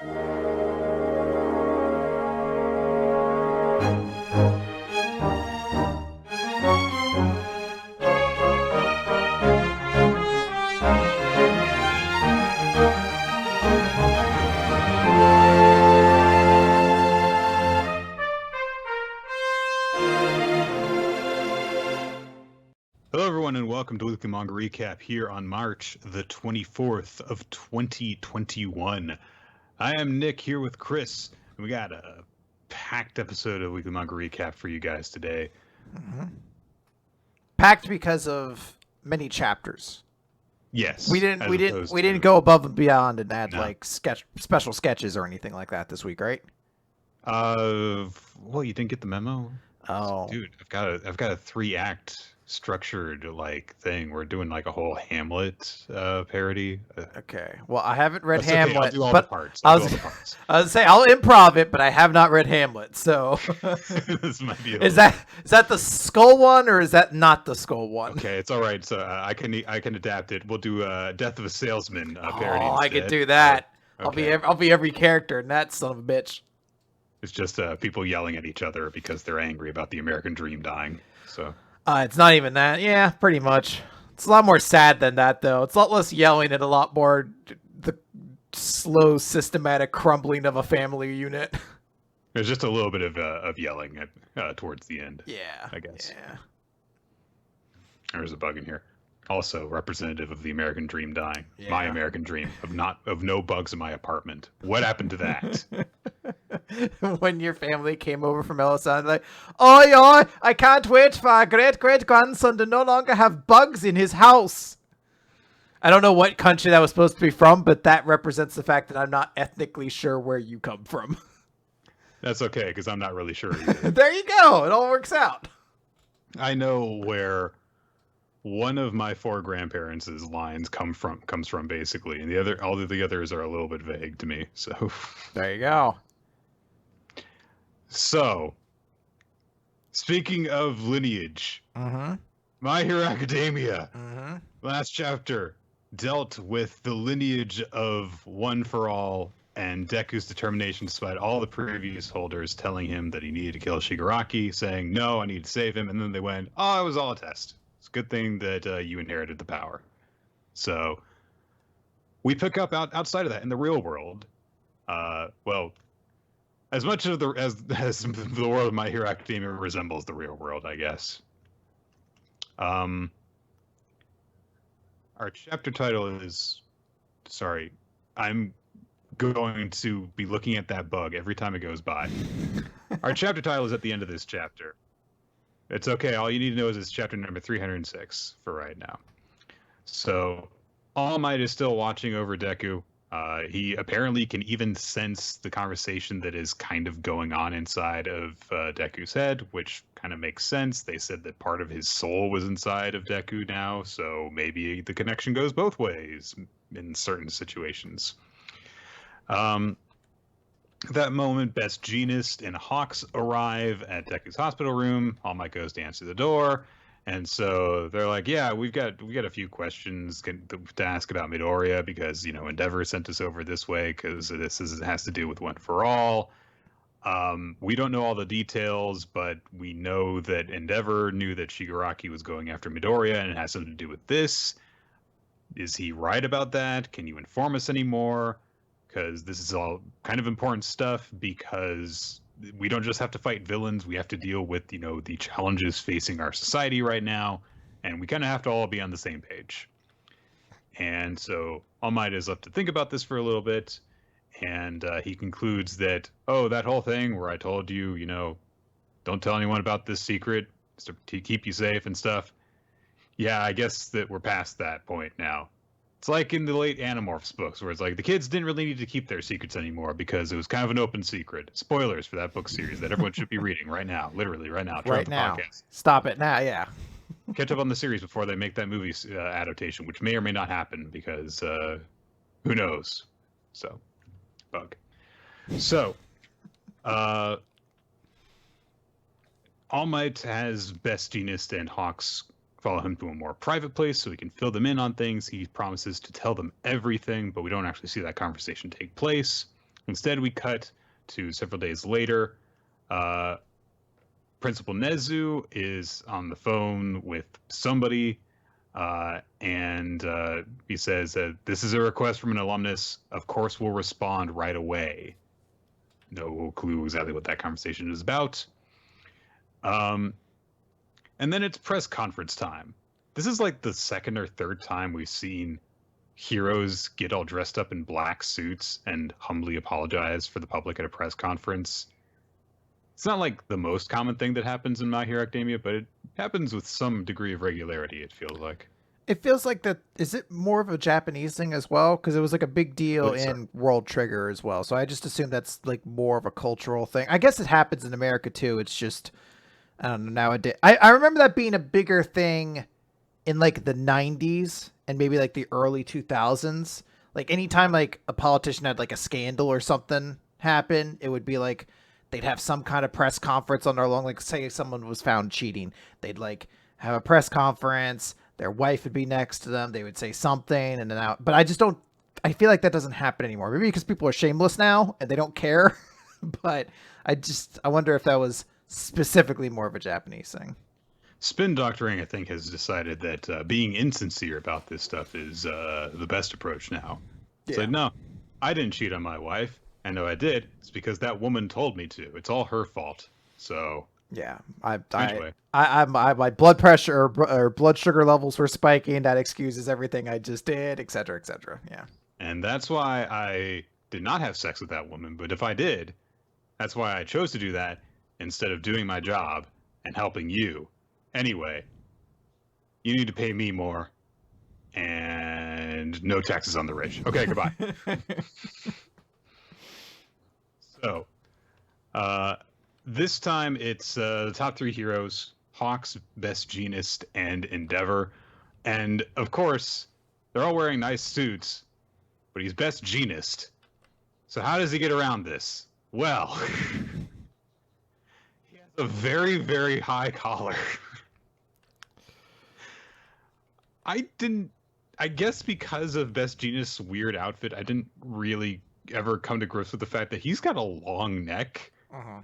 Hello, everyone, and welcome to Weekly Manga Recap here on March the 24th of 2021. I am Nick here with Chris, and we got a packed episode of Weekly Manga Recap for you guys today. Packed because of many chapters. Yes, we didn't go above and beyond and add special sketches or anything like that this week, right? Well, you didn't get the memo? Oh, dude, I've got a 3-act structured thing. We're doing a whole Hamlet parody. Okay. Well, I haven't read That's okay, Hamlet, I'll do all but the parts. I was gonna say I'll improv it, but I have not read Hamlet. So this might be. Is that the skull one or is that not the skull one? Okay, it's all right. So I can adapt it. We'll do Death of a Salesman parody. Oh, instead. I can do that. Okay. I'll be every character in that son of a bitch. It's just people yelling at each other because they're angry about the American dream dying. So. It's not even that. Yeah, pretty much. It's a lot more sad than that, though. It's a lot less yelling and a lot more the slow, systematic crumbling of a family unit. There's just a little bit of yelling towards the end. Yeah, I guess. Yeah. There's a bug in here. Also representative of the American dream dying. Yeah. My American dream of no bugs in my apartment. What happened to that? When your family came over from Elusive, like, oh, I can't wait for our great-great-grandson to no longer have bugs in his house. I don't know what country that was supposed to be from, but that represents the fact that I'm not ethnically sure where you come from. That's okay, because I'm not really sure either. There you go. It all works out. I know where one of my 4 grandparents' lines comes from basically, and all of the others are a little bit vague to me. So there you go. So, speaking of lineage, My Hero Academia, last chapter dealt with the lineage of One for All and Deku's determination despite all the previous holders telling him that he needed to kill Shigaraki, saying, no, I need to save him, and then they went, oh, it was all a test. It's a good thing that you inherited the power. So, we pick up outside of that in the real world. Well, as much of as the world of My Hero Academia resembles the real world, I guess. Our chapter title is... Sorry, I'm going to be looking at that bug every time it goes by. Our chapter title is at the end of this chapter. It's okay. All you need to know is it's chapter number 306 for right now. So, All Might is still watching over Deku. He apparently can even sense the conversation that is kind of going on inside of Deku's head, which kind of makes sense. They said that part of his soul was inside of Deku now, so maybe the connection goes both ways in certain situations. That moment, Best Jeanist and Hawks arrive at Deku's hospital room. All Might goes to answer the door. And so they're like, yeah, we got a few questions to ask about Midoriya because, Endeavor sent us over this way because has to do with One for All. We don't know all the details, but we know that Endeavor knew that Shigaraki was going after Midoriya and it has something to do with this. Is he right about that? Can you inform us anymore? Because this is all kind of important stuff because we don't just have to fight villains. We have to deal with, the challenges facing our society right now. And we kind of have to all be on the same page. And so All Might is left to think about this for a little bit. And he concludes that, that whole thing where I told you, don't tell anyone about this secret to keep you safe and stuff. Yeah, I guess that we're past that point now. It's like in the late Animorphs books, where it's like the kids didn't really need to keep their secrets anymore because it was kind of an open secret. Spoilers for that book series that everyone should be reading right now, literally right now. Right now. Podcast. Stop it now, yeah. Catch up on the series before they make that movie adaptation, which may or may not happen because who knows? So, bug. So, All Might has Best Jeanist and Hawks follow him to a more private place so he can fill them in on things. He promises to tell them everything, but we don't actually see that conversation take place. Instead, we cut to several days later. Principal Nezu is on the phone with somebody, and he says that this is a request from an alumnus. Of course, we'll respond right away. No clue exactly what that conversation is about. And then it's press conference time. This is like the second or third time we've seen heroes get all dressed up in black suits and humbly apologize for the public at a press conference. It's not like the most common thing that happens in My Hero Academia, but it happens with some degree of regularity, it feels like. It feels like that. Is it more of a Japanese thing as well? Because it was like a big deal in World Trigger as well. So I just assume that's like more of a cultural thing. I guess it happens in America too. It's just, I don't know, nowadays. I remember that being a bigger thing in like the 90s and maybe like the early 2000s. Like anytime like a politician had like a scandal or something happen, it would be like they'd have some kind of press conference on their long, like say someone was found cheating. They'd like have a press conference. Their wife would be next to them. They would say something and then out. But I feel like that doesn't happen anymore. Maybe because people are shameless now and they don't care. But I wonder if that was specifically more of a Japanese thing. Spin doctoring, I think, has decided that being insincere about this stuff is the best approach now. It's like, no, I didn't cheat on my wife. I know I did. It's because that woman told me to. It's all her fault. So yeah, anyway. my blood pressure or blood sugar levels were spiking. That excuses everything I just did, et cetera, et cetera. Yeah. And that's why I did not have sex with that woman. But if I did, that's why I chose to do that instead of doing my job and helping you. Anyway, you need to pay me more and no taxes on the rich. Okay, goodbye. So, this time it's the top three heroes, Hawks, Best Jeanist, and Endeavor. And, of course, they're all wearing nice suits, but he's Best Jeanist. So how does he get around this? Well, he has a very, very high collar. I guess because of Best Jeanist's weird outfit, I didn't really ever come to grips with the fact that he's got a long neck. Uh-huh.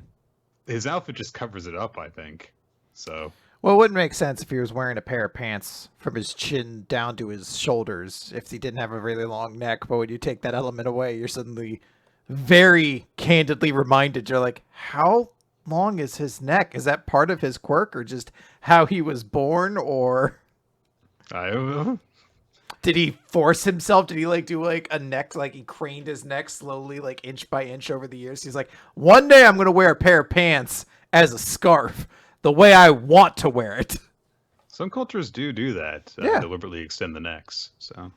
His outfit just covers it up, I think. So. Well, it wouldn't make sense if he was wearing a pair of pants from his chin down to his shoulders if he didn't have a really long neck. But when you take that element away, you're suddenly very candidly reminded. You're like, how long is his neck? Is that part of his quirk or just how he was born? Or I don't know. Did he force himself? Did he like do like a neck, like he craned his neck slowly, like inch by inch over the years? He's like, one day I'm going to wear a pair of pants as a scarf the way I want to wear it. Some cultures do that. Deliberately extend the necks. So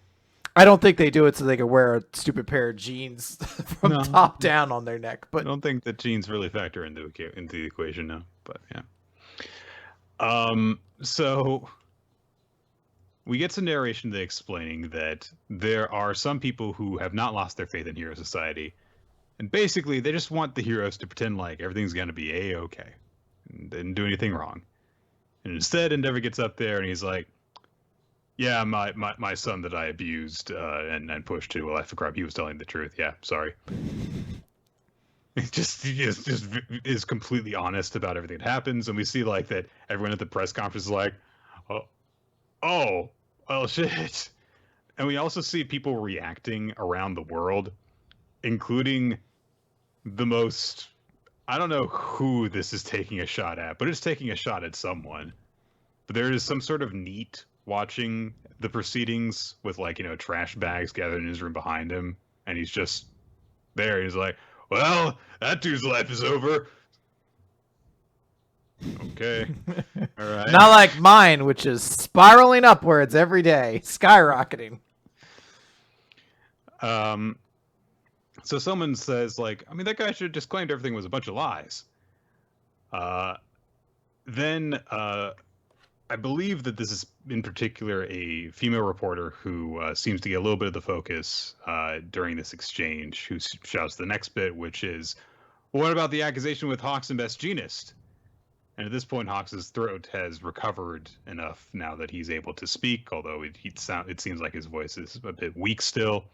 I don't think they do it so they can wear a stupid pair of jeans from top down on their neck. But I don't think that jeans really factor into the equation now. But yeah. So we get some narration explaining that there are some people who have not lost their faith in Hero Society. And basically, they just want the heroes to pretend like everything's going to be A-okay. And didn't do anything wrong. And instead, Endeavor gets up there and he's like, yeah, my son that I abused and pushed to a life of crime, he was telling the truth. Yeah, sorry. He is completely honest about everything that happens. And we see like that everyone at the press conference is like, oh, shit. And we also see people reacting around the world, including the most, I don't know who this is taking a shot at, but it's taking a shot at someone. But there is some sort of neat watching the proceedings with like, trash bags gathered in his room behind him. And he's just there. He's like, well, that dude's life is over. Okay. All right. Not like mine, which is spiraling upwards every day, skyrocketing. So someone says, like, I mean, that guy should have just claimed everything was a bunch of lies. Then I believe that this is, in particular, a female reporter who seems to get a little bit of the focus during this exchange, who shouts the next bit, which is, well, what about the accusation with Hawks and Best Jeanist? And at this point, Hawks' throat has recovered enough now that he's able to speak, although it seems like his voice is a bit weak still.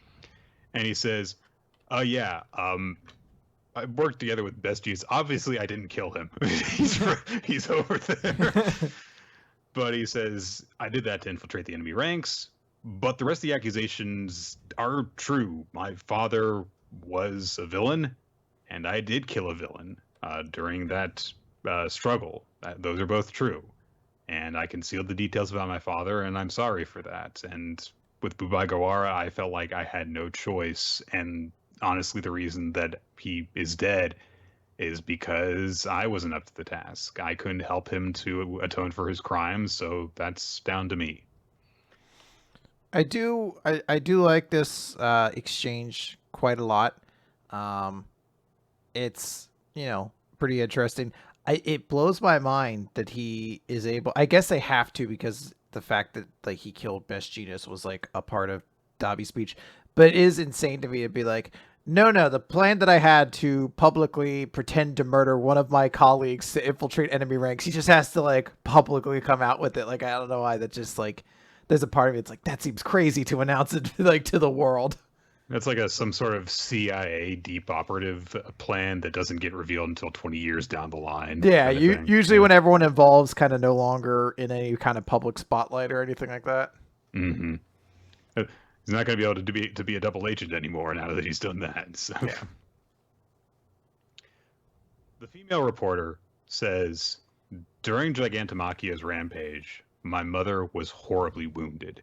And he says, Yeah. I worked together with Best Jeans. Obviously, I didn't kill him. He's over there. But he says, I did that to infiltrate the enemy ranks. But the rest of the accusations are true. My father was a villain, and I did kill a villain during that struggle. Those are both true. And I concealed the details about my father, and I'm sorry for that. And with Bubai Gawara, I felt like I had no choice. And honestly, the reason that he is dead is because I wasn't up to the task. I couldn't help him to atone for his crimes, so that's down to me. I do like this exchange quite a lot. It's pretty interesting. It blows my mind that he is able. I guess they have to, because the fact that like he killed Best Genius was like a part of Dabi's speech. But it is insane to me to be like, no, the plan that I had to publicly pretend to murder one of my colleagues to infiltrate enemy ranks, he just has to like publicly come out with it. Like, I don't know why. That just like, there's a part of me it's like, that seems crazy to announce it like to the world. That's like some sort of CIA deep operative plan that doesn't get revealed until 20 years down the line. Yeah, usually when everyone involves kind of no longer in any kind of public spotlight or anything like that. Mm-hmm. He's not going to be able to be a double agent anymore now that he's done that. So. Yeah. The female reporter says, during Gigantomachia's rampage, my mother was horribly wounded.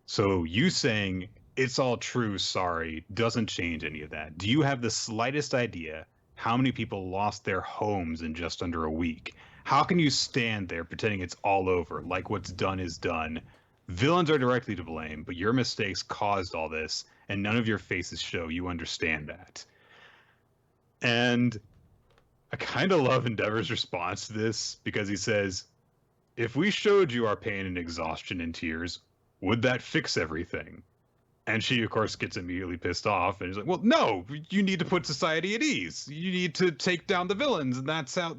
So you saying it's all true, sorry, doesn't change any of that. Do you have the slightest idea how many people lost their homes in just under a week? How can you stand there pretending it's all over, like what's done is done? Villains are directly to blame, but your mistakes caused all this, and none of your faces show you understand that. And I kind of love Endeavor's response to this, because he says, if we showed you our pain and exhaustion and tears, would that fix everything? And she, of course, gets immediately pissed off, and he's like, well, no, you need to put society at ease. You need to take down the villains, and that's how.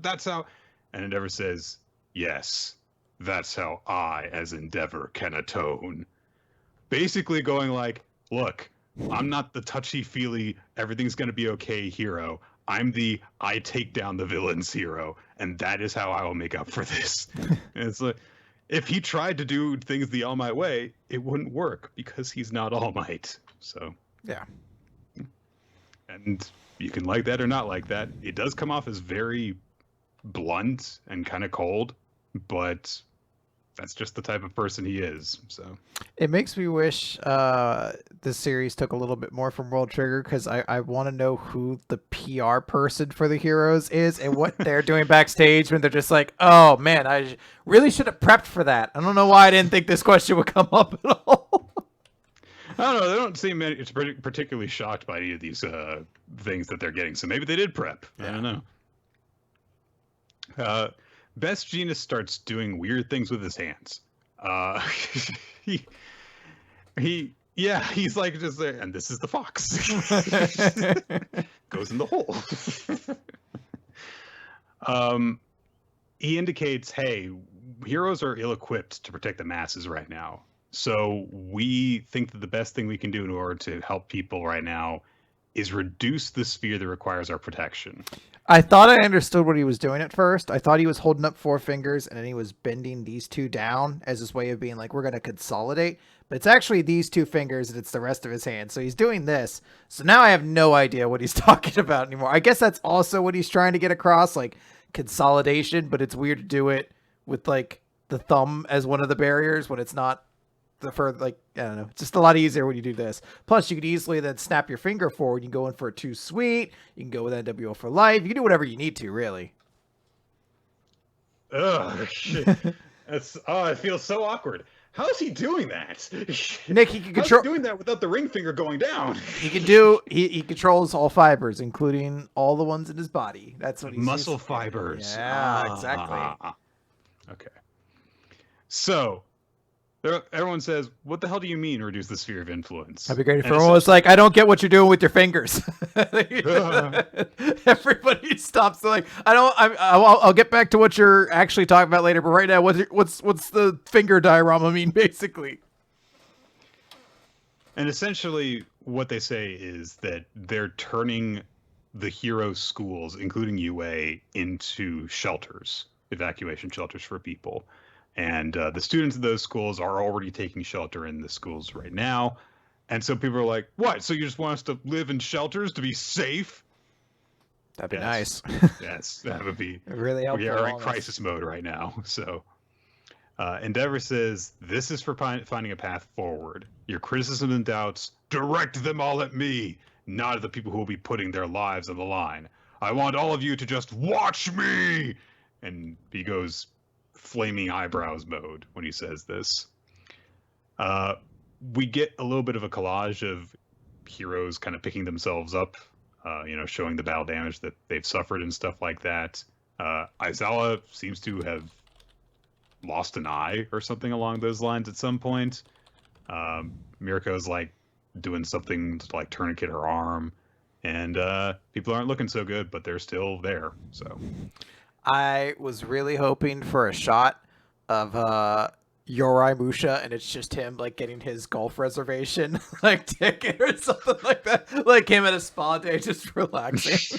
And Endeavor says, yes, that's how I, as Endeavor, can atone. Basically going like, look, I'm not the touchy-feely, everything's going to be okay hero. I'm the I take down the villains hero, and that is how I will make up for this. And it's like, if he tried to do things the All Might way, it wouldn't work because he's not All Might. So yeah, and you can like that or not like that. It does come off as very blunt and kind of cold, but that's just the type of person he is. So it makes me wish this series took a little bit more from World Trigger, because I want to know who the PR person for the heroes is and what they're doing backstage when they're just like, oh man, I really should have prepped for that. I don't know why I didn't think this question would come up at all. I don't know. They don't seem particularly shocked by any of these things that they're getting. So maybe they did prep. Yeah. I don't know. Best Genius starts doing weird things with his hands. He's like just there, and this is the fox. Goes in the hole. He indicates, hey, heroes are ill-equipped to protect the masses right now. So we think that the best thing we can do in order to help people right now is reduce the sphere that requires our protection. I thought I understood what he was doing at first. I thought he was holding up 4 fingers and then he was bending these 2 down as his way of being like, we're going to consolidate. But it's actually these 2 fingers and it's the rest of his hand. So he's doing this. So now I have no idea what he's talking about anymore. I guess that's also what he's trying to get across, like consolidation. But it's weird to do it with like the thumb as one of the barriers when it's not the further, like, I don't know. It's just a lot easier when you do this. Plus, you could easily then snap your finger forward. You can go in for a 2 sweet. You can go with NWO for life. You can do whatever you need to, really. Ugh, shit. It feels so awkward. How is he doing that? Nick, he can control. How's he doing that without the ring finger going down? He can do. He controls all fibers, including all the ones in his body. That's what he's muscle fibers. Yeah, exactly. Okay. So. Everyone says, what the hell do you mean reduce the sphere of influence? That'd be great if everyone was like, I don't get what you're doing with your fingers. Everybody stops. Like, I'll get back to what you're actually talking about later. But right now, what's the finger diorama mean, basically? And essentially, what they say is that they're turning the hero schools, including UA, into shelters, evacuation shelters for people. And the students of those schools are already taking shelter in the schools right now. And so people are like, what? So you just want us to live in shelters to be safe? That'd be Yes. nice. Yes, that would be. Really helpful. We are in crisis mode right now. So Endeavor says, this is for finding a path forward. Your criticisms and doubts, direct them all at me, not at the people who will be putting their lives on the line. I want all of you to just watch me! And he goes flaming eyebrows mode when he says this. We get a little bit of a collage of heroes kind of picking themselves up, showing the battle damage that they've suffered and stuff like that. Aizawa seems to have lost an eye or something along those lines at some point. Mirko's like doing something to like tourniquet her arm, and people aren't looking so good, but they're still there. So I was really hoping for a shot of Yorai Musha, and it's just him like getting his golf reservation like ticket or something like that, like him at a spa day just relaxing.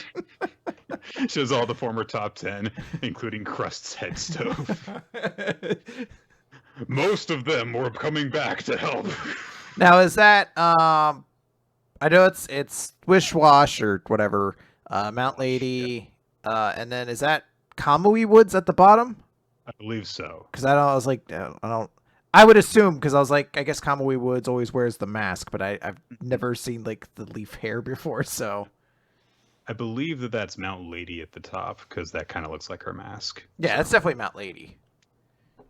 Shows all the former top 10, including Crust's head stove. Most of them were coming back to help. Now is that I know it's Wish Wash or whatever, Mount Lady, and then is that Kamui Woods at the bottom? I believe so. Because I was like, I would assume, because I was like, I guess Kamui Woods always wears the mask, but I've never seen like the leaf hair before, so. I believe that that's Mount Lady at the top, because that kind of looks like her mask. Yeah, that's definitely Mount Lady.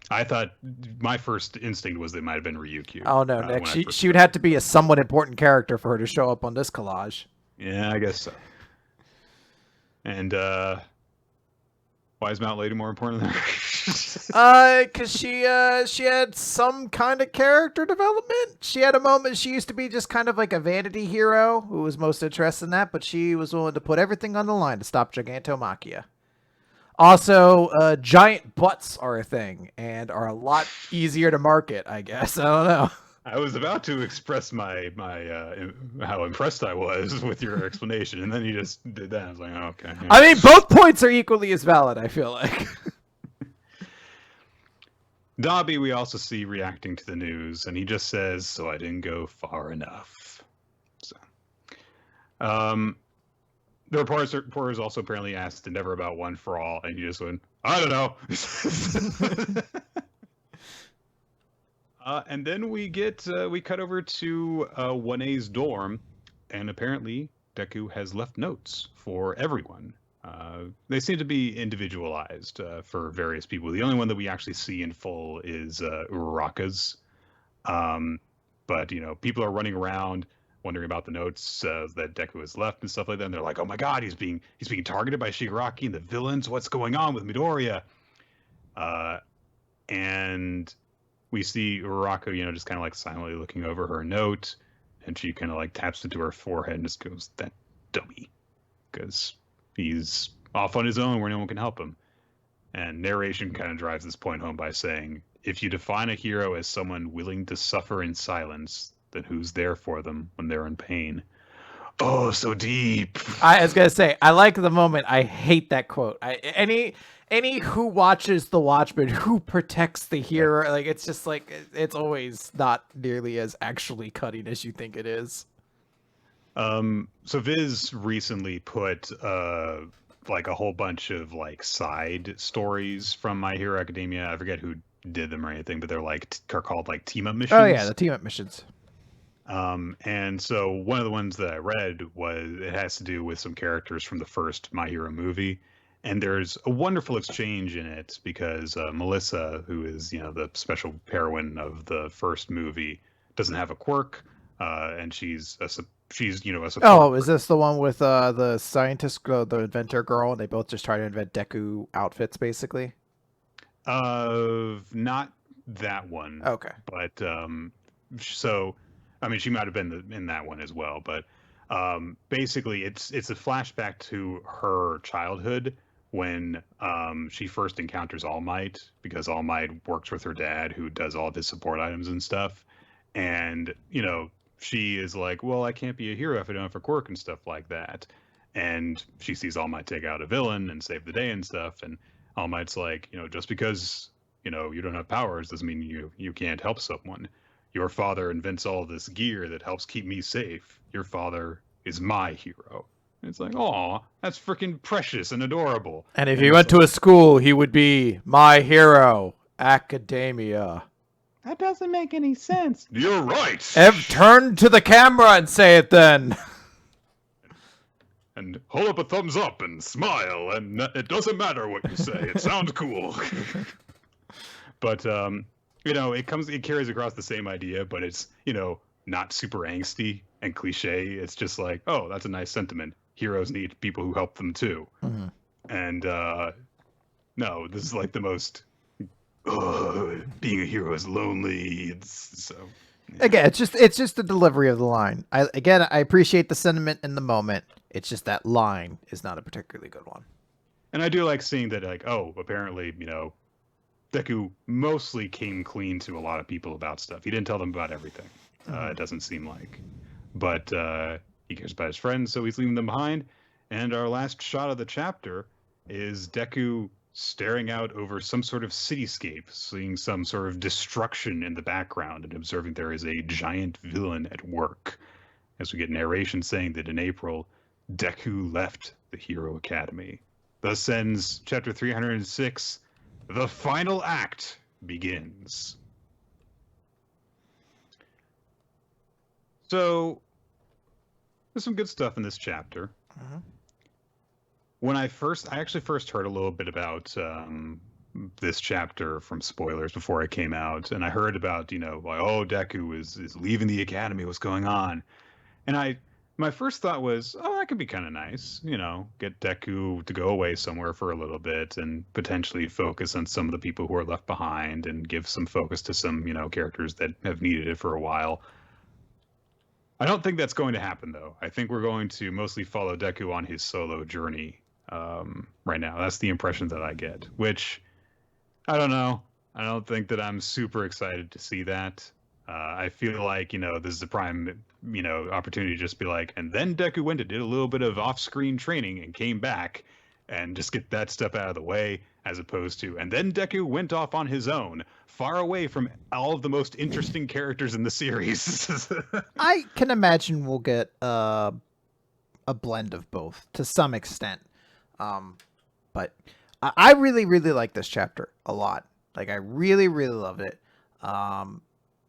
I thought my first instinct was it might have been Ryukyu. Oh no, Nick, she would have to be a somewhat important character for her to show up on this collage. Yeah, I guess so. And why is Mount Lady more important than her? Because she had some kind of character development. She had a moment. She used to be just kind of like a vanity hero who was most interested in that, but she was willing to put everything on the line to stop Gigantomachia. Also, giant butts are a thing and are a lot easier to market, I guess. I don't know. I was about to express my how impressed I was with your explanation, and then you just did that. I was like, oh, okay. Yeah. I mean, both points are equally as valid, I feel like. Dobby, we also see reacting to the news, and he just says, so I didn't go far enough. So, the reporters also apparently asked Endeavor about One for All, and he just went, I don't know. And then we cut over to 1A's dorm, and apparently Deku has left notes for everyone. They seem to be individualized for various people. The only one that we actually see in full is Uraraka's. But people are running around wondering about the notes that Deku has left and stuff like that. And they're like, "Oh my God, he's being targeted by Shigaraki and the villains. What's going on with Midoriya?" And we see Uraraka, just kind of like silently looking over her note, and she kind of like taps into her forehead and just goes, "That dummy," because he's off on his own where no one can help him. And narration kind of drives this point home by saying, if you define a hero as someone willing to suffer in silence, then who's there for them when they're in pain? Oh, so deep. I was gonna say, I like the moment. I hate that quote. Any who watches the Watchmen, who protects the hero, like it's just like it's always not nearly as actually cutting as you think it is. So Viz recently put like a whole bunch of like side stories from My Hero Academia. I forget who did them or anything, but they're like are called like team up missions. Oh yeah, the team up missions. And so one of the ones that I read it has to do with some characters from the first My Hero movie. And there's a wonderful exchange in it because Melissa, who is, the special heroine of the first movie, doesn't have a quirk, and she's a support. Oh, is this the one with the scientist, the inventor girl, and they both just try to invent Deku outfits, basically? Not that one. Okay. But so, I mean, she might have been in that one as well. But basically, it's a flashback to her childhood when she first encounters All Might, because All Might works with her dad, who does all of his support items and stuff. And she is like, well, I can't be a hero if I don't have a quirk and stuff like that. And she sees All Might take out a villain and save the day and stuff. And All Might's like, just because, you don't have powers doesn't mean you can't help someone. Your father invents all this gear that helps keep me safe. Your father is my hero. And it's like, aw, that's freaking precious and adorable. And if he went to a school, he would be my hero. Academia. That doesn't make any sense. You're right. Turn to the camera and say it then. And hold up a thumbs up and smile, and it doesn't matter what you say. It sounds cool. But it carries across the same idea, but it's not super angsty and cliche. It's just like, oh, that's a nice sentiment. Heroes need people who help them too. Mm-hmm. And no, this is like the most. Being a hero is lonely. Again, it's just the delivery of the line. I appreciate the sentiment in the moment. It's just that line is not a particularly good one. And I do like seeing that, like, oh, apparently, Deku mostly came clean to a lot of people about stuff. He didn't tell them about everything. It doesn't seem like. But he cares about his friends, so he's leaving them behind. And our last shot of the chapter is Deku staring out over some sort of cityscape, seeing some sort of destruction in the background and observing there is a giant villain at work. As we get narration saying that in April, Deku left the Hero Academy. Thus ends chapter 306. The final act begins. So, there's some good stuff in this chapter. When I actually first heard a little bit about this chapter from spoilers before it came out, and I heard about, like, oh, Deku is leaving the academy, what's going on? And my first thought was, oh, that could be kind of nice, get Deku to go away somewhere for a little bit and potentially focus on some of the people who are left behind and give some focus to some, characters that have needed it for a while. I don't think that's going to happen, though. I think we're going to mostly follow Deku on his solo journey right now. That's the impression that I get, which I don't know. I don't think that I'm super excited to see that. I feel like, this is a prime, opportunity to just be like, and then Deku went and did a little bit of off-screen training and came back and just get that stuff out of the way, as opposed to, and then Deku went off on his own, far away from all of the most interesting characters in the series. I can imagine we'll get a blend of both to some extent. But I really, really like this chapter a lot. Like, I really, really loved it.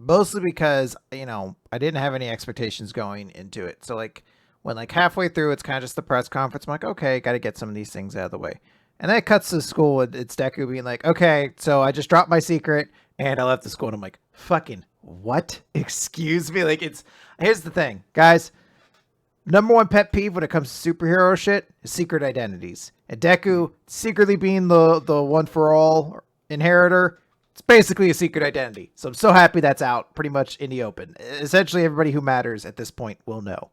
Mostly because, I didn't have any expectations going into it. So, like, when, like, halfway through, it's kind of just the press conference. I'm like, okay, got to get some of these things out of the way. And then it cuts to school, and it's Deku being like, okay, so I just dropped my secret, and I left the school. And I'm like, fucking what? Excuse me? Like, here's the thing, guys. Number one pet peeve when it comes to superhero shit is secret identities. And Deku secretly being the one for all inheritor, it's basically a secret identity. So I'm so happy that's out pretty much in the open. Essentially, everybody who matters at this point will know.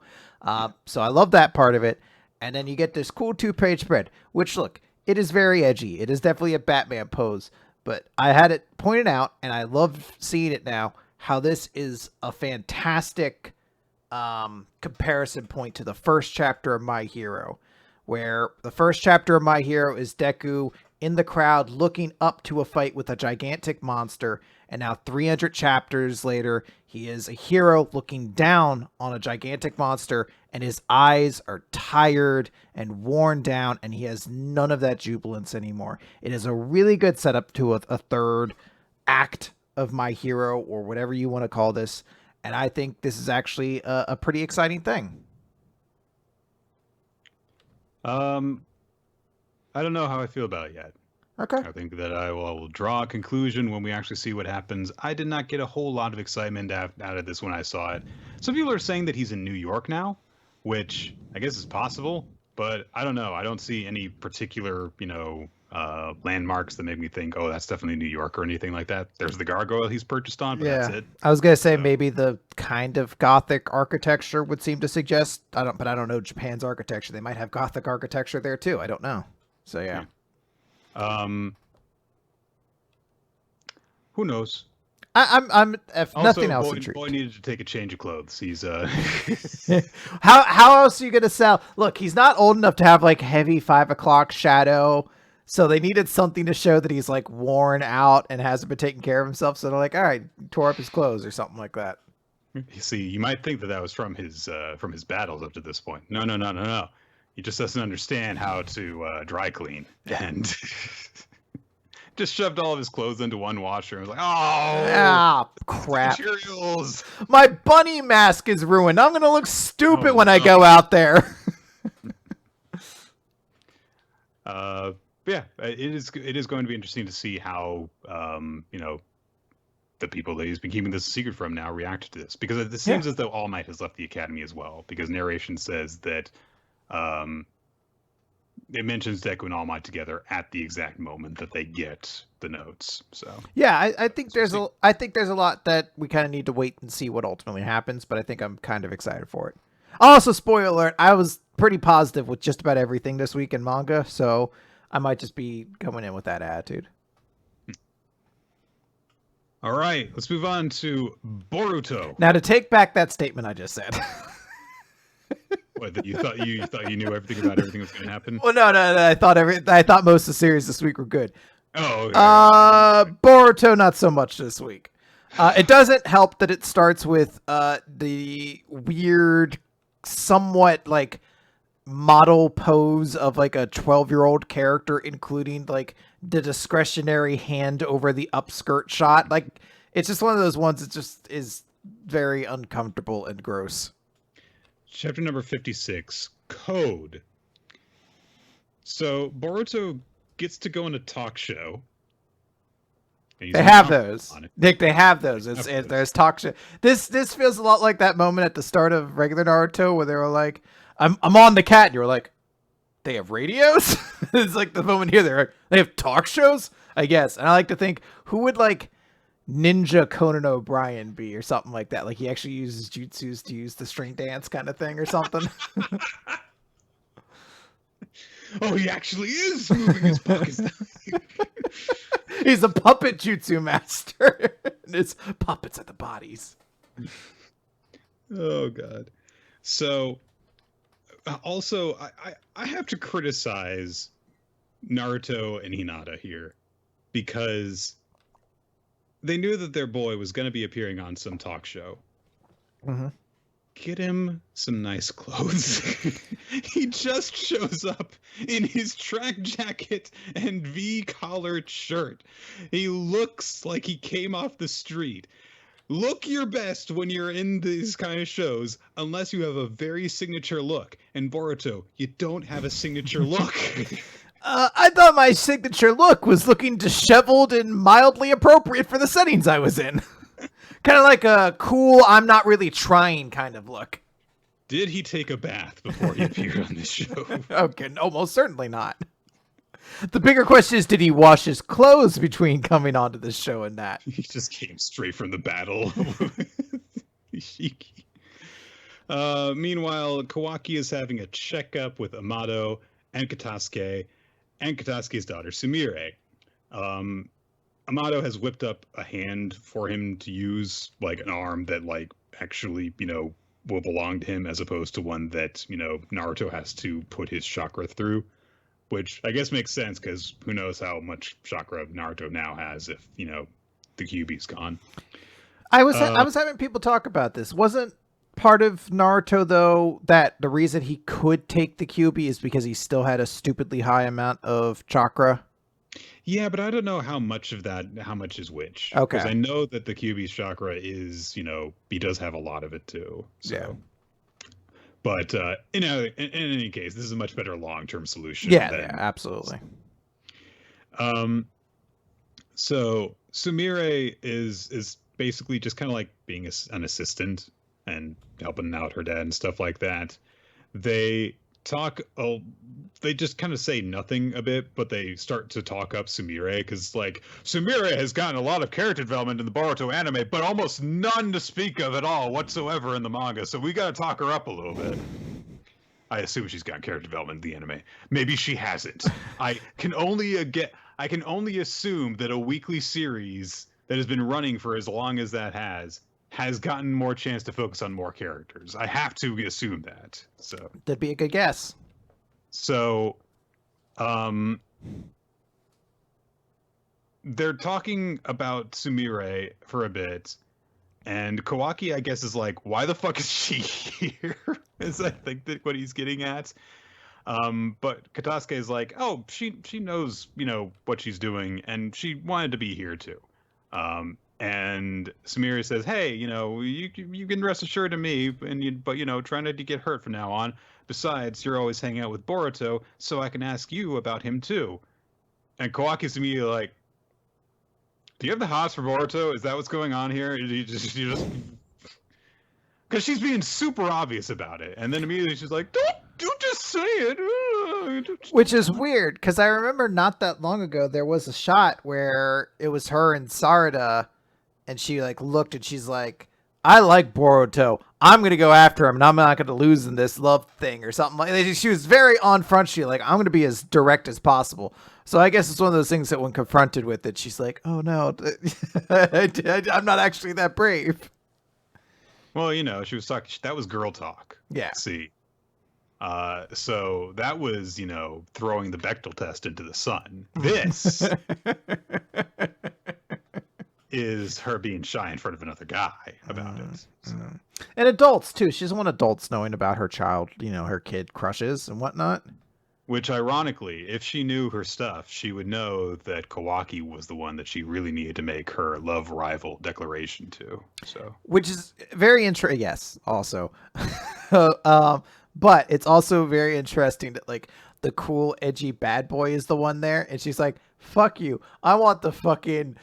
So I love that part of it. And then you get this cool 2-page spread, which, look, it is very edgy. It is definitely a Batman pose. But I had it pointed out, and I love seeing it now, how this is a fantastic comparison point to the first chapter of My Hero, where the first chapter of My Hero is Deku in the crowd looking up to a fight with a gigantic monster, and now 300 chapters later, he is a hero looking down on a gigantic monster, and his eyes are tired and worn down, and he has none of that jubilance anymore. It is a really good setup to a third act of My Hero, or whatever you want to call this. And I think this is actually a pretty exciting thing. I don't know how I feel about it yet. Okay. I think that I will draw a conclusion when we actually see what happens. I did not get a whole lot of excitement out of this when I saw it. Some people are saying that he's in New York now, which I guess is possible, but I don't know. I don't see any particular, landmarks that make me think, oh, that's definitely New York or anything like that. There's the gargoyle he's purchased on, but that's it. I was gonna say maybe the kind of Gothic architecture would seem to suggest. I don't know Japan's architecture. They might have Gothic architecture there too. I don't know. So yeah. Who knows? I'm if Also, nothing else boy intrigued. needed to take a change of clothes. He's How else are you gonna sell? Look, he's not old enough to have like heavy 5 o'clock shadow, so they needed something to show that he's like worn out and hasn't been taking care of himself. So they're like, all right, tore up his clothes or something like that. You see, you might think that was from his battles up to this point. No. He just doesn't understand how to dry clean, and just shoved all of his clothes into one washer and was like, "Oh, crap! Materials. My bunny mask is ruined. I'm gonna look stupid when I go out there." Yeah, it is going to be interesting to see how the people that he's been keeping this a secret from now react to this, because it seems as though All Might has left the academy as well, because narration says that it mentions Deku and All Might together at the exact moment that they get the notes. So yeah, I think there's a lot that we kind of need to wait and see what ultimately happens, but I think I'm kind of excited for it. Also, spoiler alert, I was pretty positive with just about everything this week in manga, so I might just be going in with that attitude. All right, let's move on to Boruto. Now, to take back that statement I just said. What, that you thought you knew everything about everything that was going to happen? Well, no. I thought most of the series this week were good. Oh. Okay. Boruto, not so much this week. It doesn't help that it starts with the weird, somewhat like model pose of like a 12-year-old character, including like the discretionary hand over the upskirt shot. Like, it's just one of those ones that just is very uncomfortable and gross. Chapter number 56, Code. So Boruto gets to go on a talk show. They have those. Nick, they have those. There's talk show. This feels a lot like that moment at the start of regular Naruto where they were like, I'm on the cat. And you were like, they have radios? It's like the moment here. They have talk shows? I guess. And I like to think, who would like Ninja Conan O'Brien be or something like that? Like he actually uses jutsus to use the string dance kind of thing or something. Oh, he actually is moving his pockets. He's a puppet jutsu master. And it's puppets at the bodies. Oh, God. So, also, I have to criticize Naruto and Hinata here, because they knew that their boy was going to be appearing on some talk show. Mm-hmm. Get him some nice clothes. He just shows up in his track jacket and V-collared shirt. He looks like he came off the street. Look your best when you're in these kind of shows, unless you have a very signature look. And Boruto, you don't have a signature look. I thought my signature look was looking disheveled and mildly appropriate for the settings I was in. Kind of like a cool, I'm not really trying kind of look. Did he take a bath before he appeared on this show? Okay, no, most certainly not. The bigger question is, did he wash his clothes between coming onto this show and that? He just came straight from the battle. Meanwhile, Kawaki is having a checkup with Amado and Katasuke and Katasuke's daughter, Sumire. Amado has whipped up a hand for him to use, like an arm that, like, actually, will belong to him, as opposed to one that, Naruto has to put his chakra through, which I guess makes sense, because who knows how much chakra Naruto now has if, the Kyuubi's gone. I was having people talk about this. Wasn't part of Naruto, though, that the reason he could take the Kyuubi is because he still had a stupidly high amount of chakra? Yeah, but I don't know how much is which. Okay. Because I know that the Kyuubi's chakra is, he does have a lot of it too. So. Yeah. But, in any case, this is a much better long-term solution. Yeah, absolutely. So Sumire is basically just kind of like being an assistant and helping out her dad and stuff like that. They just kind of say nothing a bit, but they start to talk up Sumire, because, like, Sumire has gotten a lot of character development in the Boruto anime, but almost none to speak of at all whatsoever in the manga, so we gotta talk her up a little bit. I assume she's gotten character development in the anime. Maybe she hasn't. I can only assume that a weekly series that has been running for as long as that has gotten more chance to focus on more characters. I have to assume that. So That'd be a good guess. So, they're talking about Sumire for a bit, and Kawaki, I guess, is like, "Why the fuck is she here?" Is I think that what he's getting at. But Katasuke is like, "Oh, she knows, what she's doing, and she wanted to be here too." And Sumire says, "Hey, you can rest assured of me, but try not to get hurt from now on. Besides, you're always hanging out with Boruto, so I can ask you about him too." And Kawaki's immediately like, "Do you have the hots for Boruto? Is that what's going on here? You just because she's being super obvious about it, and then immediately she's like, don't just say it." Which is weird, because I remember not that long ago there was a shot where it was her and Sarada, and she like looked and she's like, "I like Boruto. I'm gonna go after him, and I'm not gonna lose in this love thing," or something like that. She was very on front. She like, "I'm gonna be as direct as possible." So I guess it's one of those things that when confronted with it, she's like, "Oh no, I'm not actually that brave." Well, she was talking. That was girl talk. Yeah. See. So that was, throwing the Bechdel test into the sun. This is her being shy in front of another guy about it. So. And adults too. She doesn't want adults knowing about her child, her kid crushes and whatnot. Which, ironically, if she knew her stuff, she would know that Kawaki was the one that she really needed to make her love rival declaration to. So, which is very interesting. Yes, also, but it's also very interesting that like the cool, edgy bad boy is the one there, and she's like, "Fuck you! I want the fucking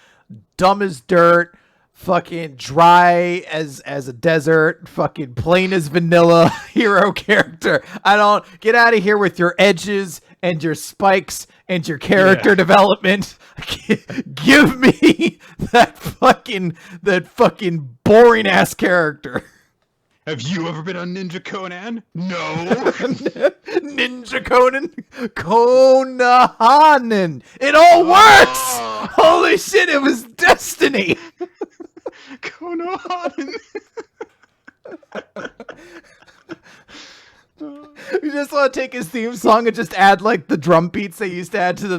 dumb as dirt." Fucking dry as a desert, fucking plain as vanilla hero character. I don't get out of here with your edges and your spikes and your character development. Give me that fucking boring ass character. Have you ever been on Ninja Conan? No. Ninja Conan? Conan. It all works. Holy shit, it was destiny. Conan. You just want to take his theme song and just add like the drum beats they used to add to the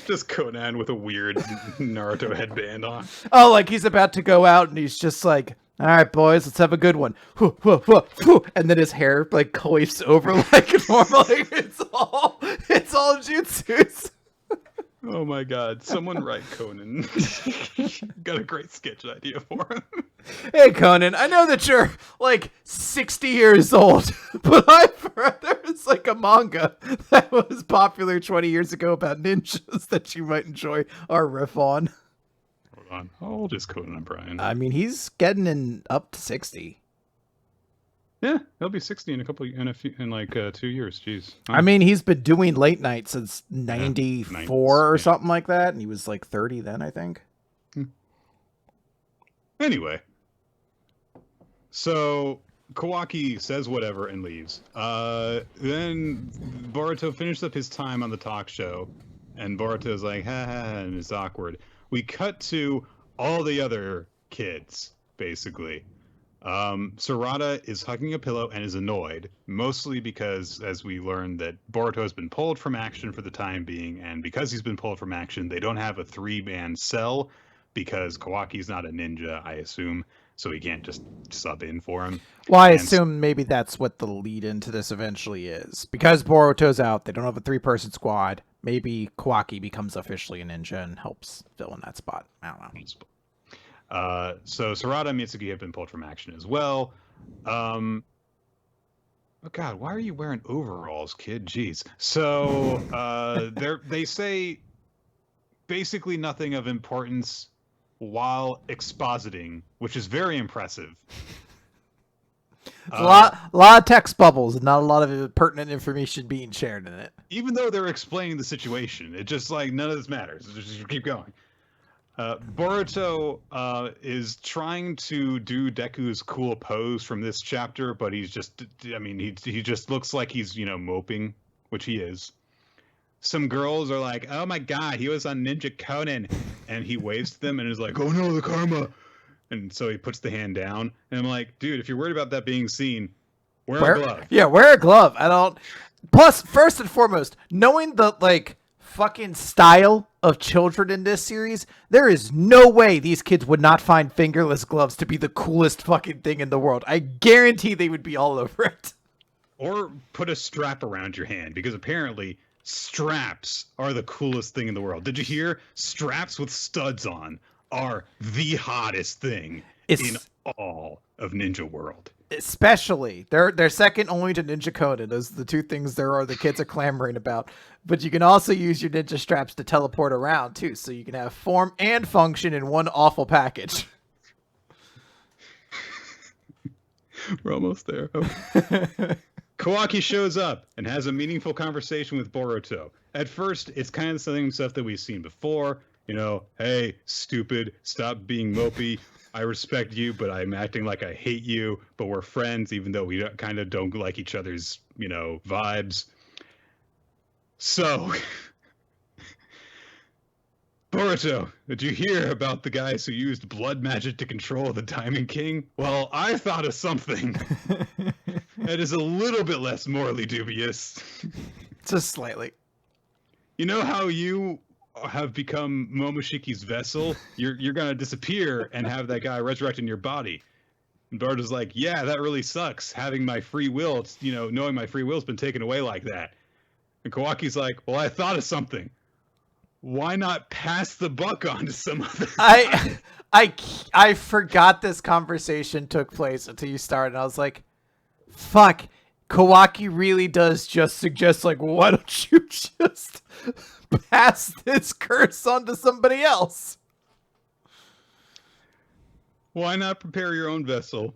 Just Conan with a weird Naruto headband on. Oh, like he's about to go out and he's just like, "All right, boys, let's have a good one." And then his hair like coifs over like normal. It's all jutsus. Oh my god, someone write Conan. Got a great sketch idea for him. "Hey Conan, I know that you're like 60 years old, but I've heard there's like a manga that was popular 20 years ago about ninjas that you might enjoy our riff on." Hold on, how old is Conan O'Brien? I mean, he's getting up to 60. Yeah, he'll be 60 in 2 years. Jeez. I mean, he's been doing late night since 94 or something like that, and he was like 30 then, I think. Anyway, so Kawaki says whatever and leaves. Then Boruto finished up his time on the talk show, and Boruto's like, "Ha ha ha," and it's awkward. We cut to all the other kids, basically. Sarada is hugging a pillow and is annoyed, mostly because, as we learned, that Boruto has been pulled from action for the time being, and because he's been pulled from action, they don't have a 3-man cell, because Kawaki's not a ninja, I assume, so he can't just sub in for him. Well, I assume maybe that's what the lead into this eventually is. Because Boruto's out, they don't have a 3-person squad, maybe Kawaki becomes officially a ninja and helps fill in that spot. I don't know. So Sarada and Mitsuki have been pulled from action as well. Oh god, why are you wearing overalls, kid? Jeez. So they say basically nothing of importance while expositing, which is very impressive. A lot of text bubbles and not a lot of pertinent information being shared in it. Even though they're explaining the situation, it just like none of this matters. Just keep going. Boruto is trying to do Deku's cool pose from this chapter, but he's just, he just looks like he's, moping, which he is. some girls are like, oh my god, he was on Ninja Conan, and he waves to them and is like, oh no, the karma. And so he puts the hand down, and I'm like, dude, if you're worried about that being seen, wear a glove. Yeah, wear a glove. I don't. Plus, first and foremost, knowing the like fucking style of children in this series, there is no way these kids would not find fingerless gloves to be the coolest fucking thing in the world. I guarantee they would be all over it. Or put a strap around your hand, because apparently straps are the coolest thing in the world. Did you hear? Straps with studs on are the hottest thing in all of Ninja World. Especially, they're second only to Ninja Conan. Those are the two things the kids are clamoring about. But you can also use your ninja straps to teleport around too, so you can have form and function in one awful package. We're almost there. Kawaki shows up and has a meaningful conversation with Boruto. At first, it's kind of the same stuff that we've seen before. You know, hey, stupid, stop being mopey. I respect you, but I'm acting like I hate you. But we're friends, even though we kind of don't like each other's, vibes. So, Boruto, did you hear about the guys who used blood magic to control the Diamond King? Well, I thought of something that is a little bit less morally dubious. Just slightly. You know how you have become Momoshiki's vessel? You're gonna disappear and have that guy resurrect in your body. And Boruto's like, yeah, that really sucks. Having my free will, knowing my free will's been taken away like that. And Kawaki's like, well, I thought of something. Why not pass the buck on to some other guy? I forgot this conversation took place until you started. And I was like, fuck, Kawaki really does just suggest, like, why don't you just pass this curse on to somebody else? Why not prepare your own vessel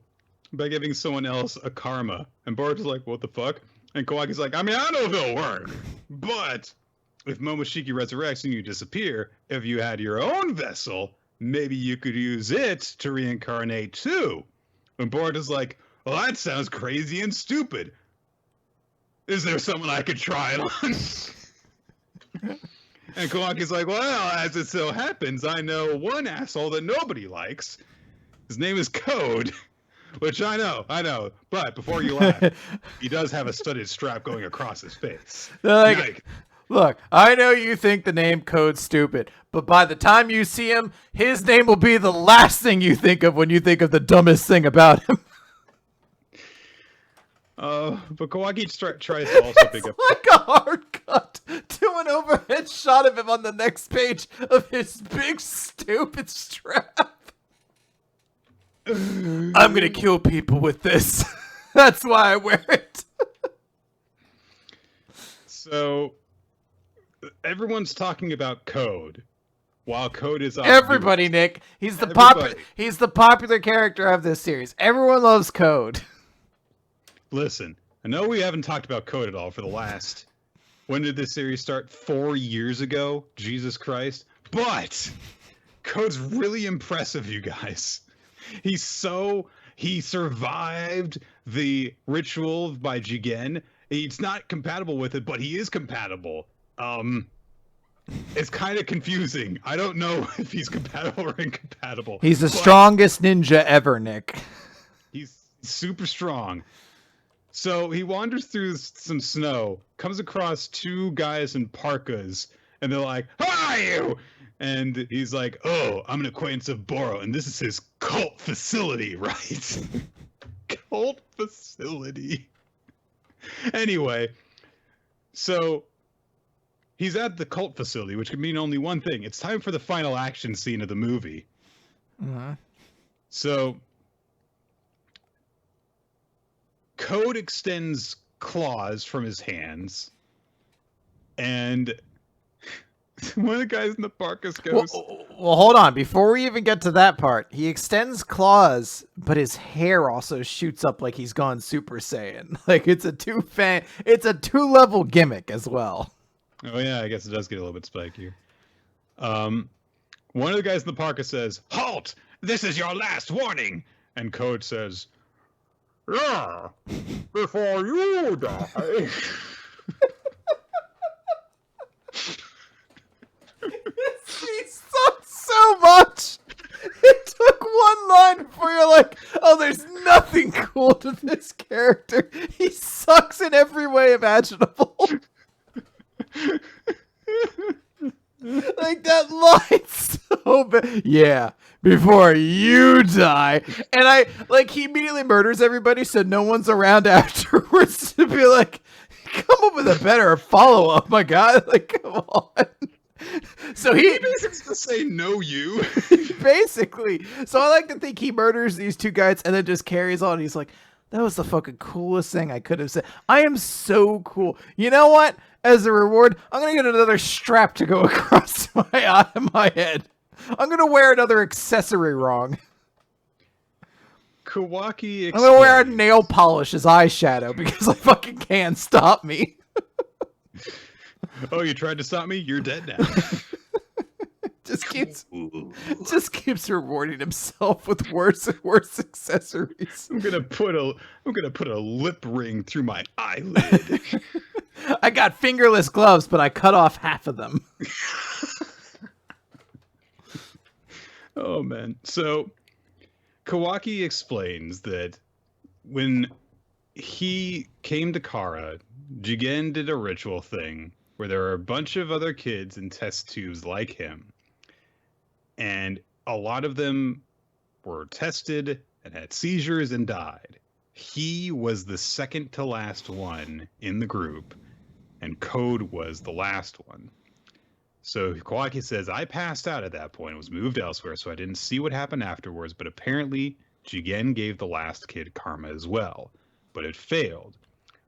by giving someone else a karma? And Boruto's like, what the fuck? And Kawaki's like, I mean, I don't know if it'll work, but if Momoshiki resurrects and you disappear, if you had your own vessel, maybe you could use it to reincarnate too. And Boruto's like, well, that sounds crazy and stupid. Is there someone I could try it on? And Kawaki's like, well, as it so happens, I know one asshole that nobody likes. His name is Code. Which I know. But before you laugh, he does have a studded strap going across his face. Look, I know you think the name Code's stupid, but by the time you see him, his name will be the last thing you think of when you think of the dumbest thing about him. But Kawaki tries to also pick up... like a hard cut to an overhead shot of him on the next page of his big stupid strap. I'm gonna kill people with this. That's why I wear it. So, everyone's talking about Code, while Code is... Everybody, Nick. He's the popular character of this series. Everyone loves Code. Listen, I know we haven't talked about Code at all for the last... When did this series start? 4 years ago? Jesus Christ. But Code's really impressive, you guys. He survived the ritual by Jigen. He's not compatible with it, but he is compatible. It's kind of confusing. I don't know if he's compatible or incompatible. He's the strongest ninja ever, Nick. He's super strong. So he wanders through some snow, comes across two guys in parkas, and they're like, "Who are you?" And he's like, "Oh, I'm an acquaintance of Boro, and this is his cult facility, right?" Cult facility. Anyway, so he's at the cult facility, which could mean only one thing. It's time for the final action scene of the movie. Uh-huh. So Code extends claws from his hands, and one of the guys in the parkas goes... Well, hold on. Before we even get to that part, he extends claws, but his hair also shoots up like he's gone Super Saiyan. Like it's a two-level gimmick as well. Oh yeah, I guess it does get a little bit spikier. One of the guys in the parka says, "Halt! This is your last warning." And Code says, "Yeah, before you die." line before you're like, oh, there's nothing cool to this character. He sucks in every way imaginable. Like, that line's so bad. Yeah, before you die. And he immediately murders everybody so no one's around afterwards to be like, come up with a better follow-up, my God. Like, come on. So he basically to say no you. Basically. So I like to think he murders these two guys and then just carries on. He's like, that was the fucking coolest thing I could have said. I am so cool. You know what? As a reward, I'm going to get another strap to go across my head. I'm going to wear another accessory wrong. Kawaki explains. I'm going to wear nail polish as eyeshadow because I fucking can't stop me. Oh, you tried to stop me? You're dead now. just keeps rewarding himself with worse and worse accessories. I'm gonna put a lip ring through my eyelid. I got fingerless gloves, but I cut off half of them. Oh man. So Kawaki explains that when he came to Kara, Jigen did a ritual thing where there were a bunch of other kids in test tubes like him. And a lot of them were tested and had seizures and died. He was the second to last one in the group, and Code was the last one. So Kawaki says, I passed out at that point, was moved elsewhere, so I didn't see what happened afterwards, but apparently Jigen gave the last kid karma as well. But it failed.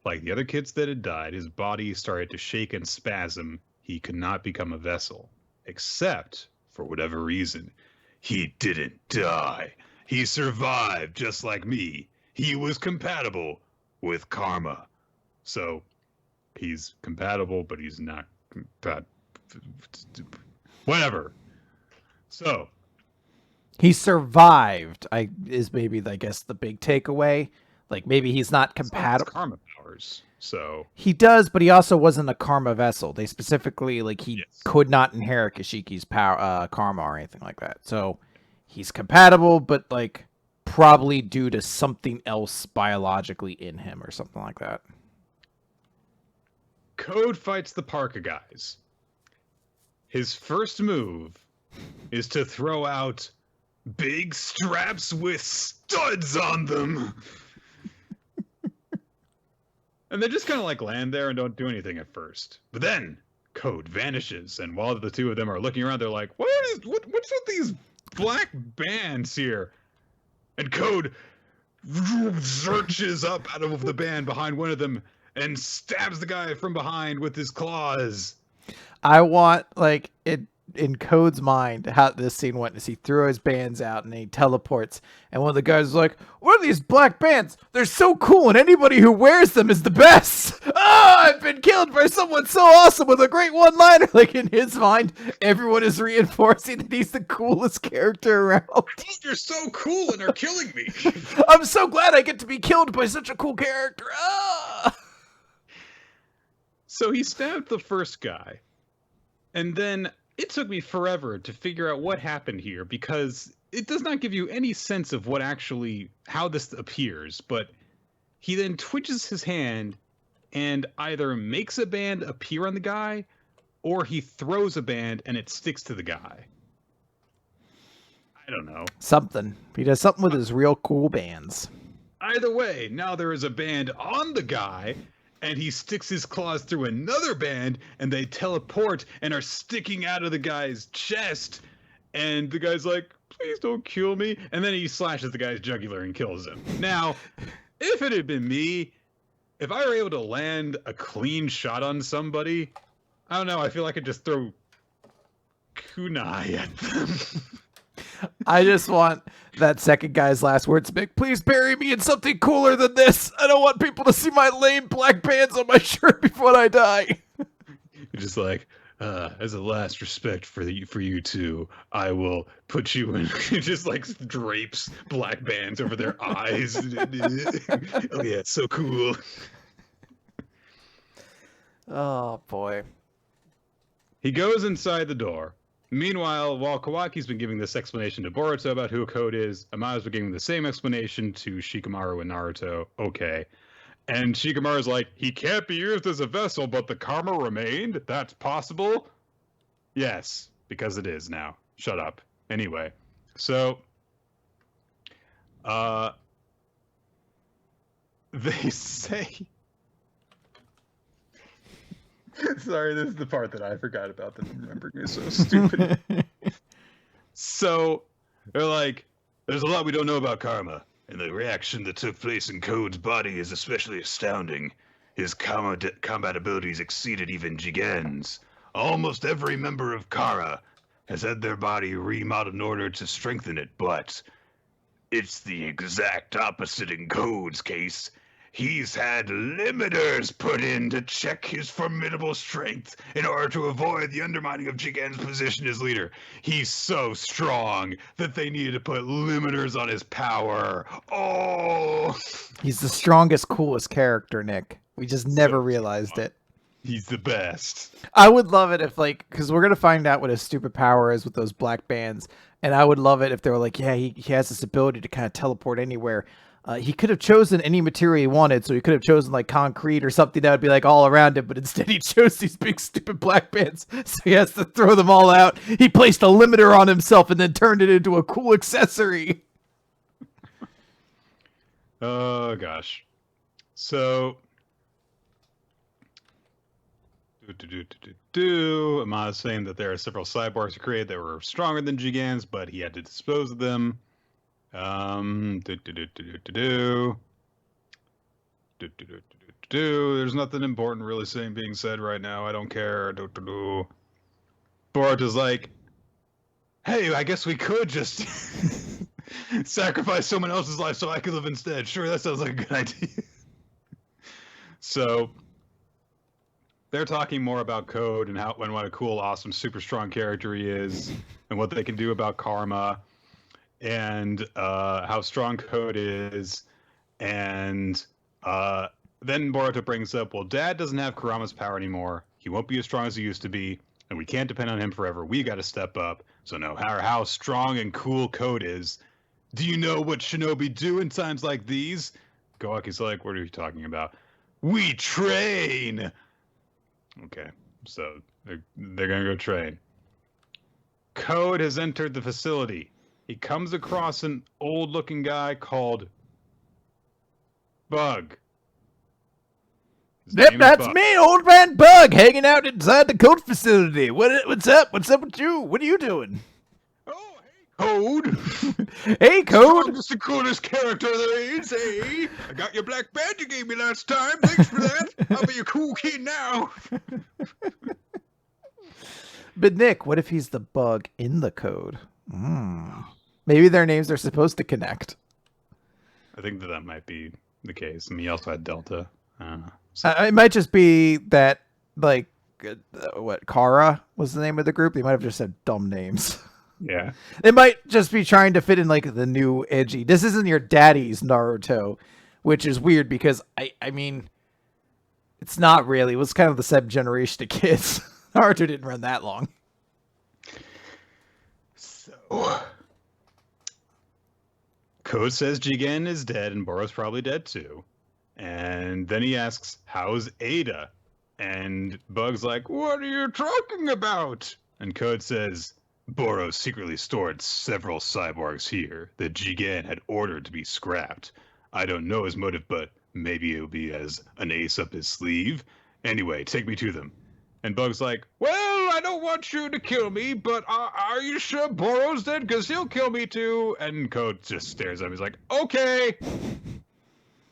Like the other kids that had died, his body started to shake and spasm. He could not become a vessel. Except, for whatever reason, he didn't die. He survived just like me. He was compatible with karma. So, he's compatible, but he's not whatever. So, he survived. Is maybe, I guess, the big takeaway. Like, maybe he's not compatible. Karma powers, so he does, but he also wasn't a karma vessel. They specifically, like, he could not inherit Kashiki's power, karma or anything like that. So he's compatible, but like probably due to something else biologically in him or something like that. Code fights the Parka guys. His first move is to throw out big straps with studs on them. And they just kind of like land there and don't do anything at first. But then Code vanishes, and while the two of them are looking around, they're like, what's with these black bands here? And Code searches up out of the band behind one of them and stabs the guy from behind with his claws. I want, like, it in Code's mind, how this scene went is he threw his bands out and he teleports, and one of the guys is like, what are these black bands? They're so cool, and anybody who wears them is the best. Oh, I've been killed by someone so awesome with a great one-liner. Like, in his mind, everyone is reinforcing that he's the coolest character around. You're so cool and are killing me. I'm so glad I get to be killed by such a cool character. Ah! So he stabbed the first guy, and then it took me forever to figure out what happened here, because it does not give you any sense of how this appears, but he then twitches his hand and either makes a band appear on the guy, or he throws a band and it sticks to the guy. I don't know. Something. He does something with his real cool bands. Either way, now there is a band on the guy, and he sticks his claws through another band, and they teleport and are sticking out of the guy's chest. And the guy's like, please don't kill me. And then he slashes the guy's jugular and kills him. Now, if it had been me, if I were able to land a clean shot on somebody, I don't know, I feel like I could just throw kunai at them. I just want that second guy's last words to be, please bury me in something cooler than this. I don't want people to see my lame black bands on my shirt before I die. You're just like, as a last respect for you two, I will put you in. Just like drapes black bands over their eyes. Oh yeah, it's so cool. Oh boy. He goes inside the door. Meanwhile, while Kawaki's been giving this explanation to Boruto about who Code is, Amaya's been giving the same explanation to Shikamaru and Naruto. Okay. And Shikamaru's like, he can't be used as a vessel, but the karma remained? That's possible? Yes, because it is now. Shut up. Anyway, so, they say... Sorry, this is the part that I forgot about that I'm remembering is so stupid. So, they're like, there's a lot we don't know about karma, and the reaction that took place in Code's body is especially astounding. His combat abilities exceeded even Jigen's. Almost every member of Kara has had their body remodeled in order to strengthen it, but it's the exact opposite in Code's case. He's had limiters put in to check his formidable strength in order to avoid the undermining of Jigen's position as leader. He's so strong that they needed to put limiters on his power. Oh! He's the strongest, coolest character, Nick. We just never realized it. He's the best. I would love it if, like, because we're going to find out what his stupid power is with those black bands. And I would love it if they were like, yeah, he has this ability to kind of teleport anywhere. He could have chosen any material he wanted, so he could have chosen like concrete or something that would be like all around him, but instead he chose these big stupid black bands, so he has to throw them all out. He placed a limiter on himself and then turned it into a cool accessory. Oh gosh. So Ama's saying that there are several cyborgs he created that were stronger than Jigen's, but he had to dispose of them. There's nothing important really being said right now. I don't care. Boruto's like, hey, I guess we could just sacrifice someone else's life so I could live instead. Sure, that sounds like a good idea. So they're talking more about Code and what a cool, awesome, super strong character he is, and what they can do about karma. And how strong Code is, and then Boruto brings up, well, Dad doesn't have Kurama's power anymore. He won't be as strong as he used to be, and we can't depend on him forever. We got to step up. So no matter how strong and cool Code is, do you know what shinobi do in times like these? Kawaki's like, what are you talking about? We train! Okay, so they're gonna go train. Code has entered the facility. He comes across an old-looking guy called Bug. Yep, that's me, old man Bug, hanging out inside the Code facility. What's up? What's up with you? What are you doing? Oh, hey, Code. Hey, Code. Strongest and coolest character there is, eh? I got your black badge you gave me last time. Thanks for that. I'll be a cool kid now. But Nick, what if he's the Bug in the Code? Maybe their names are supposed to connect. I think that might be the case. I mean, he also had Delta. It might just be that, like, what, Kara was the name of the group? They might have just said dumb names. Yeah. They might just be trying to fit in, like, the new edgy. This isn't your daddy's Naruto, which is weird because, I mean, it's not really. It was kind of the same generation of kids. Naruto didn't run that long. So... Code says Jigen is dead and Boro's probably dead too. And then he asks, how's Ada? And Bug's like, what are you talking about? And Code says, Boro secretly stored several cyborgs here that Jigen had ordered to be scrapped. I don't know his motive, but maybe it'll be as an ace up his sleeve. Anyway, take me to them. And Bug's like, well, I don't want you to kill me, but are you sure Boro's dead? Because he'll kill me too. And Code just stares at him. He's like, okay.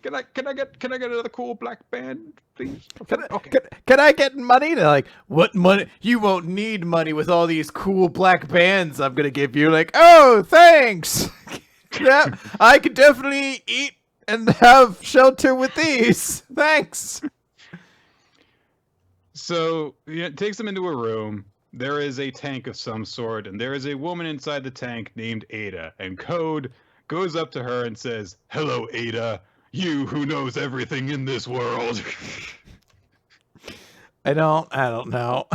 Can I get another cool black band, please? Can I get money? They're like, what money? You won't need money with all these cool black bands I'm gonna give you. Like, oh, thanks. Yeah, I could definitely eat and have shelter with these. Thanks. So it takes them into a room. There is a tank of some sort, and there is a woman inside the tank named Ada. And Code goes up to her and says, hello, Ada. You who knows everything in this world. I don't know.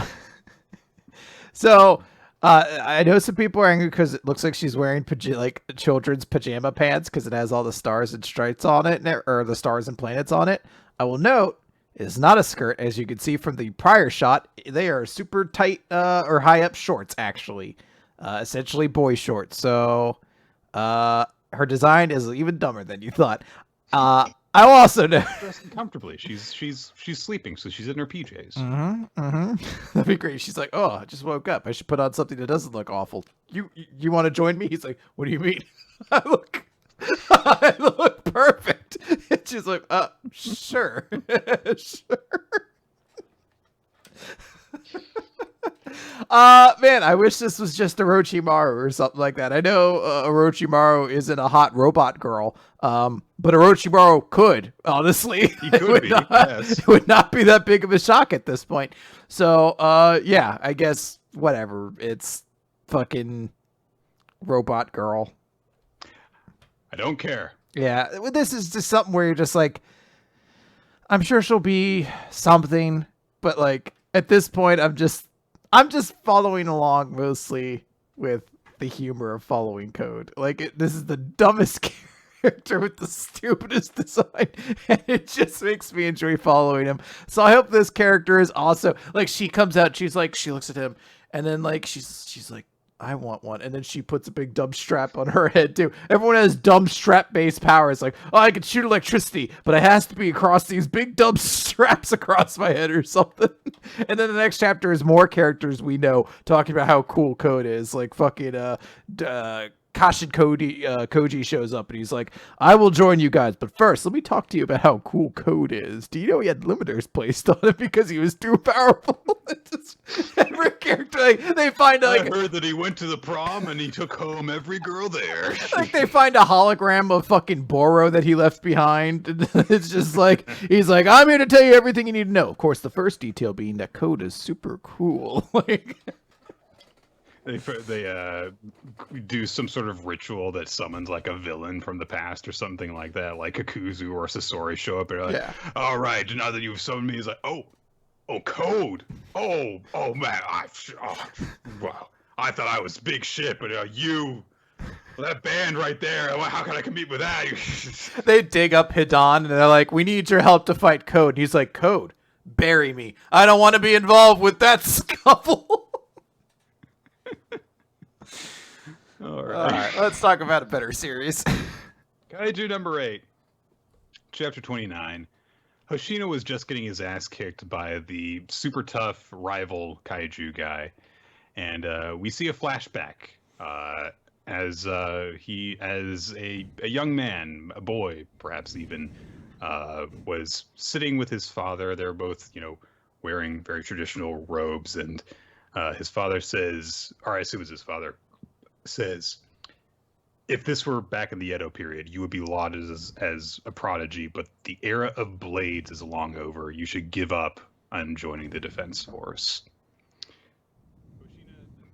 So I know some people are angry because it looks like she's wearing like children's pajama pants because it has all the stars and stripes on it, or the stars and planets on it. I will note it is not a skirt, as you can see from the prior shot. They are super tight or high up shorts, actually, essentially boy shorts. So her design is even dumber than you thought. I will also know. Dressing comfortably. She's sleeping, so she's in her PJs. That'd be great. She's like, "Oh, I just woke up. I should put on something that doesn't look awful. You want to join me?" He's like, "What do you mean? I look perfect." And she's like, sure, sure." Man, I wish this was just Orochimaru or something like that. I know Orochimaru isn't a hot robot girl, but Orochimaru could, honestly. He could be, yes. It would not be that big of a shock at this point. So, yeah, I guess, whatever. It's fucking robot girl. I don't care. Yeah, this is just something where you're just like, I'm sure she'll be something, but like, at this point, I'm just following along mostly with the humor of following code. Like, this is the dumbest character with the stupidest design, and it just makes me enjoy following him. So I hope this character is also like, she comes out, she's like, she looks at him, and then like she's like, I want one, and then she puts a big dumb strap on her head too. Everyone has dumb strap based powers, like, oh, I can shoot electricity, but it has to be across these big dumb straps across my head or something. And then the next chapter is more characters we know talking about how cool Code is, like fucking Kashin Koji shows up and he's like, I will join you guys, but first let me talk to you about how cool Code is. Do you know he had limiters placed on it because he was too powerful? Every character, like, they find like, I heard that he went to the prom and he took home every girl there. Like, they find a hologram of fucking Boro that he left behind. It's just like, he's like, I'm here to tell you everything you need to know. Of course, the first detail being that Code is super cool. Like, They do some sort of ritual that summons like a villain from the past or something like that, like a Kuzu or a Sasori show up and they're like, yeah. all right, now that you've summoned me, he's like, oh, Code. Oh man, wow. I thought I was big shit, but that band right there, how can I compete with that? They dig up Hidan and they're like, we need your help to fight Code. And he's like, Code, bury me. I don't want to be involved with that scuffle. All right, let's talk about a better series. Kaiju number 8, chapter 29. Hoshino was just getting his ass kicked by the super tough rival Kaiju guy, and we see a flashback as a young man, a boy, perhaps even, was sitting with his father. They're both, wearing very traditional robes, and his father says, or I assume it's his father, says, if this were back in the Edo period, you would be lauded as a prodigy, but the era of blades is long over. You should give up on joining the defense force.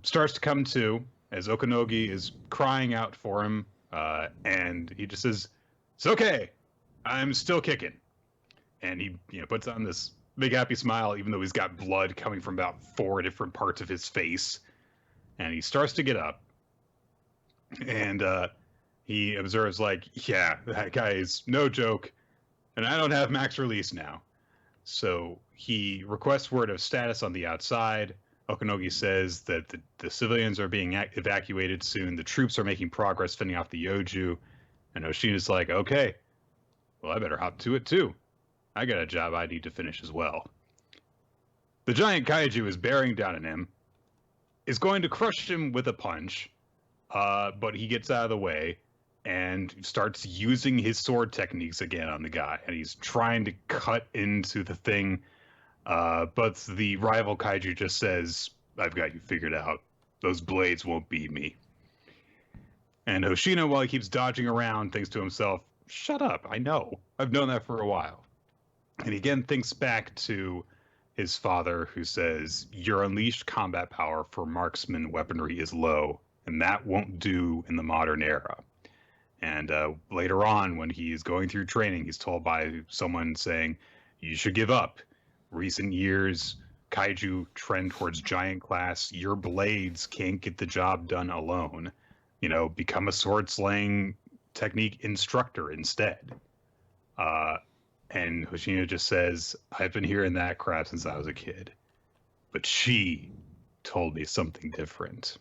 Starts to come to as Okanogi is crying out for him, and he just says, it's okay, I'm still kicking. And he puts on this big happy smile, even though he's got blood coming from about 4 different parts of his face. And he starts to get up. And he observes, like, yeah, that guy is no joke, and I don't have max release now. So he requests word of status on the outside. Okanogi says that the civilians are being evacuated soon. The troops are making progress fending off the Yoju. And Oshina's like, okay, well, I better hop to it too. I got a job I need to finish as well. The giant kaiju is bearing down on him, is going to crush him with a punch. But he gets out of the way and starts using his sword techniques again on the guy. And he's trying to cut into the thing. But the rival kaiju just says, I've got you figured out. Those blades won't beat me. And Hoshino, while he keeps dodging around, thinks to himself, shut up, I know. I've known that for a while. And he again thinks back to his father, who says, your unleashed combat power for marksman weaponry is low. And that won't do in the modern era. And later on, when he's going through training, he's told by someone saying, you should give up. Recent years kaiju trend towards giant class. Your blades can't get the job done alone. Become a sword slaying technique instructor instead. And Hoshina just says, I've been hearing that crap since I was a kid. But she told me something different.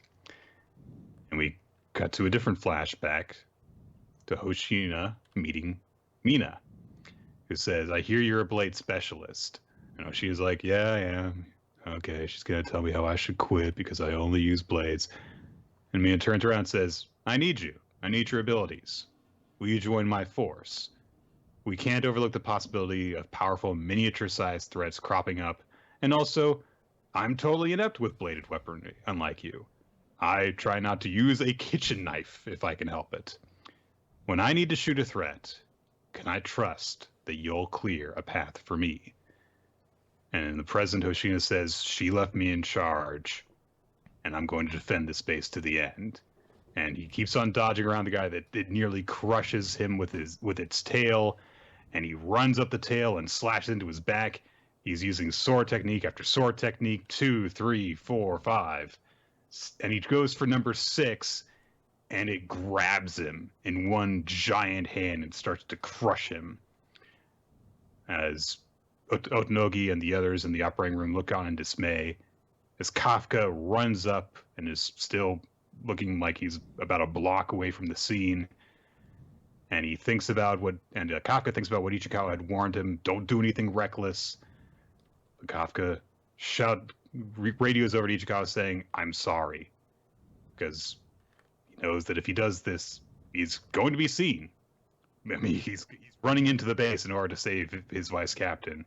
And we cut to a different flashback to Hoshina meeting Mina, who says, I hear you're a blade specialist. And Hoshina's like, yeah, I am. Okay, she's going to tell me how I should quit because I only use blades. And Mina turns around and says, I need you. I need your abilities. Will you join my force? We can't overlook the possibility of powerful miniature-sized threats cropping up. And also, I'm totally inept with bladed weaponry, unlike you. I try not to use a kitchen knife if I can help it. When I need to shoot a threat, can I trust that you'll clear a path for me? And in the present, Hoshina says, she left me in charge, and I'm going to defend this base to the end. And he keeps on dodging around the guy that it nearly crushes him with its tail, and he runs up the tail and slashes into his back. He's using sword technique after sword technique, 2, 3, 4, 5. And he goes for number 6, and it grabs him in one giant hand and starts to crush him. As Otonogi and the others in the operating room look on in dismay, as Kafka runs up and is still looking like he's about a block away from the scene. And he thinks about Kafka thinks about what Ichikawa had warned him, don't do anything reckless. But Kafka radios over to Ichikawa saying, I'm sorry. Because he knows that if he does this, he's going to be seen. I mean, he's running into the base in order to save his vice captain.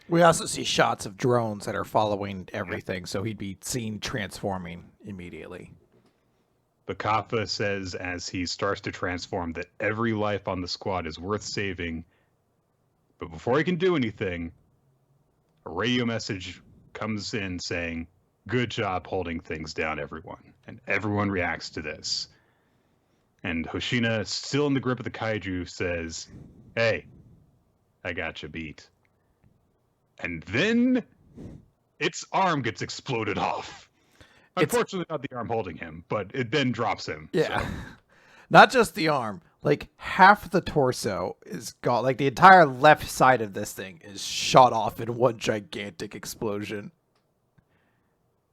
We also see shots of drones that are following everything, so he'd be seen transforming immediately. But Kafka says as he starts to transform that every life on the squad is worth saving. But before he can do anything, a radio message comes in saying, good job holding things down, everyone. And everyone reacts to this. And Hoshina, still in the grip of the kaiju, says, hey, I got you beat. And then its arm gets exploded off. Unfortunately, not the arm holding him, but it then drops him. Yeah. So. Not just the arm. Like, half the torso is gone. Like, the entire left side of this thing is shot off in one gigantic explosion.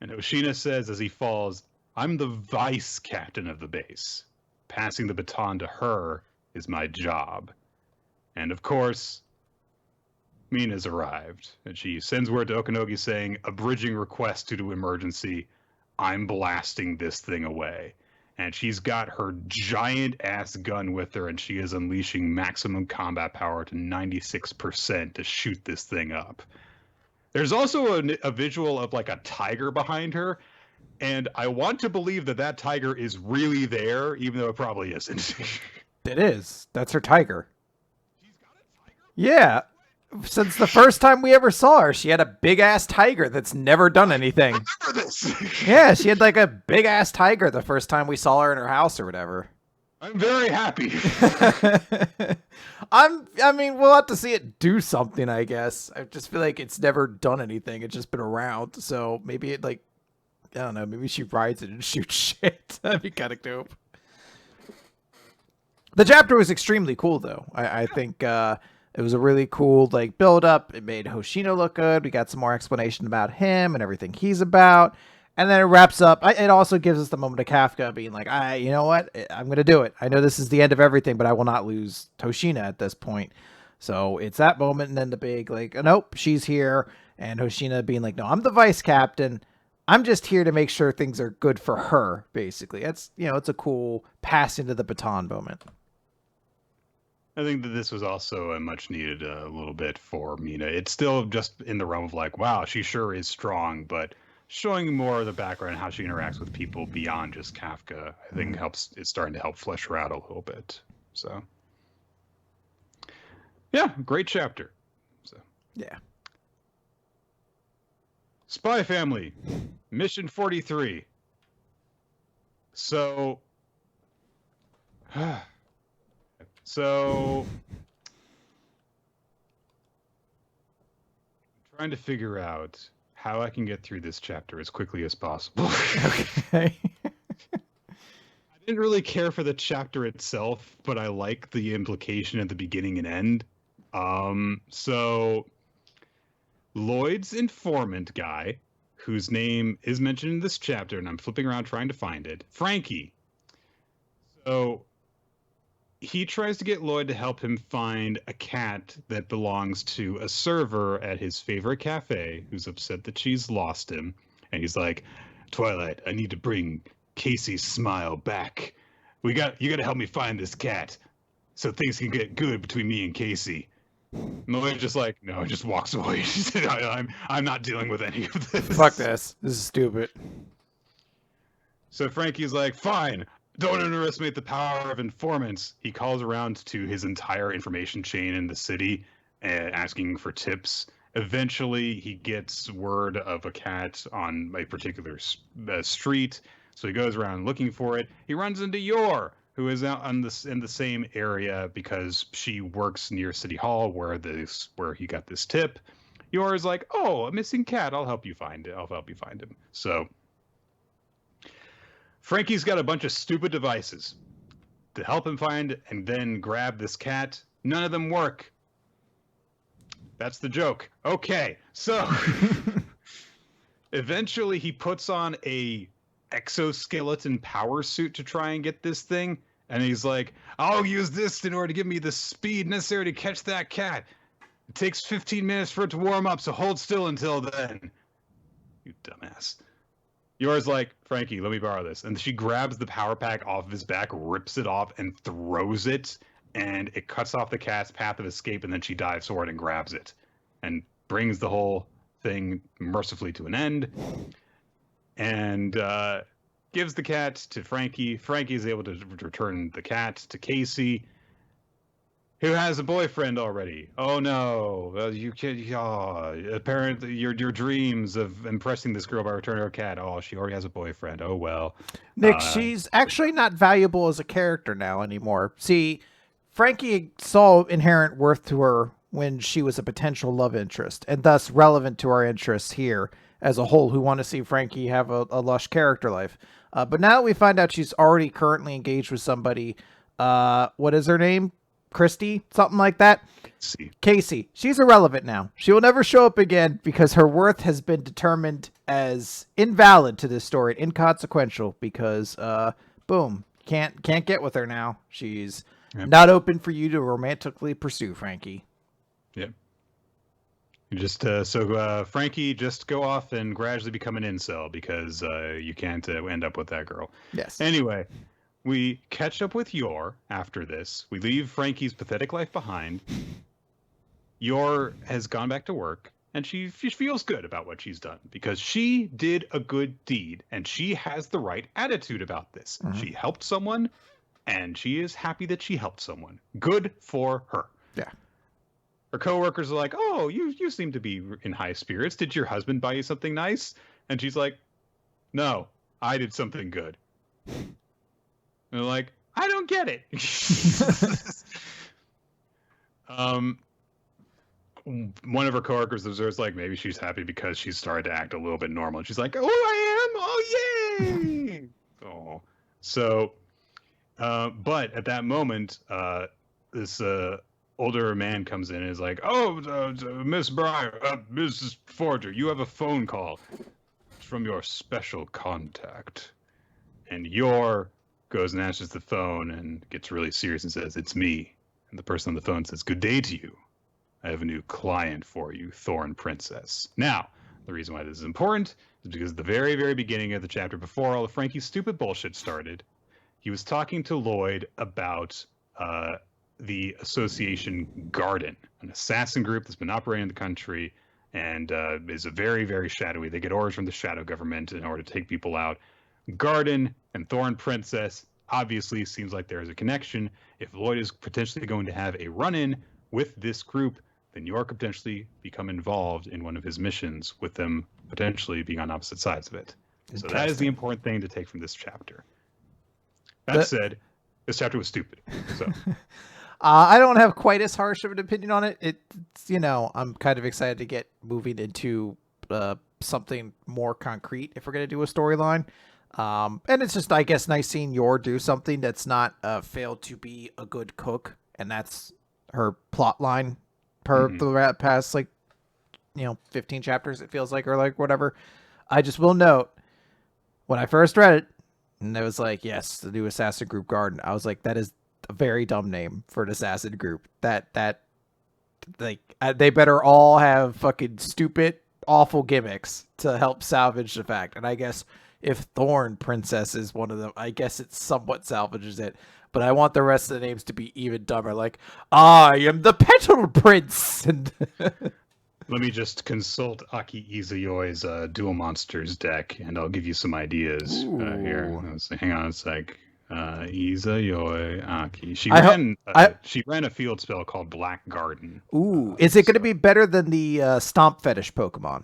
And Hoshina says as he falls, I'm the vice captain of the base. Passing the baton to her is my job. And of course, Mina's arrived. And she sends word to Okonogi saying, abridging request due to emergency. I'm blasting this thing away. And she's got her giant ass gun with her, and she is unleashing maximum combat power to 96% to shoot this thing up. There's also a visual of like a tiger behind her, and I want to believe that tiger is really there, even though it probably isn't. It is. That's her tiger. She's got a tiger? Yeah. Since the first time we ever saw her, she had a big-ass tiger that's never done anything. I remember this! Yeah, she had like a big-ass tiger the first time we saw her in her house or whatever. I'm very happy. I mean, we'll have to see it do something, I guess. I just feel like it's never done anything. It's just been around. So maybe it I don't know, maybe she rides it and shoots shit. That'd be kind of dope. The chapter was extremely cool, though. I think it was a really cool build up. It made Hoshino look good. We got some more explanation about him and everything he's about. And then it wraps up. It also gives us the moment of Kafka being like, you know what? I'm going to do it. I know this is the end of everything, but I will not lose Hoshina at this point. So it's that moment. And then the big, nope, she's here. And Hoshina being like, no, I'm the vice captain. I'm just here to make sure things are good for her, basically. It's a cool pass into the baton moment. I think that this was also a much needed little bit for Mina. It's still just in the realm of wow, she sure is strong, but showing more of the background and how she interacts with people beyond just Kafka, I think it's starting to help flesh her out a little bit. So, yeah, great chapter. So, yeah. Spy Family, Mission 43. So, trying to figure out how I can get through this chapter as quickly as possible. Okay. I didn't really care for the chapter itself, but I like the implication at the beginning and end. So Lloyd's informant guy, whose name is mentioned in this chapter, and I'm flipping around trying to find it, Frankie. So he tries to get Lloyd to help him find a cat that belongs to a server at his favorite cafe who's upset that she's lost him. And he's like, Twilight, I need to bring Casey's smile back. You got to help me find this cat so things can get good between me and Casey. And Lloyd's just like, no, just walks away. She said, I'm not dealing with any of this. Fuck this. This is stupid. So Frankie's like, fine. Don't underestimate the power of informants. He calls around to his entire information chain in the city, asking for tips. Eventually, he gets word of a cat on a particular street, so he goes around looking for it. He runs into Yor, who is out in the same area because she works near City Hall, where he got this tip. Yor is like, "Oh, a missing cat. I'll help you find it. I'll help you find him." So Frankie's got a bunch of stupid devices to help him find and then grab this cat. None of them work. That's the joke. Okay, so eventually he puts on a exoskeleton power suit to try and get this thing, and he's like, I'll use this in order to give me the speed necessary to catch that cat. It takes 15 minutes for it to warm up, so hold still until then. You dumbass. Yours like, Frankie, let me borrow this. And she grabs the power pack off of his back, rips it off, and throws it. And it cuts off the cat's path of escape, and then she dives for it and grabs it. And brings the whole thing mercifully to an end. And gives the cat to Frankie. Frankie is able to return the cat to Casey, who has a boyfriend already. Oh no, you can't. Oh, apparently your dreams of impressing this girl by returning her cat. Oh, she already has a boyfriend. Oh well. Nick, she's actually not valuable as a character now anymore. See, Frankie saw inherent worth to her when she was a potential love interest, and thus relevant to our interests here as a whole, who want to see Frankie have a lush character life. But now that we find out she's already currently engaged with somebody, what is her name? Christy, something like that. Casey. She's irrelevant now. She will never show up again because her worth has been determined as invalid to this story, inconsequential. Because, boom, can't get with her now. She's not open for you to romantically pursue, Frankie. Yep. Frankie, just go off and gradually become an incel because you can't end up with that girl. Yes. Anyway. We catch up with Yor after this. We leave Frankie's pathetic life behind. Yor has gone back to work, and she feels good about what she's done because she did a good deed, and she has the right attitude about this. Mm-hmm. She helped someone, and she is happy that she helped someone. Good for her. Yeah. Her coworkers are like, "Oh, you seem to be in high spirits. Did your husband buy you something nice?" And she's like, "No, I did something good." And they're like, I don't get it. One of her coworkers observes like maybe she's happy because she's started to act a little bit normal. And she's like, oh, I am. Oh, yay. Oh, so, but at that moment, this older man comes in and is like, oh, Miss Breyer, Mrs. Forger, you have a phone call. It's from your special contact. And goes and answers the phone and gets really serious and says, it's me. And the person on the phone says, good day to you. I have a new client for you, Thorn Princess. Now, the reason why this is important is because at the very, very beginning of the chapter, before all of Frankie's stupid bullshit started, he was talking to Lloyd about the Association Garden, an assassin group that's been operating in the country and is a very, very shadowy. They get orders from the shadow government in order to take people out. Garden and Thorn Princess obviously seems like there is a connection. If Lloyd is potentially going to have a run-in with this group, then York could potentially become involved in one of his missions with them potentially being on opposite sides of it. So that is the important thing to take from this chapter. That said, this chapter was stupid. So I don't have quite as harsh of an opinion on it. It's, I'm kind of excited to get moving into something more concrete if we're going to do a storyline. And it's just, I guess, nice seeing Yor do something that's not failed to be a good cook. And that's her plot line per the past, 15 chapters, it feels like, or like whatever. I just will note, when I first read it, and it was like, yes, the new assassin group Garden. I was like, that is a very dumb name for an assassin group. They better all have fucking stupid, awful gimmicks to help salvage the fact. And I guess if Thorn Princess is one of them, I guess it somewhat salvages it. But I want the rest of the names to be even dumber. Like, I am the Petal Prince. And let me just consult Aki Izayoi's Duel Monsters deck, and I'll give you some ideas here. Hang on a sec. Izayoi Aki. She ran a field spell called Black Garden. Ooh, is it going to be better than the Stomp Fetish Pokemon,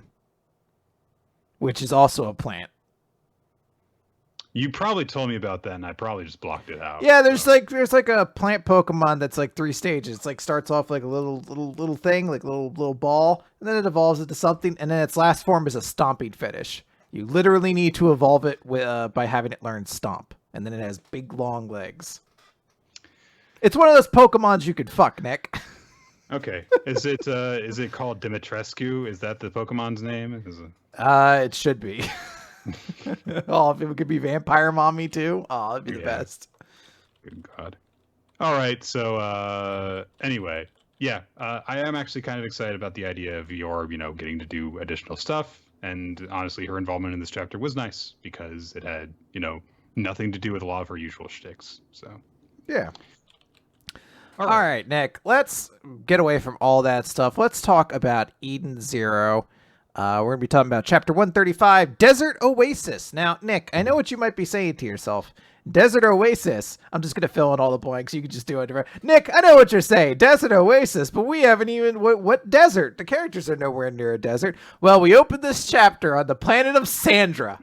which is also a plant? You probably told me about that, and I probably just blocked it out. Yeah, there's like a plant Pokemon that's like 3 stages. It's like starts off like a little thing, like little ball, and then it evolves into something, and then its last form is a Stomping Fetish. You literally need to evolve it by having it learn Stomp, and then it has big long legs. It's one of those Pokemons you could fuck, Nick. Okay, is it called Dimitrescu? Is that the Pokemon's name? It should be. Oh, if it could be Vampire Mommy too. Oh, that'd be the best. Good God. All right. So anyway, yeah, I am actually kind of excited about the idea of Yor, getting to do additional stuff. And honestly, her involvement in this chapter was nice because it had, nothing to do with a lot of her usual shticks. So yeah. All right, Nick. Let's get away from all that stuff. Let's talk about Eden Zero. We're going to be talking about Chapter 135, Desert Oasis. Now, Nick, I know what you might be saying to yourself. Desert Oasis. I'm just going to fill in all the blanks. You can just do it. Nick, I know what you're saying. Desert Oasis, but we haven't even... What desert? The characters are nowhere near a desert. Well, we opened this chapter on the planet of Sandra.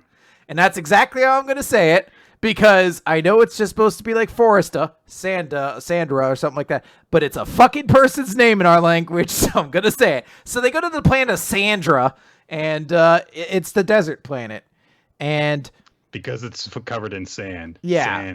And that's exactly how I'm going to say it. Because I know it's just supposed to be like Foresta, Sandra, or something like that. But it's a fucking person's name in our language, so I'm going to say it. So they go to the planet of Sandra, and it's the desert planet. And because it's covered in sand. Yeah.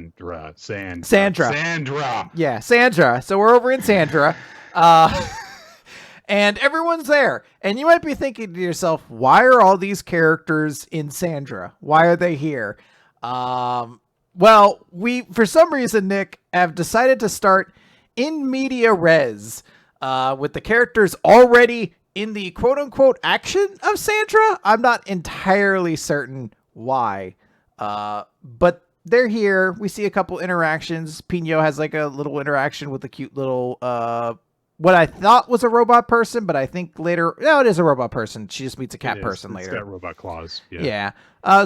Sandra. Yeah, Sandra. So we're over in Sandra. And everyone's there. And you might be thinking to yourself, why are all these characters in Sandra? Why are they here? Well, we, for some reason, Nick, have decided to start in media res, with the characters already in the quote unquote action of Sandra. I'm not entirely certain why, but they're here. We see a couple interactions. Pino has like a little interaction with a cute little, what I thought was a robot person, but I think later, no, it is a robot person. She just meets a cat person later. It's got robot claws. Yeah.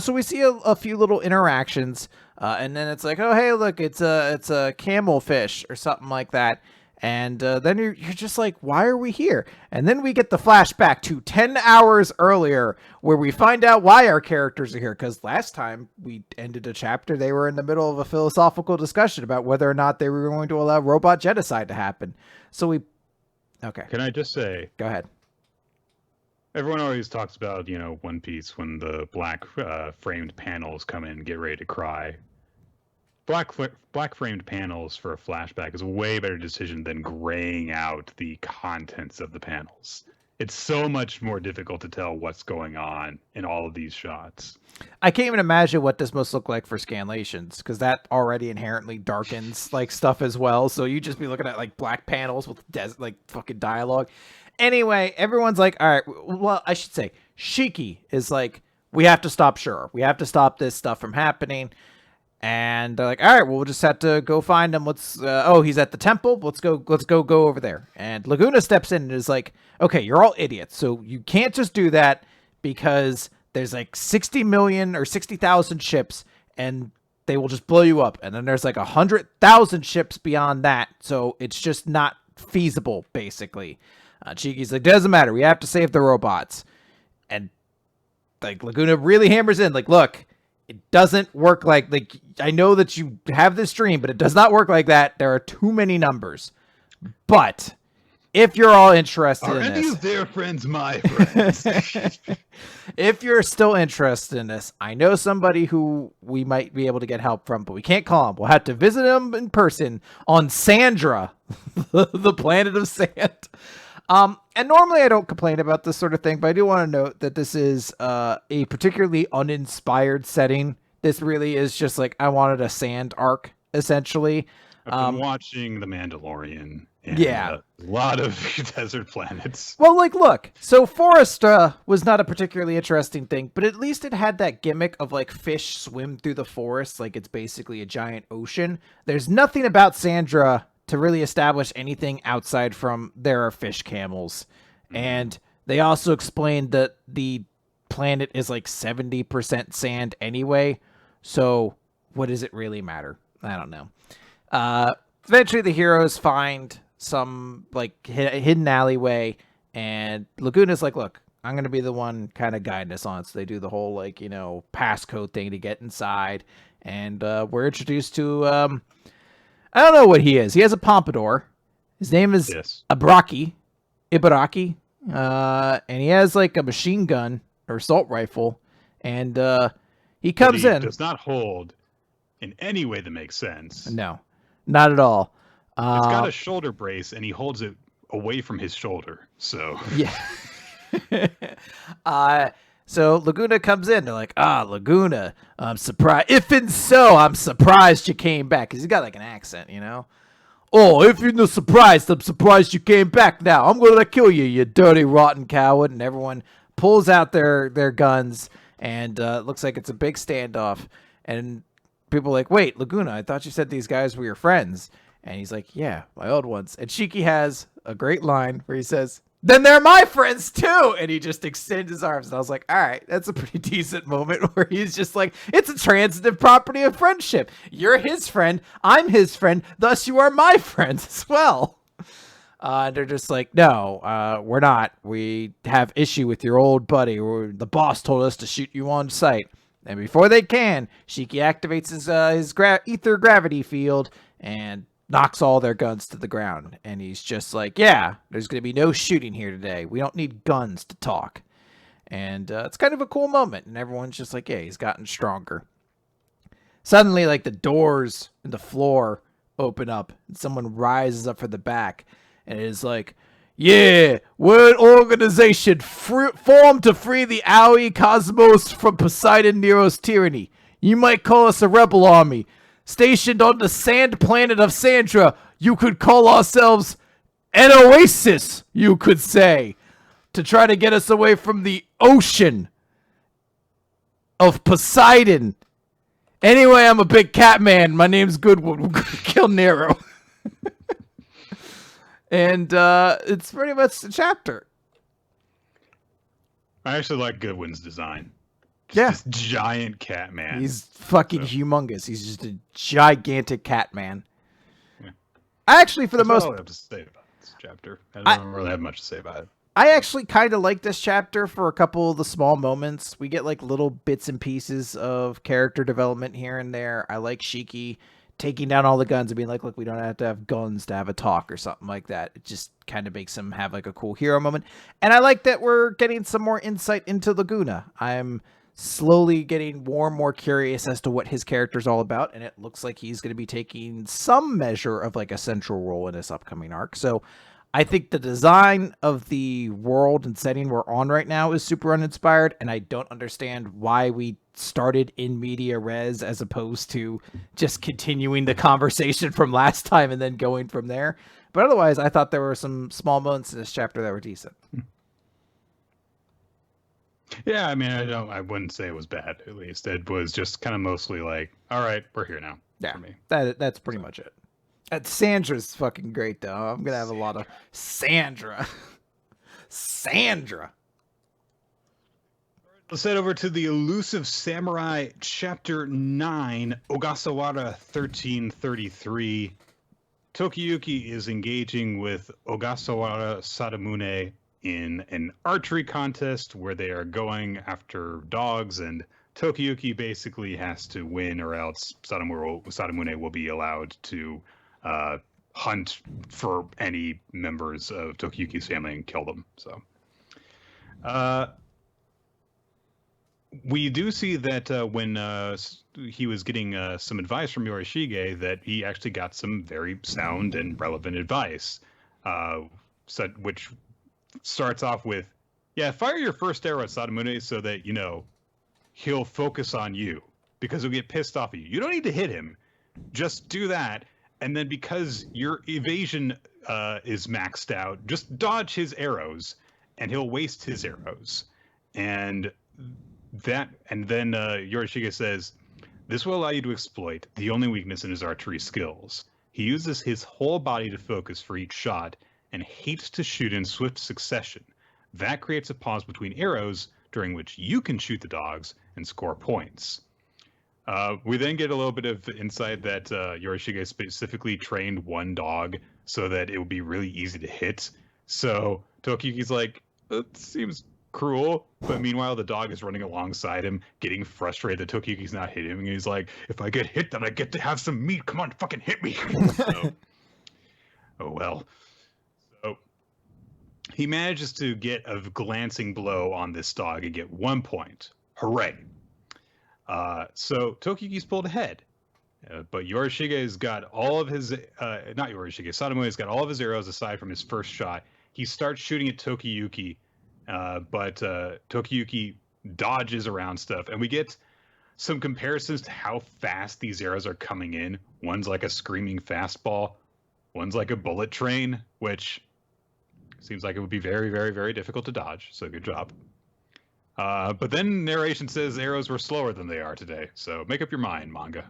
So we see a few little interactions, and then it's like, oh, hey, look, it's a camel fish or something like that. And then you're just like, why are we here? And then we get the flashback to 10 hours earlier where we find out why our characters are here. Because last time we ended a chapter, they were in the middle of a philosophical discussion about whether or not they were going to allow robot genocide to happen. So we... Okay. Can I just say... Go ahead. Everyone always talks about, One Piece when the black framed panels come in and get ready to cry. Black framed panels for a flashback is a way better decision than graying out the contents of the panels. It's so much more difficult to tell what's going on in all of these shots. I can't even imagine what this must look like for scanlations, because that already inherently darkens like stuff as well. So you just be looking at like black panels with like fucking dialogue. Anyway, everyone's like, all right, well, I should say Shiki is like, we have to stop Shura. We have to stop this stuff from happening. And they're like, all right, well, we'll just have to go find him. He's at the temple. Let's go over there. And Laguna steps in and is like, okay, you're all idiots. So you can't just do that because there's like 60 million or 60,000 ships and they will just blow you up. And then there's like 100,000 ships beyond that. So it's just not feasible, basically. Chiki's like, doesn't matter. We have to save the robots. And like Laguna really hammers in like, look, it doesn't work like I know that you have this dream, but it does not work like that. There are too many numbers. But if you're all interested Are in any this, of their friends my friends? if you're still interested in this, I know somebody who we might be able to get help from, but we can't call him. We'll have to visit him in person on Sandra, the planet of sand. And normally I don't complain about this sort of thing, but I do want to note that this is a particularly uninspired setting. This really is just like, I wanted a sand arc, essentially. I've been watching The Mandalorian. And, Yeah. a lot of desert planets. Well, like, look, so Forest was not a particularly interesting thing, but at least it had that gimmick of, like, fish swim through the forest like it's basically a giant ocean. There's nothing about Sandra to really establish anything outside from there are fish camels. And they also explained that the planet is, like, 70% sand anyway, so what does it really matter? I don't know. Eventually the heroes find some like hidden alleyway, and Laguna's like, look, I'm gonna be the one kind of guiding us on. So they do the whole like, you know, passcode thing to get inside, and we're introduced to I don't know what he is. He has a pompadour. His name is Ibaraki, and he has like a machine gun or assault rifle, and he comes in. Does not hold in any way that makes sense. No, not at all. It's got a shoulder brace, and he holds it away from his shoulder. So yeah. So Laguna comes in. They're like, Laguna, I'm surprised. I'm surprised you came back. Because he's got like an accent, you know? Oh, if you're not surprised, I'm surprised you came back now. I'm going to kill you, you dirty, rotten coward. And everyone pulls out their guns, and it looks like it's a big standoff. And people are like, wait, Laguna, I thought you said these guys were your friends. And he's like, yeah, my old ones. And Shiki has a great line where he says, then they're my friends too. And he just extends his arms. And I was like, all right, that's a pretty decent moment where he's just like, it's a transitive property of friendship. You're his friend. I'm his friend. Thus you are my friends as well. And they're just like, no, we're not. We have issue with your old buddy. The boss told us to shoot you on sight. And before they can, Shiki activates his ether gravity field and knocks all their guns to the ground. And he's just like, yeah, there's going to be no shooting here today. We don't need guns to talk. And it's kind of a cool moment. And everyone's just like, yeah, he's gotten stronger. Suddenly, like, the doors and the floor open up. And someone rises up from the back. And it is like, yeah, we're an organization formed to free the Aoi Cosmos from Poseidon Nero's tyranny. You might call us a rebel army. Stationed on the sand planet of Sandra, you could call ourselves an oasis, you could say, to try to get us away from the ocean of Poseidon. Anyway, I'm a big cat man. My name's Goodwood. We're gonna kill Nero. And it's pretty much the chapter. I actually like Goodwin's design. Yeah. This giant cat man. He's fucking humongous. He's just a gigantic cat man. Yeah. I actually, for the most... That's all I have to say about this chapter. I don't really have much to say about it. I actually kind of like this chapter for a couple of the small moments. We get like little bits and pieces of character development here and there. I like Shiki taking down all the guns and being like, look, we don't have to have guns to have a talk or something like that. It just kind of makes him have like a cool hero moment. And I like that we're getting some more insight into Laguna. I'm slowly getting more and more curious as to what his character's all about, and it looks like he's going to be taking some measure of like a central role in this upcoming arc. So I think the design of the world and setting we're on right now is super uninspired, and I don't understand why we started in media res as opposed to just continuing the conversation from last time and then going from there. But otherwise, I thought there were some small moments in this chapter that were decent. Yeah, I mean, I wouldn't say it was bad. At least it was just kind of mostly like, all right, we're here now. Yeah, for me. That's pretty much it. Sandra's fucking great though. I'm gonna have a lot of Sandra. Sandra. Let's head over to the Elusive Samurai, Chapter 9, Ogasawara 1333. Tokiyuki is engaging with Ogasawara Sadamune in an archery contest where they are going after dogs, and Tokiyuki basically has to win or else Sadamune will be allowed to hunt for any members of Tokiyuki's family and kill them. So, we do see that when he was getting some advice from Yorishige, that he actually got some very sound and relevant advice, which starts off with, yeah, fire your first arrow at Sadamune so that, he'll focus on you because he'll get pissed off at you. You don't need to hit him. Just do that. And then because your evasion is maxed out, just dodge his arrows and he'll waste his arrows. And then Yorishige says, this will allow you to exploit the only weakness in his archery skills. He uses his whole body to focus for each shot and hates to shoot in swift succession. That creates a pause between arrows during which you can shoot the dogs and score points. We then get a little bit of insight that Yorishige specifically trained one dog so that it would be really easy to hit. So Tokiyuki's like, it seems cruel, but meanwhile the dog is running alongside him, getting frustrated that Tokiyuki's not hitting him, and he's like, if I get hit, then I get to have some meat. Come on, fucking hit me. So, oh well. So he manages to get a glancing blow on this dog and get 1 point. Hooray. So Tokiyuki's pulled ahead, but Yorishige's got all of his, not Yorishige, Sadamune's got all of his arrows aside from his first shot. He starts shooting at Tokiyuki, but Tokiyuki dodges around stuff, and we get some comparisons to how fast these arrows are coming in. One's like a screaming fastball, one's like a bullet train, which seems like it would be very, very, very difficult to dodge, so good job. But then narration says arrows were slower than they are today, so make up your mind, manga.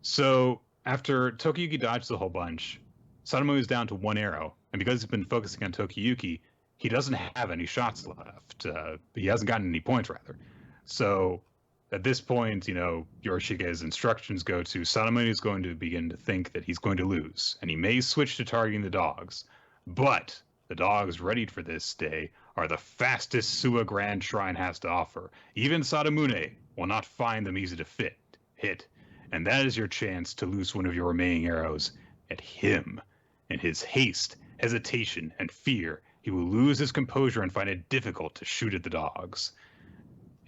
So after Tokiyuki dodges a whole bunch, Sadamune is down to 1 arrow, and because he's been focusing on Tokiyuki, he doesn't have any shots left. He hasn't gotten any points, rather. So at this point, Yorishige's instructions go to Sadamune is going to begin to think that he's going to lose, and he may switch to targeting the dogs, but the dogs readied for this day are the fastest Suwa Grand Shrine has to offer. Even Sadamune will not find them easy to hit, and that is your chance to loose one of your remaining arrows at him. In his haste, hesitation, and fear, he will lose his composure and find it difficult to shoot at the dogs.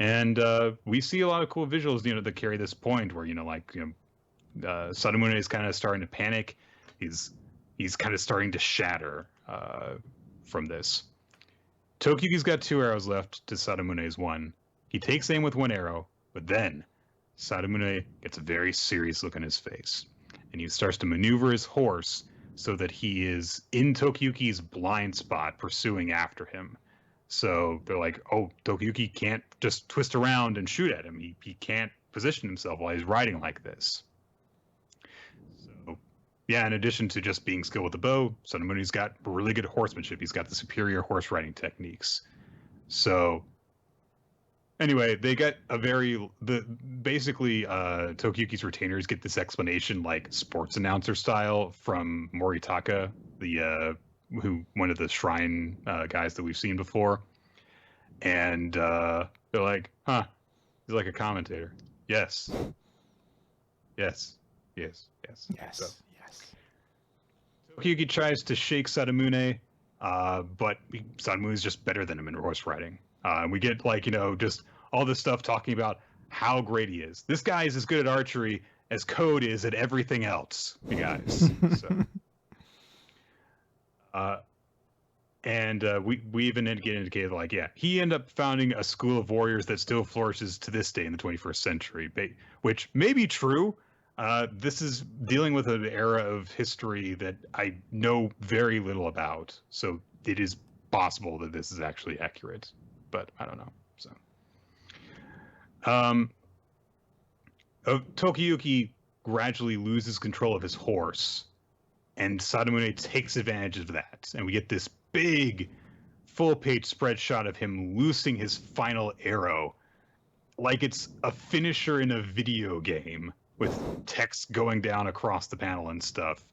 And we see a lot of cool visuals, that carry this point where, Sadamune is kind of starting to panic. He's kind of starting to shatter from this. Tokiyuki's got 2 arrows left to Sadamune's 1. He takes aim with 1 arrow, but then Sadamune gets a very serious look on his face, and he starts to maneuver his horse so that he is in Tokiyuki's blind spot, pursuing after him. So they're like, oh, Tokiyuki can't just twist around and shoot at him. He can't position himself while he's riding like this. So, yeah, in addition to just being skilled with the bow, Sadamune's got really good horsemanship. He's got the superior horse riding techniques. So anyway, they get basically Tokiyuki's retainers get this explanation like sports announcer style from Moritaka, one of the shrine guys that we've seen before. And they're like, huh, he's like a commentator. Yes. So, Tokiyuki tries to shake Sadamune, but Sadamune is just better than him in horse riding. We get just all this stuff talking about how great he is. This guy is as good at archery as Code is at everything else, you guys. So, we even get indicated he ended up founding a school of warriors that still flourishes to this day in the 21st century, which may be true. This is dealing with an era of history that I know very little about, so it is possible that this is actually accurate, but I don't know. So, Tokiyuki gradually loses control of his horse, and Sadamune takes advantage of that, and we get this big full-page spread shot of him loosing his final arrow, like it's a finisher in a video game, with text going down across the panel and stuff.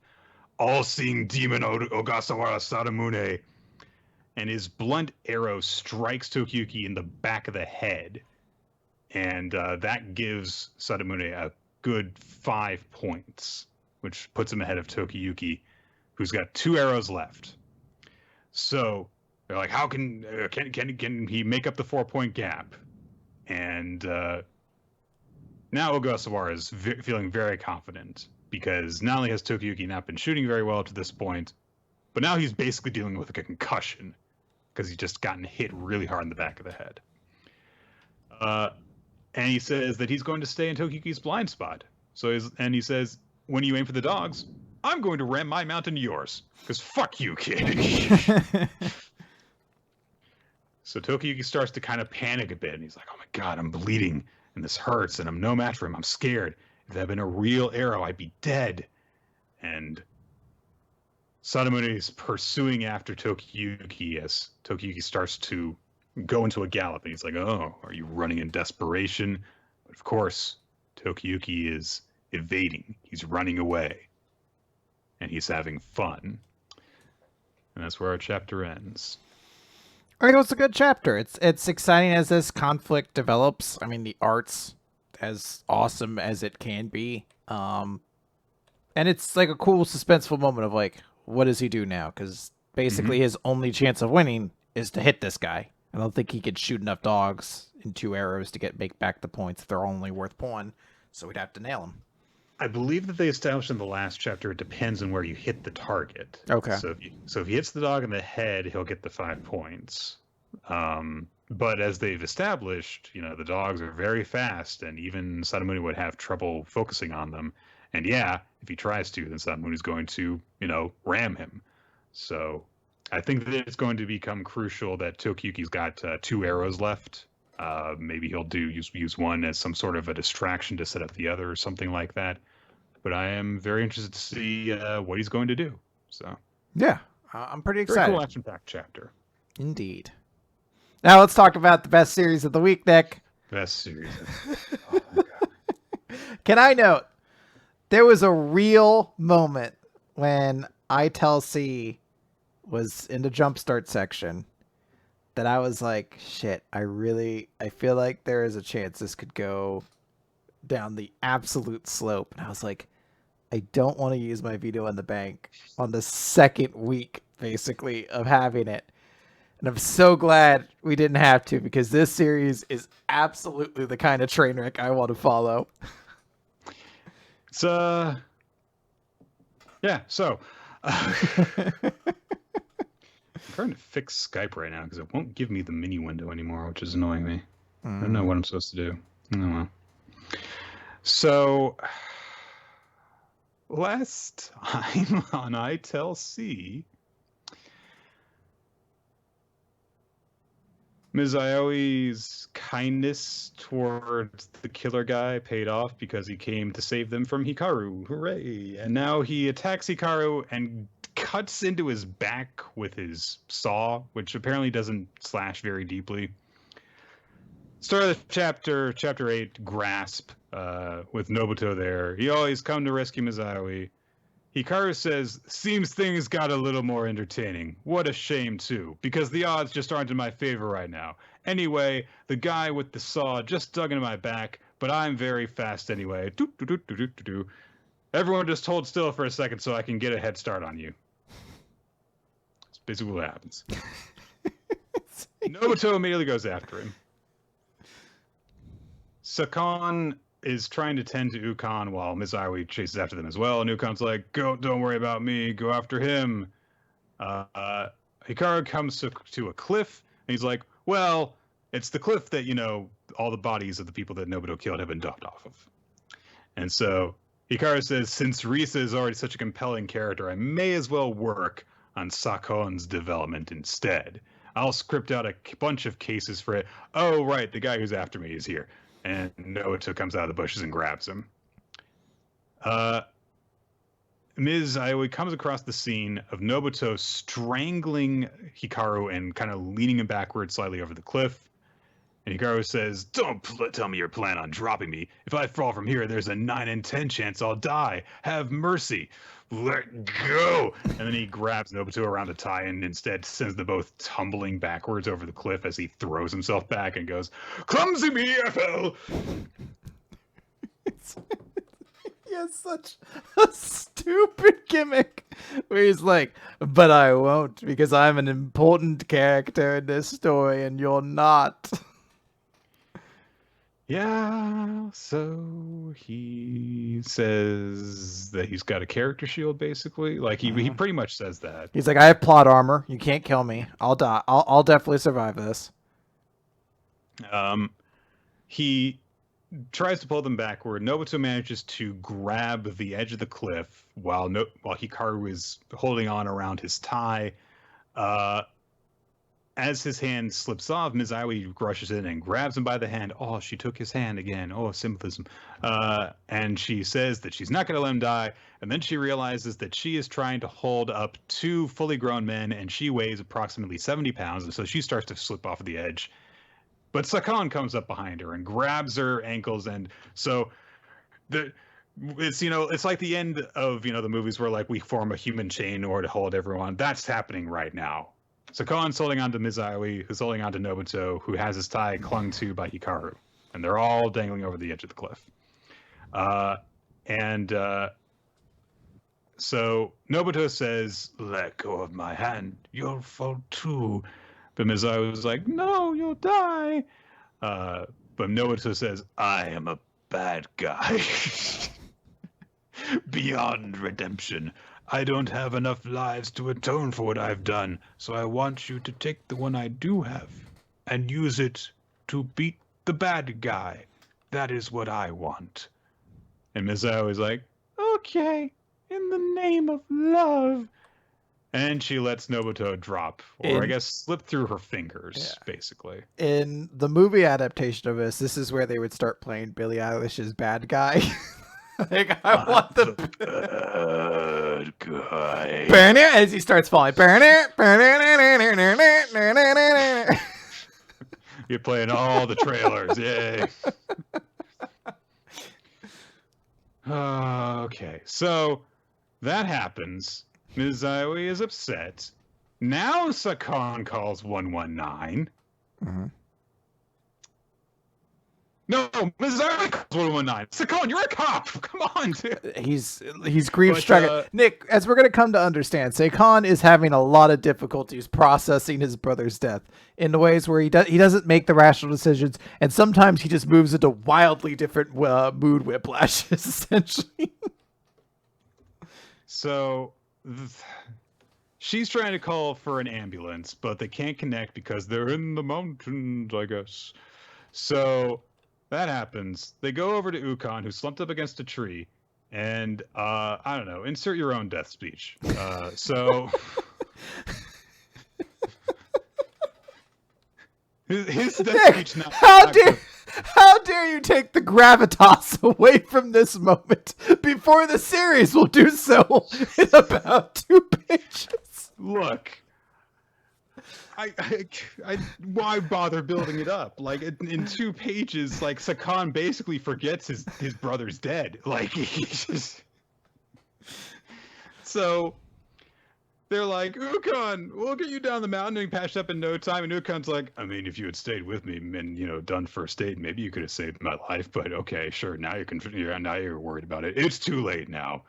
All-seeing demon Ogasawara Sadamune. And his blunt arrow strikes Tokiyuki in the back of the head. And that gives Sadamune a good 5 points, which puts him ahead of Tokiyuki, who's got 2 arrows left. So they're like, how can he make up the 4-point gap? And now Ogasawara is feeling very confident, because not only has Tokiyuki not been shooting very well up to this point, but now he's basically dealing with a concussion because he's just gotten hit really hard in the back of the head. And he says that he's going to stay in Tokiyuki's blind spot. And he says, when you aim for the dogs, I'm going to ram my mount into yours, because fuck you, kid. So Tokiyuki starts to kind of panic a bit, and he's like, oh my god, I'm bleeding, and this hurts, and I'm no match for him. I'm scared. If that had been a real arrow, I'd be dead. And Sadamune is pursuing after Tokiyuki as Tokiyuki starts to go into a gallop, and he's like, oh, are you running in desperation? But of course, Tokiyuki is evading. He's running away. And he's having fun. And that's where our chapter ends. I mean, it was a good chapter. It's exciting as this conflict develops. I mean, the art's as awesome as it can be. And it's like a cool, suspenseful moment of like, what does he do now? Because basically his only chance of winning is to hit this guy. I don't think he could shoot enough dogs in 2 arrows to make back the points if they're only worth 1. So we'd have to nail him. I believe that they established in the last chapter it depends on where you hit the target. Okay. So if he hits the dog in the head, he'll get the 5 points. But as they've established, the dogs are very fast, and even Sadamune would have trouble focusing on them. And yeah, if he tries to, then Sadamune's going to, ram him. So I think that it's going to become crucial that Tokiyuki's got 2 arrows left. Maybe he'll use one as some sort of a distraction to set up the other or something like that. But I am very interested to see what he's going to do. So yeah, I'm pretty excited. Very cool action-packed chapter. Indeed. Now let's talk about the best series of the week, Nick. Best series. Oh my god. Can I note, there was a real moment when ITLC was in the jumpstart section that I was like, shit, I feel like there is a chance this could go down the absolute slope. And I was like, I don't want to use my veto in the bank on the second week, basically, of having it. And I'm so glad we didn't have to, because this series is absolutely the kind of train wreck I want to follow. It's, yeah, so... I'm trying to fix Skype right now because it won't give me the mini window anymore, which is annoying me. I don't know what I'm supposed to do. Oh, well. So, last time on ITLC, Ms. Aoi's kindness towards the killer guy paid off because he came to save them from Hikaru. Hooray! And now he attacks Hikaru and cuts into his back with his saw, which apparently doesn't slash very deeply. Start of the chapter 8, Grasp, with Nobuto there. He always come to rescue Ms. Aoi. Hikaru says, seems things got a little more entertaining. What a shame, too, because the odds just aren't in my favor right now. Anyway, the guy with the saw just dug into my back, but I'm very fast anyway. Everyone just hold still for a second so I can get a head start on you. That's basically what happens. Nobuto immediately goes after him. Sakon is trying to tend to Ukon while Ms. Aoi chases after them as well. And Ukon's like, don't worry about me. Go after him. Hikaru comes to a cliff, and he's like, well, it's the cliff that, all the bodies of the people that Nobuto killed have been dumped off of. And so Hikaru says, since Risa is already such a compelling character, I may as well work on Sakon's development instead. I'll script out a bunch of cases for it. Oh, right, the guy who's after me is here. And Nobuto comes out of the bushes and grabs him. Ms. Aoi comes across the scene of Nobuto strangling Hikaru and kind of leaning him backwards slightly over the cliff. And Hikaru says, don't tell me your plan on dropping me. If I fall from here, there's a 9 in 10 chance I'll die. Have mercy. Let go. And then he grabs Nobuto around a tie and instead sends them both tumbling backwards over the cliff as he throws himself back and goes, clumsy me, FL! has such a stupid gimmick where he's like, but I won't because I'm an important character in this story and you're not. Yeah, so he says that he's got a character shield, basically. Like, he pretty much says that. He's like, I have plot armor. You can't kill me. I'll die. I'll definitely survive this. He tries to pull them backward. Nobuto manages to grab the edge of the cliff while Hikaru is holding on around his tie. As his hand slips off, Misaoi rushes in and grabs him by the hand. Oh, she took his hand again. Oh, symbolism. And she says that she's not going to let him die. And then she realizes that she is trying to hold up 2 fully grown men, and she weighs approximately 70 pounds. And so she starts to slip off the edge. But Sakon comes up behind her and grabs her ankles. And so it's like the end of, the movies where like we form a human chain in order to hold everyone. That's happening right now. Sakon's holding on to Misaoi, who's holding on to Nobuto, who has his tie clung to by Hikaru. And they're all dangling over the edge of the cliff. So Nobuto says, let go of my hand, you'll fall too. But Misaoi was like, no, you'll die. But Nobuto says, I am a bad guy. Beyond redemption. I don't have enough lives to atone for what I've done, so I want you to take the one I do have and use it to beat the bad guy. That is what I want. And Misaoi is like, okay, in the name of love. And she lets Nobuto drop, or I guess slip through her fingers, basically. In the movie adaptation of this is where they would start playing Billie Eilish's Bad Guy. Like, I want the bad guy. Burn it as he starts falling. Burn it. You're playing all the trailers. Yay. Okay, so that happens. Misaoi is upset. Now Sakon calls 119. Mm-hmm. No, Misaoi calls 119. Sakon, you're a cop. Come on, dude. He's grief stricken. Nick, as we're gonna come to understand, Sakon is having a lot of difficulties processing his brother's death in the ways where he doesn't make the rational decisions, and sometimes he just moves into wildly different mood whiplashes, essentially. So she's trying to call for an ambulance, but they can't connect because they're in the mountains, I guess. So that happens. They go over to Ukon, who's slumped up against a tree, and I don't know, insert your own death speech. So his death speech now. How dare you take the gravitas away from this moment before the series will do so in about 2 pages? Look, I why bother building it up? Like in 2 pages, like Sakon basically forgets his brother's dead. Like he just. So they're like, Ukon, we'll get you down the mountain and patched up in no time. And Ukon's like, I mean, if you had stayed with me and done first aid, maybe you could have saved my life. But okay, sure. Now you're worried about it. It's too late now.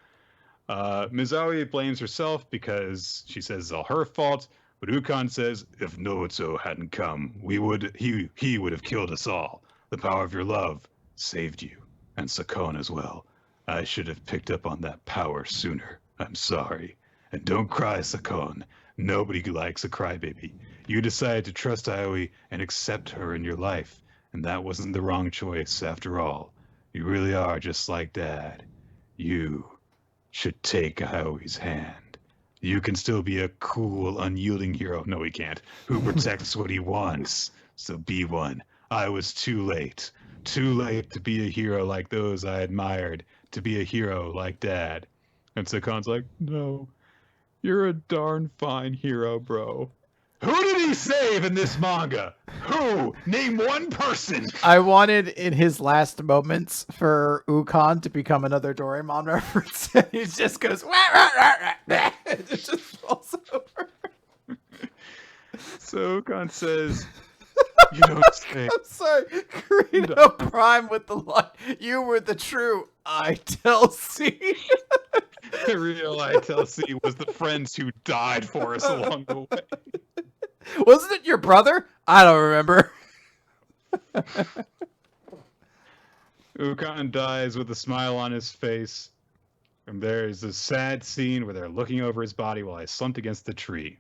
Misaoi blames herself because she says it's all her fault. But Ukon says, if Nobuto hadn't come, he would have killed us all. The power of your love saved you, and Sakon as well. I should have picked up on that power sooner. I'm sorry. And don't cry, Sakon. Nobody likes a crybaby. You decided to trust Aoi and accept her in your life, and that wasn't the wrong choice after all. You really are just like Dad. You should take Aoi's hand. You can still be a cool, unyielding hero. No, he can't. Who protects what he wants. So be one. I was too late. Too late to be a hero like those I admired. To be a hero like Dad. And Sakon's like, no. You're a darn fine hero, bro. Who did he save in this manga? Who? Name one person. I wanted in his last moments for Ukon to become another Doraemon reference. He just goes, wah, rah, rah, rah. It just falls over. So Ukon says, you don't say. I'm sorry. Credo Prime with the line. You were the true ITLC. The real ITLC was the friends who died for us along the way. Wasn't it your brother? I don't remember. Ukon dies with a smile on his face. And there is a sad scene where they're looking over his body while I slumped against the tree.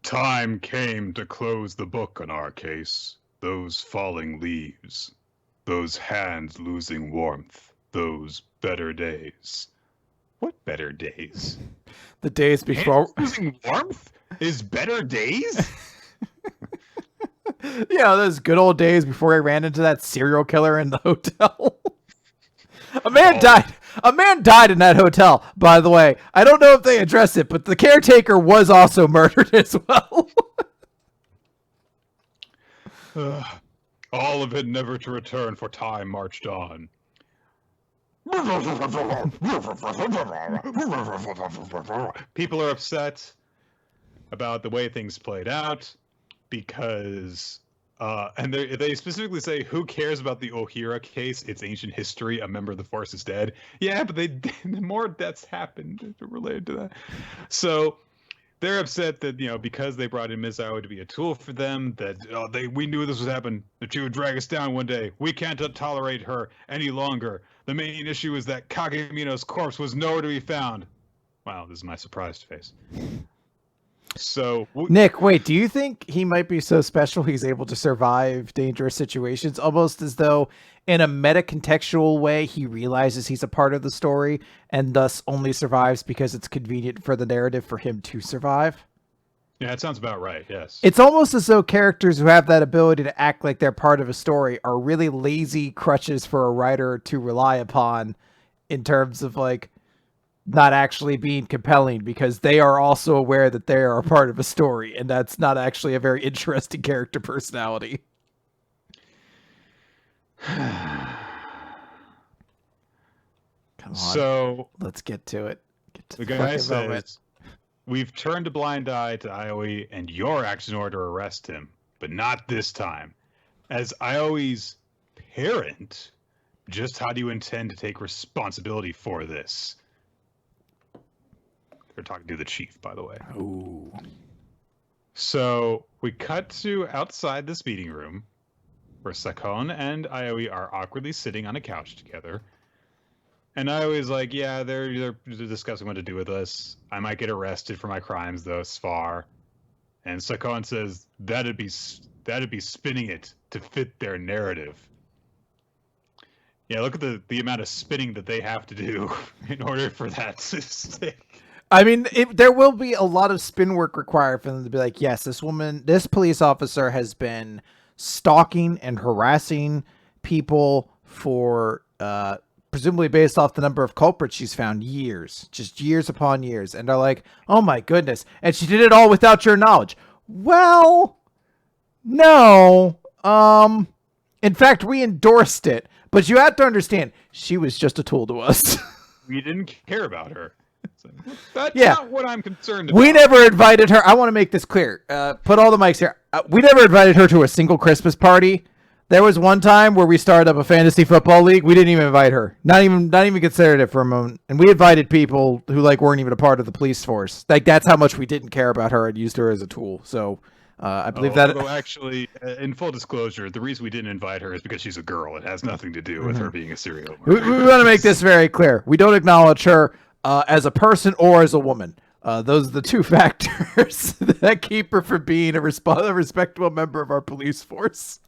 Time came to close the book on our case. Those falling leaves. Those hands losing warmth. Those better days. What better days? The days before. Hands losing warmth is better days? You know, those good old days before I ran into that serial killer in the hotel. A man died. A man died in that hotel, by the way. I don't know if they address it, but the caretaker was also murdered as well. All of it never to return, for time marched on. People are upset about the way things played out because, and they specifically say, who cares about the Ohira case? It's ancient history. A member of the force is dead. Yeah, but more deaths happened related to that. So they're upset that, because they brought in Misawa to be a tool for them, that we knew this would happen, that she would drag us down one day. We can't tolerate her any longer. The main issue is that Kagemino's corpse was nowhere to be found. Wow, this is my surprised face. So, Nick, wait, do you think he might be so special he's able to survive dangerous situations, almost as though in a meta-contextual way he realizes he's a part of the story and thus only survives because it's convenient for the narrative for him to survive? Yeah, that sounds about right, yes. It's almost as though characters who have that ability to act like they're part of a story are really lazy crutches for a writer to rely upon in terms of, like, not actually being compelling, because they are also aware that they are a part of a story, and that's not actually a very interesting character personality. Come on. So let's get to it. Get to the guy fucking says, moment. we've turned a blind eye to Aoi and your action order to arrest him, but not this time. As Aoi's parent, just how do you intend to take responsibility for this? They're talking to the chief, by the way. Ooh. So we cut to outside this meeting room where Sakon and Aoi are awkwardly sitting on a couch together. And Aoi's like, yeah, they're discussing what to do with us. I might get arrested for my crimes thus far. And Sakon says, that'd be spinning it to fit their narrative. Yeah, look at the amount of spinning that they have to do in order for that to stick. I mean, there will be a lot of spin work required for them to be like, yes, this police officer has been stalking and harassing people for, presumably based off the number of culprits she's found, just years upon years. And they're like, oh my goodness. And she did it all without your knowledge. Well, no. In fact, we endorsed it. But you have to understand, she was just a tool to us. We didn't care about her. So that's Yeah. not what I'm concerned about. We never invited her. I want to make this clear. Put all the mics here. We never invited her to a single Christmas party. There was one time where we started up a fantasy football league. We didn't even invite her. Not even considered it for a moment. And we invited people who weren't even a part of the police force. That's how much we didn't care about her and used her as a tool. So I believe that. Although actually, in full disclosure, the reason we didn't invite her is because she's a girl. It has nothing to do with her being a serial murderer. We want to make this very clear. We don't acknowledge her as a person or as a woman. Those are the two factors that keep her from being a respectable member of our police force.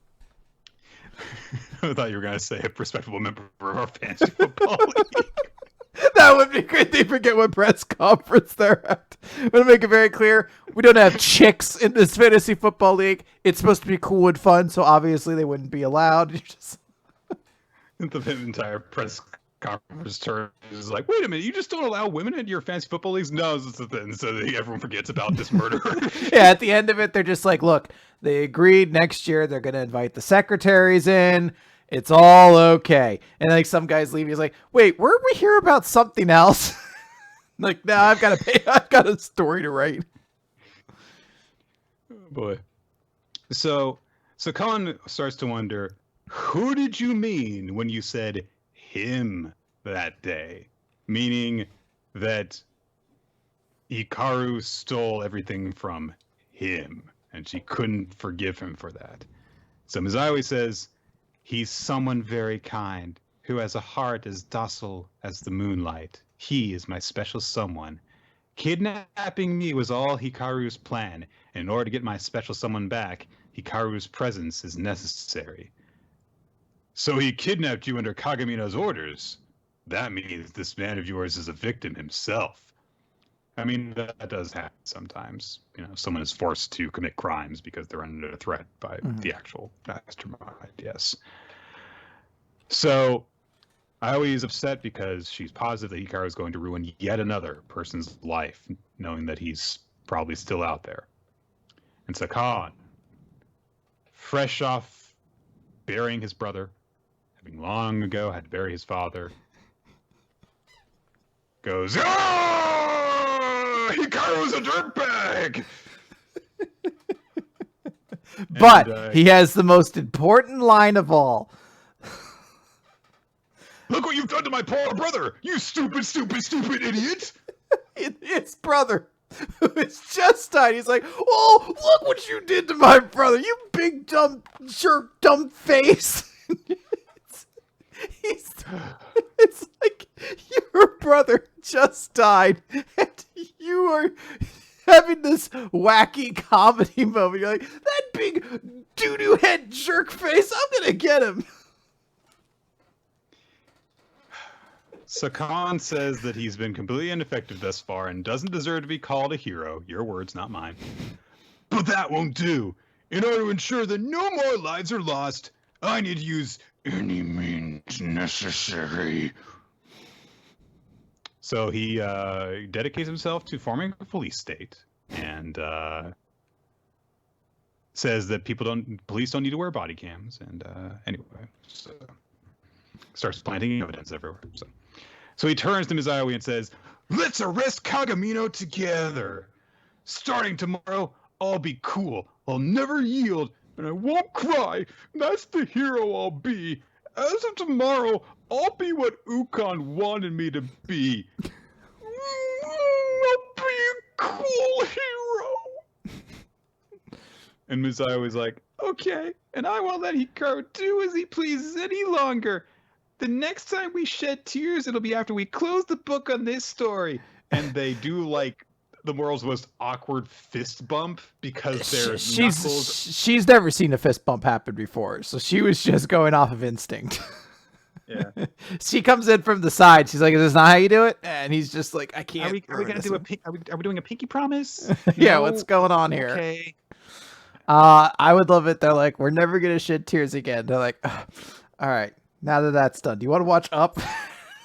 I thought you were going to say a respectable member of our fantasy football league. That would be great. They forget what press conference they're at. I'm going to make it very clear. We don't have chicks in this fantasy football league. It's supposed to be cool and fun, so obviously they wouldn't be allowed. The entire press conference turn is like, wait a minute, you just don't allow women into your fantasy football leagues? No, it's the thing. So everyone forgets about this murder. Yeah, at the end of it, they're just like, look, they agreed next year they're going to invite the secretaries in. It's all okay. And some guys leave. He's like, wait, weren't we here about something else? No, I've got to pay. I've got a story to write. Oh boy. So Conan starts to wonder, who did you mean when you said him that day? Meaning that Hikaru stole everything from him, and she couldn't forgive him for that. So Misaoi says, he's someone very kind, who has a heart as docile as the moonlight. He is my special someone. Kidnapping me was all Hikaru's plan, and in order to get my special someone back, Hikaru's presence is necessary. So he kidnapped you under Kagamino's orders. That means this man of yours is a victim himself. I mean, that does happen sometimes. You know, someone is forced to commit crimes because they're under threat by the actual mastermind, yes. So Aoi is upset because she's positive that Hikaru is going to ruin yet another person's life, knowing that he's probably still out there. And Sakan, fresh off burying his brother, having long ago had to bury his father, goes, "Oh, Hikaru's a dirtbag!" But he has the most important line of all. Look what you've done to my poor brother, you stupid, stupid, stupid idiot! His brother, who has just died, he's like, "Oh, look what you did to my brother, you big dumb jerk, dumb face." It's like your brother just died, and you are having this wacky comedy moment. You're like, that big doo-doo head jerk face, I'm gonna get him. Sakan says that he's been completely ineffective thus far and doesn't deserve to be called a hero. Your words, not mine. But that won't do. In order to ensure that no more lives are lost, I need to use any means necessary. So he dedicates himself to forming a police state and says that police don't need to wear body cams. And anyway, so starts planting evidence everywhere. So he turns to Misaoi and says, "Let's arrest Kagamino together. Starting tomorrow, I'll be cool. I'll never yield, and I won't cry. That's the hero I'll be. As of tomorrow, I'll be what Ukon wanted me to be. I'll be a cool hero." And Misaoi was like, "Okay, and I won't let Hikaru do as he pleases any longer. The next time we shed tears, it'll be after we close the book on this story." And they do like the world's most awkward fist bump because their knuckles. She's never seen a fist bump happen before, so she was just going off of instinct. Yeah. She comes in from the side. She's like, "Is this not how you do it?" And he's just like, "I can't." Are we gonna do are we doing a pinky promise? Yeah, No? what's going on here? Okay. I would love it. They're like, "We're never gonna shed tears again." They're like, "All right, now that that's done, do you want to watch Up?"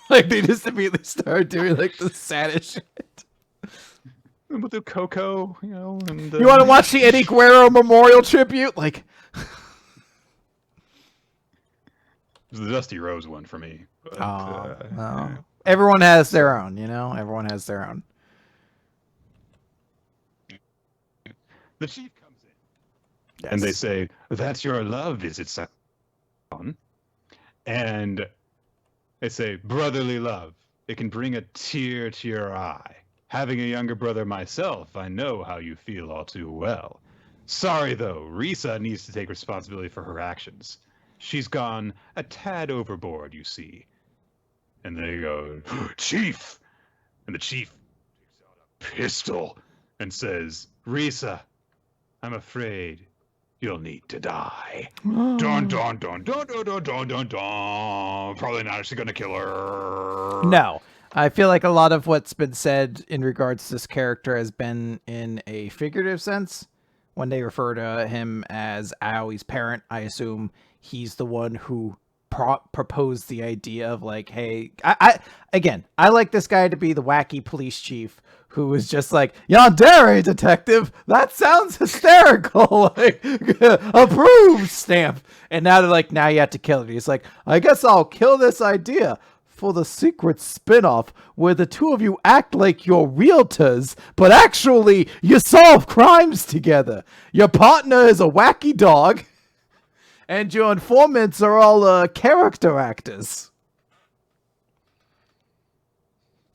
Like they just immediately start doing like the saddest shit. With the Coco, you know, and You want to watch the Eddie Guerrero Memorial Tribute? Like, the Dusty Rose one for me. But, no. Everyone has their own, you know. Everyone has their own. The chief comes in, Yes. and they say, "That's your love, is it, son?" And they say, "Brotherly love. It can bring a tear to your eye. Having a younger brother myself, I know how you feel all too well. Sorry, though, Risa needs to take responsibility for her actions. She's gone a tad overboard, you see." And they go, "Chief!" And the chief takes out a pistol and says, "Risa, I'm afraid you'll need to die." Dun, dun, dun, dun, dun, dun, dun, dun, dun. Probably not actually gonna kill her. No. I feel like a lot of what's been said in regards to this character has been in a figurative sense. When they refer to him as Aoi's parent, I assume he's the one who proposed the idea of like, hey, I like this guy to be the wacky police chief who was just like, "Yandere, detective, that sounds hysterical." Like, approved stamp. And now they're like, "Now you have to kill it." He's like, "I guess I'll kill this idea for the secret spin-off where the two of you act like you're realtors, but actually you solve crimes together. Your partner is a wacky dog, And your informants are all character actors.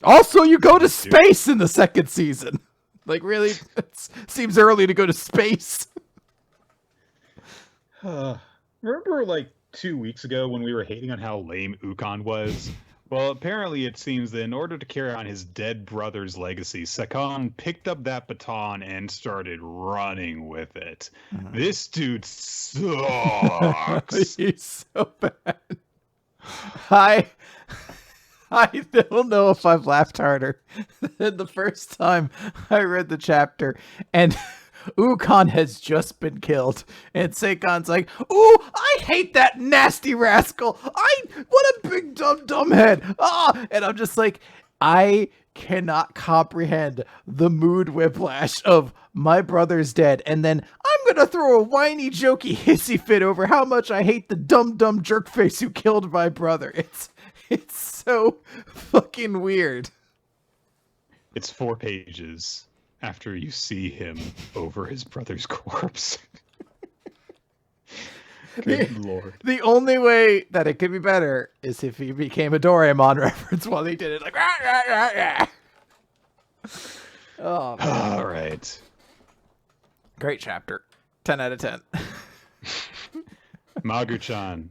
Also, you go to space in the second season. Like, really? It seems early to go to space. Remember, like, 2 weeks ago when we were hating on how lame Ukon was? Well, apparently it seems that in order to carry on his dead brother's legacy, Sakon picked up that baton and started running with it. This dude sucks. He's so bad. I don't know if I've laughed harder than the first time I read the chapter and Ukon has just been killed. And Seikon's like, ooh, I hate that nasty rascal. What a big dumb head. And I'm just like, I cannot comprehend the mood whiplash of my brother's dead. And then I'm going to throw a whiny, jokey, hissy fit over how much I hate the dumb jerk face who killed my brother. It's so fucking weird. It's 4 pages after you see him over his brother's corpse. Good lord. The only way that it could be better is if he became a Doraemon reference while he did it. Like, rah, rah, rah, rah. Oh, man. All right. Great chapter. 10 out of 10. Magu-chan,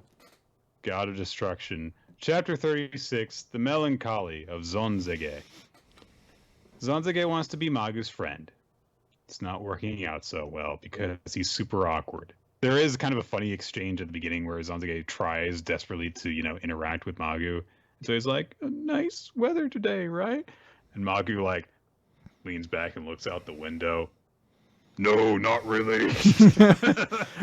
God of Destruction. Chapter 36, The Melancholy of Zonzage. Zonzage wants to be Magu's friend. It's not working out so well because he's super awkward. There is kind of a funny exchange at the beginning where Zonzage tries desperately to, interact with Magu. So he's like, nice weather today, right? And Magu, leans back and looks out the window. No, not really.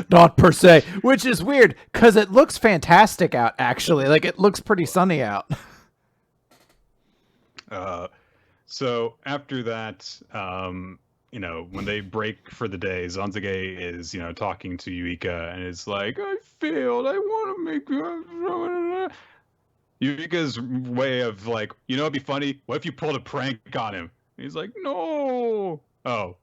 Not per se, which is weird because it looks fantastic out, actually. Like, it looks pretty sunny out. So after that, when they break for the day, Zanzage is, talking to Yuika and is like, I failed. I want to make Yuika's way of it'd be funny. What if you pulled a prank on him? And he's like, no. Oh,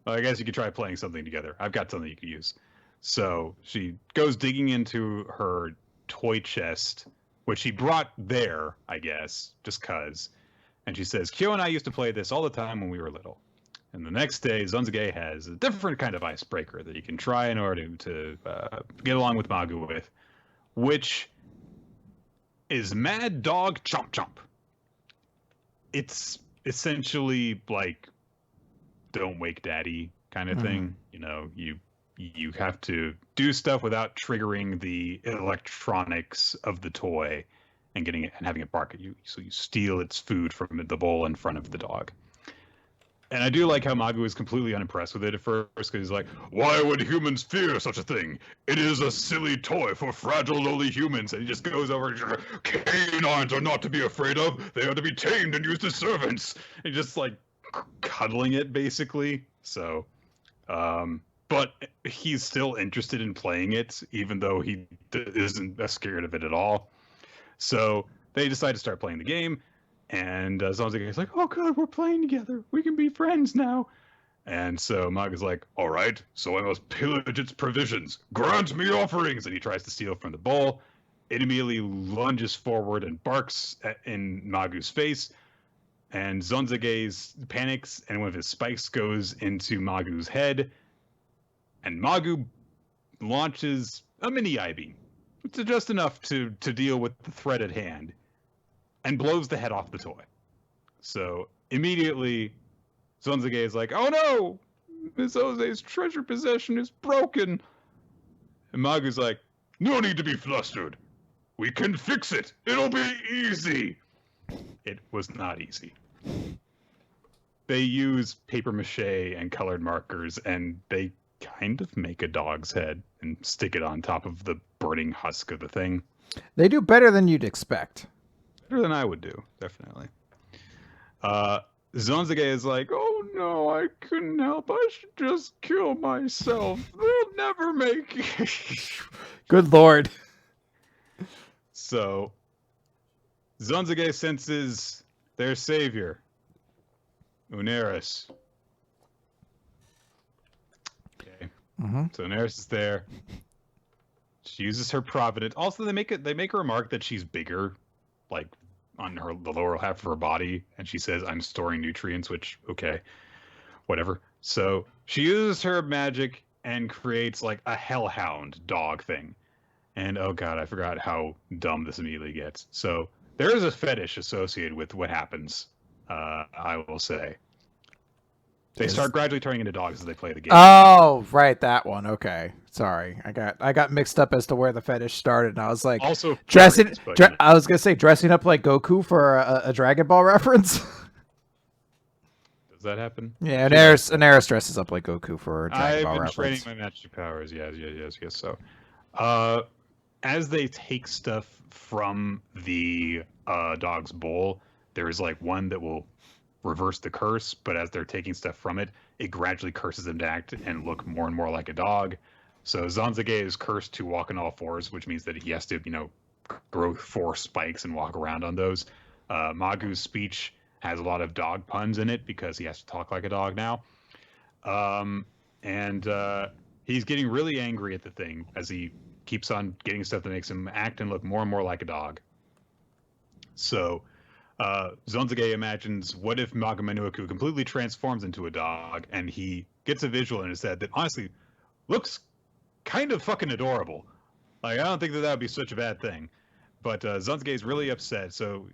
I guess you could try playing something together. I've got something you could use. So she goes digging into her toy chest, which she brought there, I guess, just cause. And she says, Kyo and I used to play this all the time when we were little. And the next day, Zonzage has a different kind of icebreaker that you can try in order to get along with Magu with, which is Mad Dog Chomp Chomp. It's essentially like Don't Wake Daddy kind of thing. You have to do stuff without triggering the electronics of the toy and getting it and having it bark at you. So you steal its food from the bowl in front of the dog. And I do like how Magu is completely unimpressed with it at first, because he's like, why would humans fear such a thing? It is a silly toy for fragile, lowly humans. And he just goes over, canines are not to be afraid of. They are to be tamed and used as servants. And just cuddling it, basically. So, but he's still interested in playing it, even though he isn't scared of it at all. So they decide to start playing the game. And Zonzaga's like, oh, good, we're playing together. We can be friends now. And so Maga's like, all right, so I must pillage its provisions. Grant me offerings. And he tries to steal from the bowl. It immediately lunges forward and barks in Magu's face. And Zonzage panics, and one of his spikes goes into Magu's head. And Magu launches a mini I-beam. It's just enough to deal with the threat at hand. And blows the head off the toy. So immediately, Zonzage is like, oh no! Miss Ose's treasure possession is broken! And Magu's like, no need to be flustered. We can fix it! It'll be easy! It was not easy. They use paper mache and colored markers, and they kind of make a dog's head and stick it on top of the burning husk of the thing. They do better than you'd expect. Better than I would do, definitely. Zonzage is like, oh no, I couldn't help. I should just kill myself. They'll never make it. Good lord. So, Zonzage senses their savior, Uneris. Okay. So Uneris is there. She uses her providence. Also, they make a remark that she's bigger, like on the lower half of her body, and she says, "I'm storing nutrients," which okay, whatever. So she uses her magic and creates like a hellhound dog thing. And oh god, I forgot how dumb this immediately gets. So there is a fetish associated with what happens. I will say. They start gradually turning into dogs as they play the game. Oh, right, that one. Okay, sorry, I got mixed up as to where the fetish started, and I was like, also dressing. I was gonna say dressing up like Goku for a Dragon Ball reference. Does that happen? Yeah, and Eris dresses up like Goku for a Dragon Ball reference. I've been training my magic powers. Yes. So, as they take stuff from the dog's bowl, there is like one that will reverse the curse, but as they're taking stuff from it, it gradually curses them to act and look more and more like a dog. So Zanzage is cursed to walk on all fours, which means that he has to, grow 4 spikes and walk around on those. Magu's speech has a lot of dog puns in it because he has to talk like a dog now. And he's getting really angry at the thing as he keeps on getting stuff that makes him act and look more and more like a dog. So Zonzage imagines, what if Magu-Manuaku completely transforms into a dog, and he gets a visual in his head that honestly looks kind of fucking adorable. Like, I don't think that would be such a bad thing. But Zonzage is really upset. So,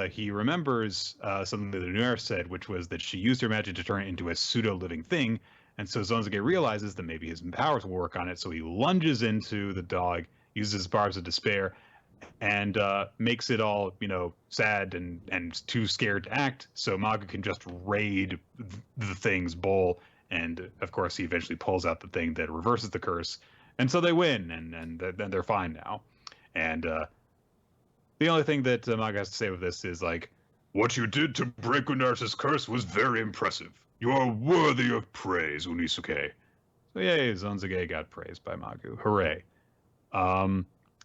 he remembers something that the nurse said, which was that she used her magic to turn it into a pseudo-living thing. And so Zonzage realizes that maybe his powers will work on it. So he lunges into the dog, uses his barbs of despair, and makes it all, sad and too scared to act. So Magu can just raid the thing's bowl. And, of course, he eventually pulls out the thing that reverses the curse. And so they win, and then they're fine now. And the only thing that Magu has to say with this is, like, what you did to break Unarsa's curse was very impressive. You are worthy of praise, Unisuke. So yay, Zonzage got praised by Magu. Hooray.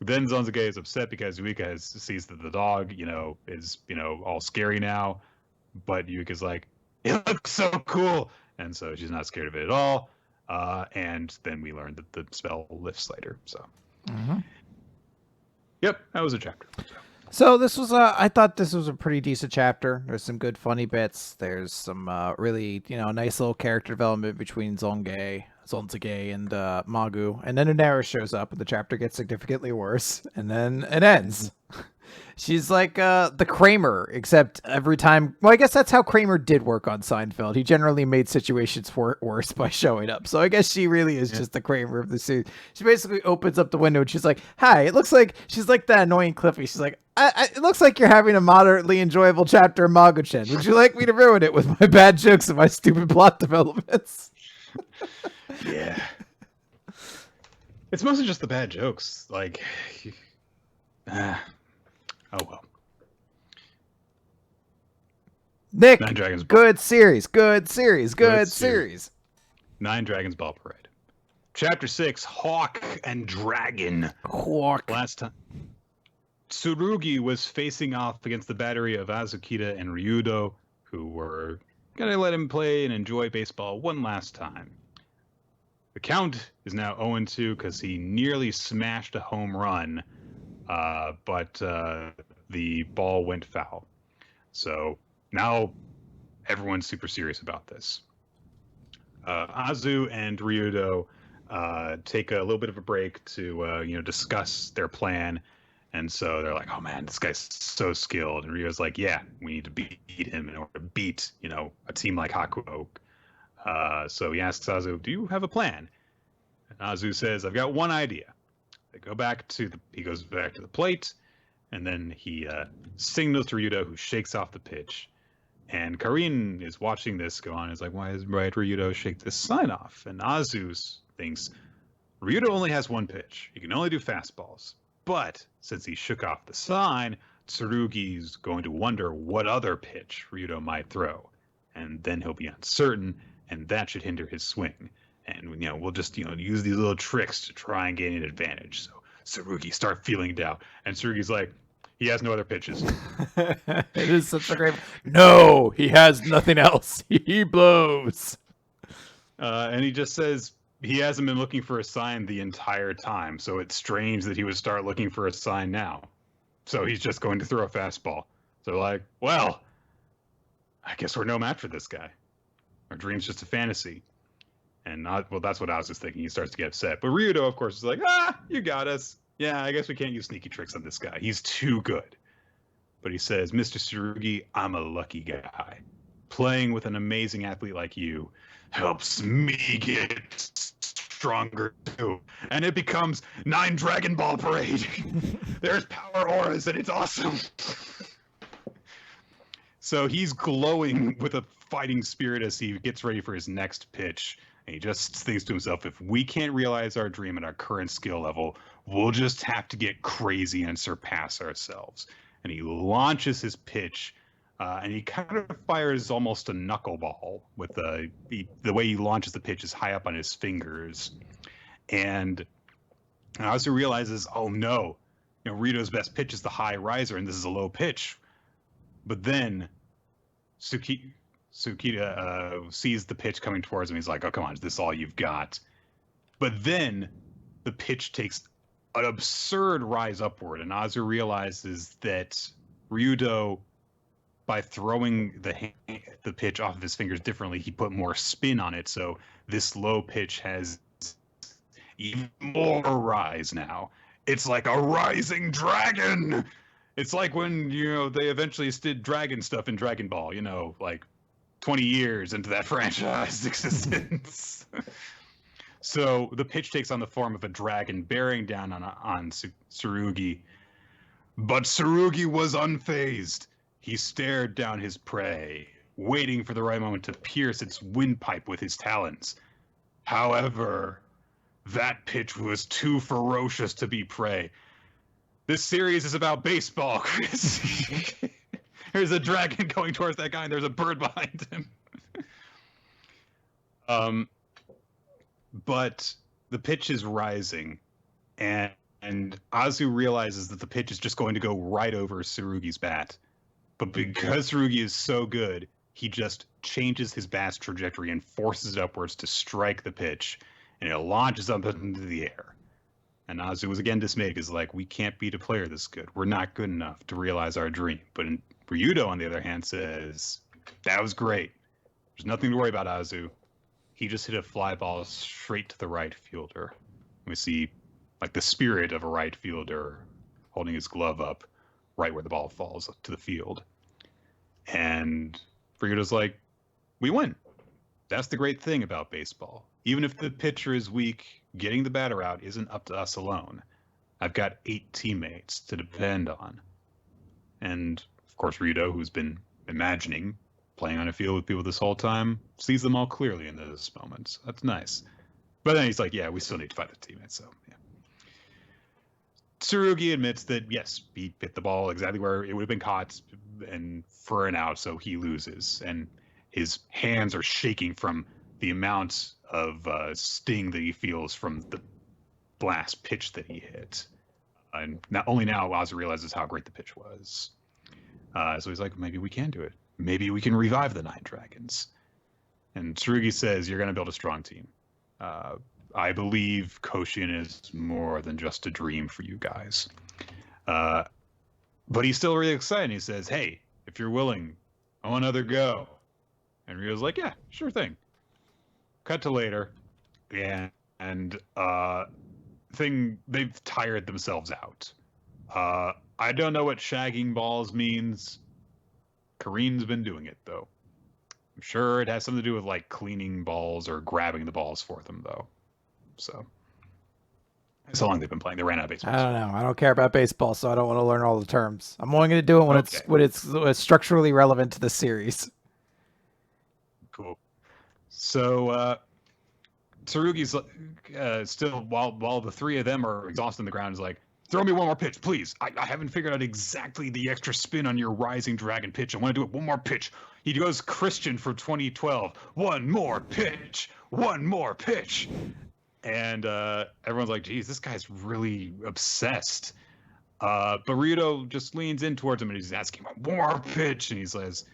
Then Zonzage is upset because Yuika sees that the dog, is, all scary now. But Yuika's like, it looks so cool. And so she's not scared of it at all. And then we learn that the spell lifts later. So, Yep, that was a chapter. So this was I thought this was a pretty decent chapter. There's some good funny bits. There's some really, nice little character development between Zonzage and Magu. And then Unera shows up and the chapter gets significantly worse. And then it ends. She's like the Kramer, except every time... Well, I guess that's how Kramer did work on Seinfeld. He generally made situations worse by showing up. So I guess she really is just the Kramer of the series. She basically opens up the window and she's like, hi, it looks like... She's like that annoying Cliffy. She's like, it looks like you're having a moderately enjoyable chapter of Magu-chan. Would you like me to ruin it with my bad jokes and my stupid plot developments? Yeah. It's mostly just the bad jokes. Like... Oh well. Nick, Nine Dragons good series. 9 Dragons Ball Parade. Chapter 6, Hawk and Dragon. Hawk. Last time, Tsurugi was facing off against the battery of Azukita and Ryudo, who were going to let him play and enjoy baseball one last time. The count is now 0-2 because he nearly smashed a home run, but the ball went foul. So now everyone's super serious about this. Azu and Ryudo take a little bit of a break to discuss their plan, and so they're like, "Oh man, this guy's so skilled." And Ryudo's like, "Yeah, we need to beat him in order to beat a team like Hakuo." So he asks Azu, "Do you have a plan?" And Azu says, "I've got one idea." He goes back to the plate, and then he signals to Ryudo, who shakes off the pitch. And Karin is watching this go on and is like, why did Ryudo shake this sign off? And Azu thinks, Ryudo only has one pitch. He can only do fastballs. But since he shook off the sign, Tsurugi's going to wonder what other pitch Ryudo might throw. And then he'll be uncertain, and that should hinder his swing. And we'll just use these little tricks to try and gain an advantage. So Tsurugi start feeling doubt, and Tsurugi's like, he has no other pitches. It is such a great. No, he has nothing else. He blows. And he just says, he hasn't been looking for a sign the entire time, so it's strange that he would start looking for a sign now. So he's just going to throw a fastball. So like, well, I guess we're no match for this guy. Our dream's just a fantasy. And well, that's what I was just thinking. He starts to get upset. But Ryudo, of course, is like, you got us. Yeah, I guess we can't use sneaky tricks on this guy. He's too good. But he says, Mr. Tsurugi, I'm a lucky guy. Playing with an amazing athlete like you helps me get stronger too. And it becomes 9 Dragon Ball Parade. There's power auras and it's awesome. So he's glowing with a fighting spirit as he gets ready for his next pitch. And he just thinks to himself, if we can't realize our dream at our current skill level, we'll just have to get crazy and surpass ourselves. And he launches his pitch, and he kind of fires almost a knuckleball with the way he launches the pitch is high up on his fingers. And I also realizes, oh no, Rito's best pitch is the high riser, and this is a low pitch. But then Tsukita sees the pitch coming towards him. He's like, oh, come on, is this all you've got? But then the pitch takes an absurd rise upward, and Azu realizes that Ryudo, by throwing the pitch off of his fingers differently, he put more spin on it, so this low pitch has even more rise now. It's like a rising dragon! It's like when, they eventually did dragon stuff in Dragon Ball, like 20 years into that franchise existence. So the pitch takes on the form of a dragon bearing down on Tsurugi. But Tsurugi was unfazed. He stared down his prey, waiting for the right moment to pierce its windpipe with his talons. However, that pitch was too ferocious to be prey. This series is about baseball, Chris. There's a dragon going towards that guy, and there's a bird behind him. But the pitch is rising, and Azu realizes that the pitch is just going to go right over Tsurugi's bat. But because Tsurugi is so good, he just changes his bat's trajectory and forces it upwards to strike the pitch, and it launches up into the air. And Azu was again dismayed because, we can't beat a player this good. We're not good enough to realize our dream. But Ryudo, on the other hand, says, that was great. There's nothing to worry about, Azu. He just hit a fly ball straight to the right fielder. We see, the spirit of a right fielder holding his glove up right where the ball falls to the field. And Ryudo's like, we win. That's the great thing about baseball. Even if the pitcher is weak, getting the batter out isn't up to us alone. I've got 8 teammates to depend on. And, of course, Ryudo, who's been imagining playing on a field with people this whole time, sees them all clearly in this moment. So that's nice. But then he's like, yeah, we still need to find a teammate, so yeah. Tsurugi admits that, yes, he hit the ball exactly where it would have been caught and for an out, so he loses. And his hands are shaking from the amount of sting that he feels from the blast pitch that he hit. And only now Azu realizes how great the pitch was. So he's like, maybe we can do it. Maybe we can revive the 9 dragons. And Tsurugi says, you're going to build a strong team. I believe Koshin is more than just a dream for you guys. But he's still really excited. He says, hey, if you're willing, I want another go. And Ryo's like, yeah, sure thing. Cut to later. And they've tired themselves out. I don't know what shagging balls means. Kareen's been doing it, though. I'm sure it has something to do with, cleaning balls or grabbing the balls for them, though. So, that's how long they've been playing. They ran out of baseball. I don't know. I don't care about baseball, so I don't want to learn all the terms. I'm only going to do it when it's structurally relevant to the series. Cool. So, Tsurugi's still, while the 3 of them are exhausted on the ground, is like, throw me one more pitch, please. I haven't figured out exactly the extra spin on your rising dragon pitch. I want to do it one more pitch. He goes Christian from 2012. One more pitch. One more pitch. And everyone's like, geez, this guy's really obsessed. But Ryudo just leans in towards him and he's asking him one more pitch. And he says,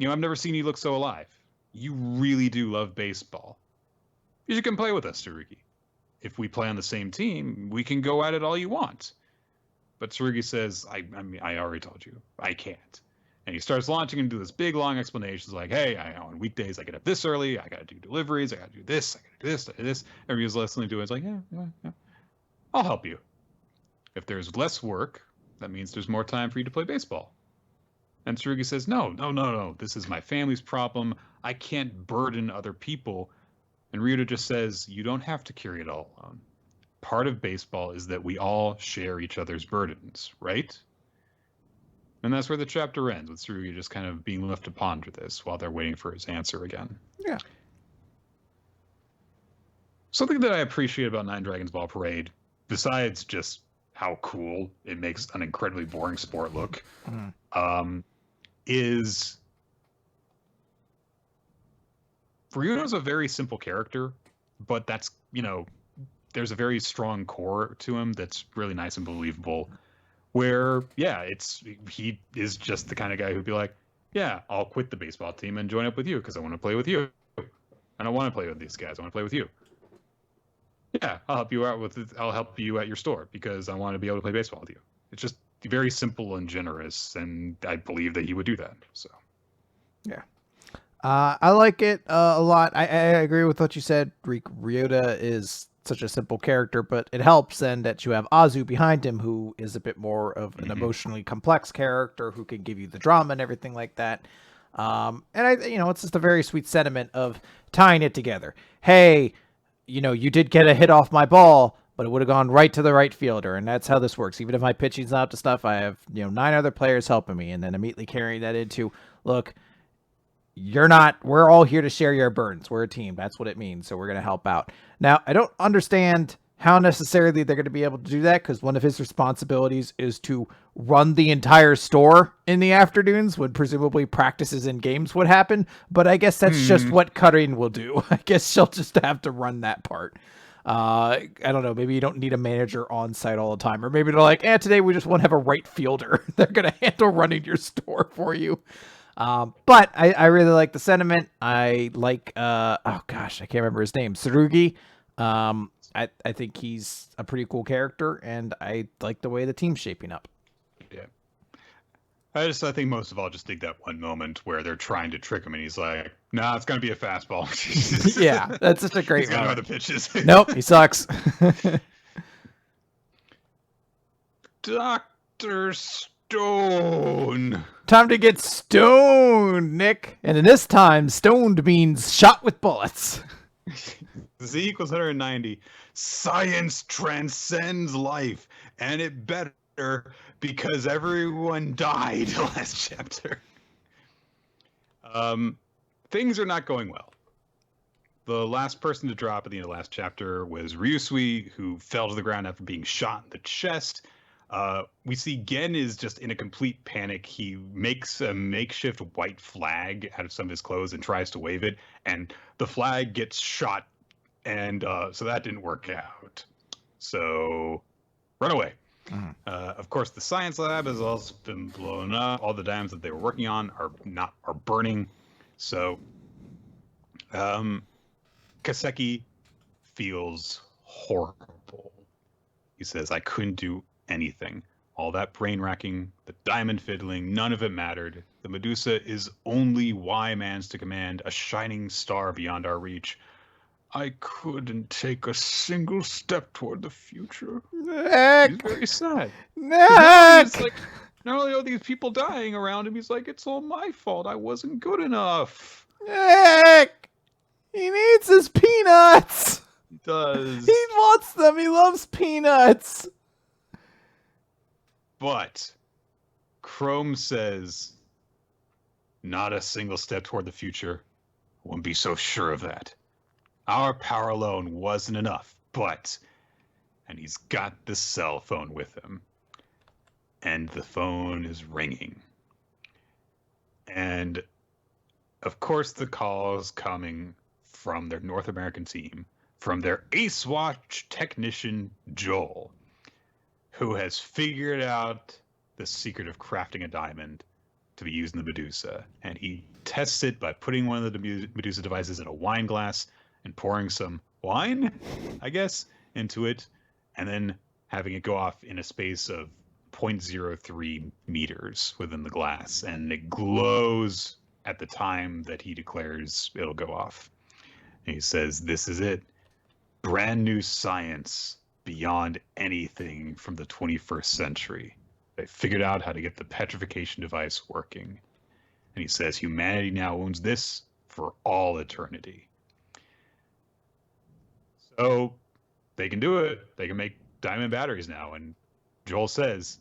I've never seen you look so alive. You really do love baseball. You should come play with us, Tsurugi. If we play on the same team, we can go at it all you want. But Tsurugi says, I mean, I already told you, I can't. And he starts launching into this big, long explanations like, hey, on weekdays, I get up this early. I got to do deliveries. I got to do this. I got to do this. I do this. Everybody's listening to it. It's like, yeah. I'll help you. If there's less work, that means there's more time for you to play baseball. And Tsurugi says, no. This is my family's problem. I can't burden other people. And Ryuta just says, you don't have to carry it all alone. Part of baseball is that we all share each other's burdens, right? And that's where the chapter ends, with Tsurugi just kind of being left to ponder this while they're waiting for his answer again. Yeah. Something that I appreciate about Nine Dragons Ball Parade, besides just how cool it makes an incredibly boring sport look, is Ryuta's a very simple character, but that's, there's a very strong core to him that's really nice and believable. Where, he is just the kind of guy who'd be like, yeah, I'll quit the baseball team and join up with you because I want to play with you. I don't want to play with these guys. I want to play with you. Yeah, I'll help you at your store because I want to be able to play baseball with you. It's just very simple and generous, and I believe that he would do that. So, yeah. I like it a lot. I agree with what you said. Ryuta is such a simple character, but it helps then that you have Azu behind him, who is a bit more of an emotionally complex character who can give you the drama and everything like that. And it's just a very sweet sentiment of tying it together. Hey, you did get a hit off my ball, but it would have gone right to the right fielder. And that's how this works. Even if my pitching's not up to stuff, I have, 9 other players helping me. And then immediately carrying that into, look, we're all here to share your burdens. We're a team. That's what it means. So we're going to help out. Now, I don't understand how necessarily they're going to be able to do that, because one of his responsibilities is to run the entire store in the afternoons when presumably practices and games would happen. But I guess that's just what Karin will do. I guess she'll just have to run that part. I don't know. Maybe you don't need a manager on site all the time. Or maybe they're like, today we just want to have a right fielder. They're going to handle running your store for you. But I really like the sentiment. I like, I can't remember his name. Tsurugi. I think he's a pretty cool character, and I like the way the team's shaping up. Yeah. I think most of all just dig that one moment where they're trying to trick him, and he's like, nah, it's going to be a fastball. Yeah, that's just a great moment. He's got moment. other pitches. Nope, he sucks. Dr. Stone. Time to get stoned, Nick. And in this time, stoned means shot with bullets. Z equals 190. Science transcends life, and it better because everyone died last chapter. Things are not going well. The last person to drop at the end of the last chapter was Ryusui, who fell to the ground after being shot in the chest. We see Gen is just in a complete panic. He makes a makeshift white flag out of some of his clothes and tries to wave it, and the flag gets shot, and so that didn't work out. So, run away. Of course, the science lab has also been blown up. All the diamonds that they were working on are burning. So, Kaseki feels horrible. He says, I couldn't do anything. All that brain racking, the diamond fiddling, none of it mattered. The Medusa is only Y-Man's to command, a shining star beyond our reach. I couldn't take a single step toward the future. Nick! He's very sad. Nick! Not only are these people dying around him, he's like, it's all my fault. I wasn't good enough. Nick! He needs his peanuts! He does. He wants them. He loves peanuts. But Chrome says, not a single step toward the future. I wouldn't be so sure of that. Our power alone wasn't enough, and he's got the cell phone with him. And the phone is ringing. And, of course, the call is coming from their North American team, from their Ace Watch technician, Joel, who has figured out the secret of crafting a diamond to be used in the Medusa. And he tests it by putting one of the Medusa devices in a wine glass and pouring some wine, I guess, into it, and then having it go off in a space of 0.03 meters within the glass, and it glows at the time that he declares it'll go off. And he says, "This is it. Brand new science beyond anything from the 21st century. They figured out how to get the petrification device working." And he says, "Humanity now owns this for all eternity." So they can do it. They can make diamond batteries now. And Joel says,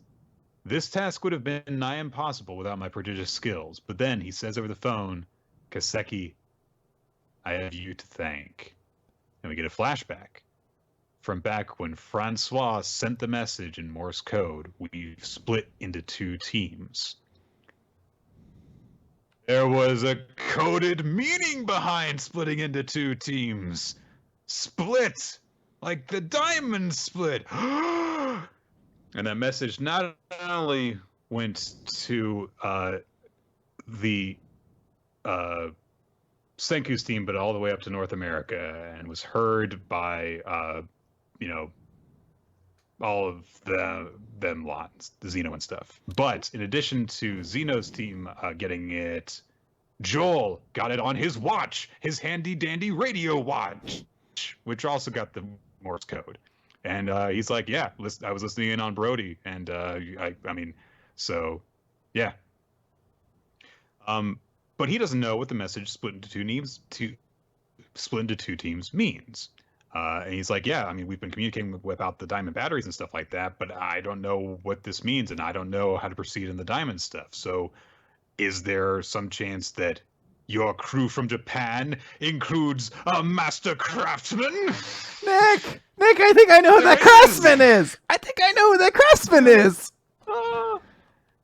"This task would have been nigh impossible without my prodigious skills." But then he says over the phone, "Kaseki, I have you to thank." And we get a flashback from back when Francois sent the message in Morse code. We've split into 2 teams. There was a coded meaning behind splitting into 2 teams. Split, like the diamond split. And that message not only went to the Senku's team, but all the way up to North America, and was heard by all of them lots, the Xeno and stuff. But in addition to Xeno's team getting it, Joel got it on his watch, his handy dandy radio watch, which also got the Morse code. And he's like, "Yeah, I was listening in on Brody," and so yeah. But he doesn't know what the message split into 2 teams means. And he's like, "Yeah, we've been communicating about the diamond batteries and stuff like that, but I don't know what this means, and I don't know how to proceed in the diamond stuff. So is there some chance that your crew from Japan includes a master craftsman?" Nick, I think I know who that craftsman is.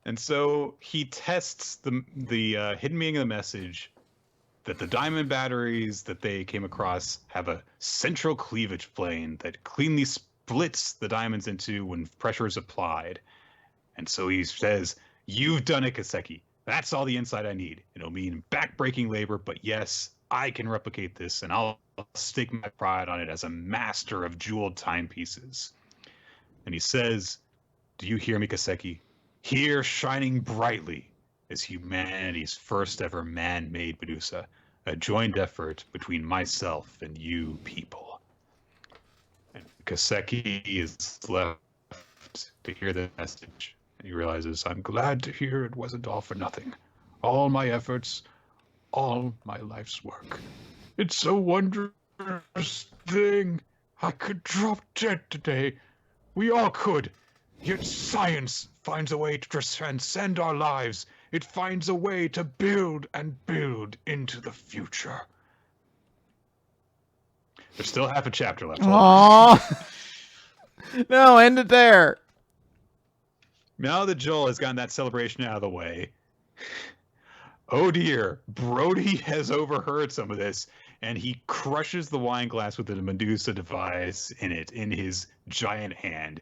And so he tests the hidden meaning of the message, that the diamond batteries that they came across have a central cleavage plane that cleanly splits the diamonds into when pressure is applied. And so he says, "You've done it, Kaseki. That's all the insight I need. It'll mean back-breaking labor, but yes, I can replicate this, and I'll stake my pride on it as a master of jeweled timepieces." And he says, "Do you hear me, Kaseki? Here, shining brightly, is humanity's first ever man-made Medusa, a joint effort between myself and you people." And Kaseki is left to hear the message. And he realizes, "I'm glad to hear it wasn't all for nothing. All my efforts, all my life's work. It's a wondrous thing. I could drop dead today. We all could. Yet science finds a way to transcend our lives. It finds a way to build and build into the future." There's still half a chapter left. Aww. No, end it there. Now that Joel has gotten that celebration out of the way, oh dear, Brody has overheard some of this, and he crushes the wine glass with the Medusa device in his giant hand,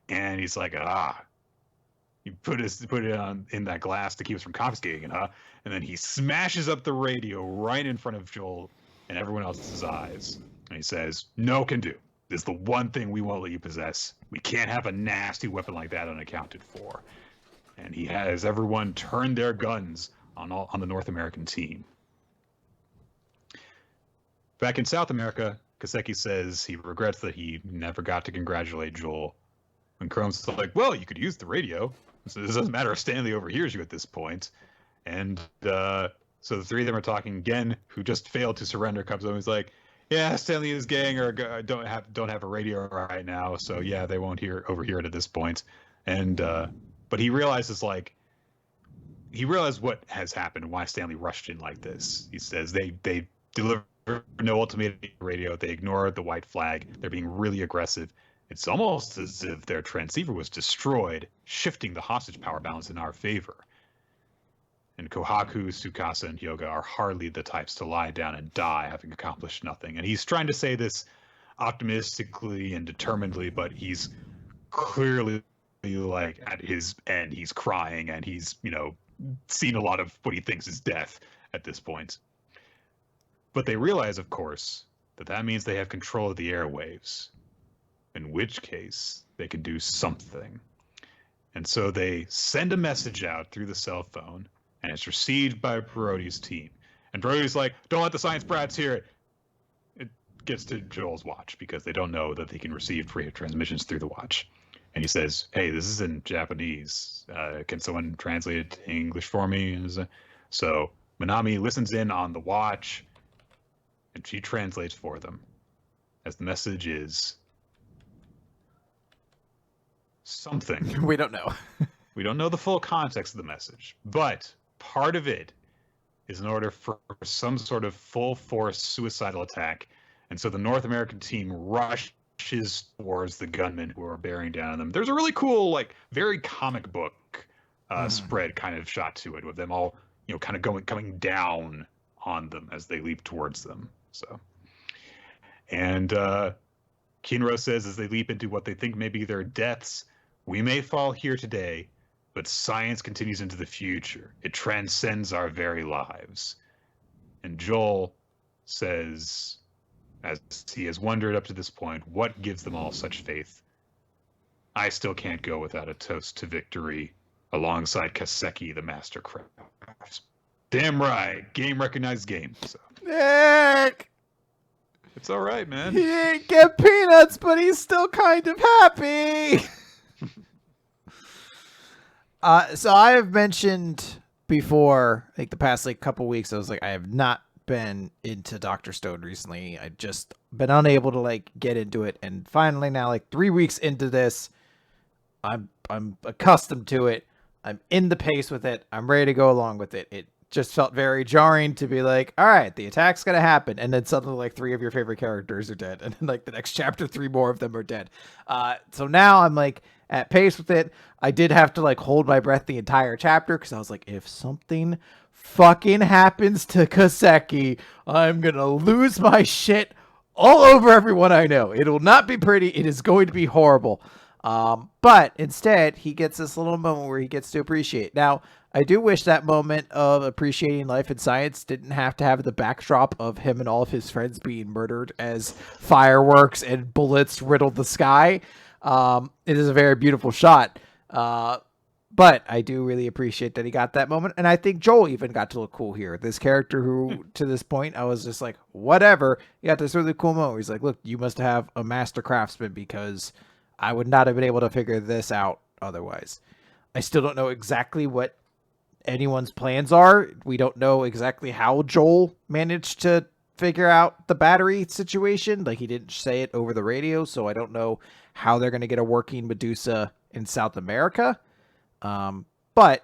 and he's like, he put it on in that glass to keep us from confiscating it, huh? And then he smashes up the radio right in front of Joel and everyone else's eyes, and he says, "No can do. This is the one thing we won't let you possess. We can't have a nasty weapon like that unaccounted for." And he has everyone turn their guns on the North American team. Back in South America, Kaseki says he regrets that he never got to congratulate Joel. And Chrome's like, "Well, you could use the radio. So it doesn't matter if Stanley overhears you at this point." And so the 3 of them are talking. Gen, who just failed to surrender, comes over and is like, "Yeah, Stanley and his gang don't have a radio right now, so yeah, they won't overhear it at this point." And but he realizes what has happened and why Stanley rushed in like this. He says they deliver no ultimatum radio. They ignore the white flag. They're being really aggressive. It's almost as if their transceiver was destroyed, shifting the hostage power balance in our favor. And Kohaku, Tsukasa, and Hyoga are hardly the types to lie down and die having accomplished nothing. And he's trying to say this optimistically and determinedly, but he's clearly like at his end. He's crying, and he's, seen a lot of what he thinks is death at this point. But they realize, of course, that means they have control of the airwaves, in which case they can do something. And so they send a message out through the cell phone, and it's received by Brody's team. And Brody's like, don't let the science brats hear it. It gets to Joel's watch because they don't know that they can receive transmissions through the watch. And he says, hey, this is in Japanese. Can someone translate it to English for me? So Minami listens in on the watch, and she translates for them. As the message is something. We don't know. We don't know the full context of the message, but part of it is in order for some sort of full-force suicidal attack. And so the North American team rushes towards the gunmen who are bearing down on them. There's a really cool, like, very comic book spread kind of shot to it, with them all, kind of coming down on them as they leap towards them. So, and Kinro says as they leap into what they think may be their deaths, we may fall here today, but science continues into the future. It transcends our very lives. And Joel says, as he has wondered up to this point, what gives them all such faith? I still can't go without a toast to victory alongside Kaseki, the master crafts. Damn right. Game recognized game. So. Nick! It's all right, man. He didn't get peanuts, but he's still kind of happy. So I have mentioned before, like the past couple weeks, I was like, I have not been into Dr. Stone recently. I just been unable to get into it, and finally now, 3 weeks into this, I'm accustomed to it. I'm in the pace with it. I'm ready to go along with it. It just felt very jarring to be like, all right, the attack's gonna happen, and then suddenly 3 of your favorite characters are dead, and then the next chapter 3 more of them are dead. So now I'm at pace with it. I did have to hold my breath the entire chapter because I was like, if something fucking happens to Kaseki, I'm gonna lose my shit all over everyone I know. It will not be pretty. It is going to be horrible. But instead, he gets this little moment where he gets to appreciate. Now, I do wish that moment of appreciating life and science didn't have to have the backdrop of him and all of his friends being murdered as fireworks and bullets riddled the sky. It is a very beautiful shot. But I do really appreciate that he got that moment. And I think Joel even got to look cool here. This character who, to this point, I was just like, whatever. He got this really cool moment where he's like, look, you must have a master craftsman because I would not have been able to figure this out otherwise. I still don't know exactly what anyone's plans are. We don't know exactly how Joel managed to figure out the battery situation. He didn't say it over the radio, so I don't know how they're going to get a working Medusa in South America. But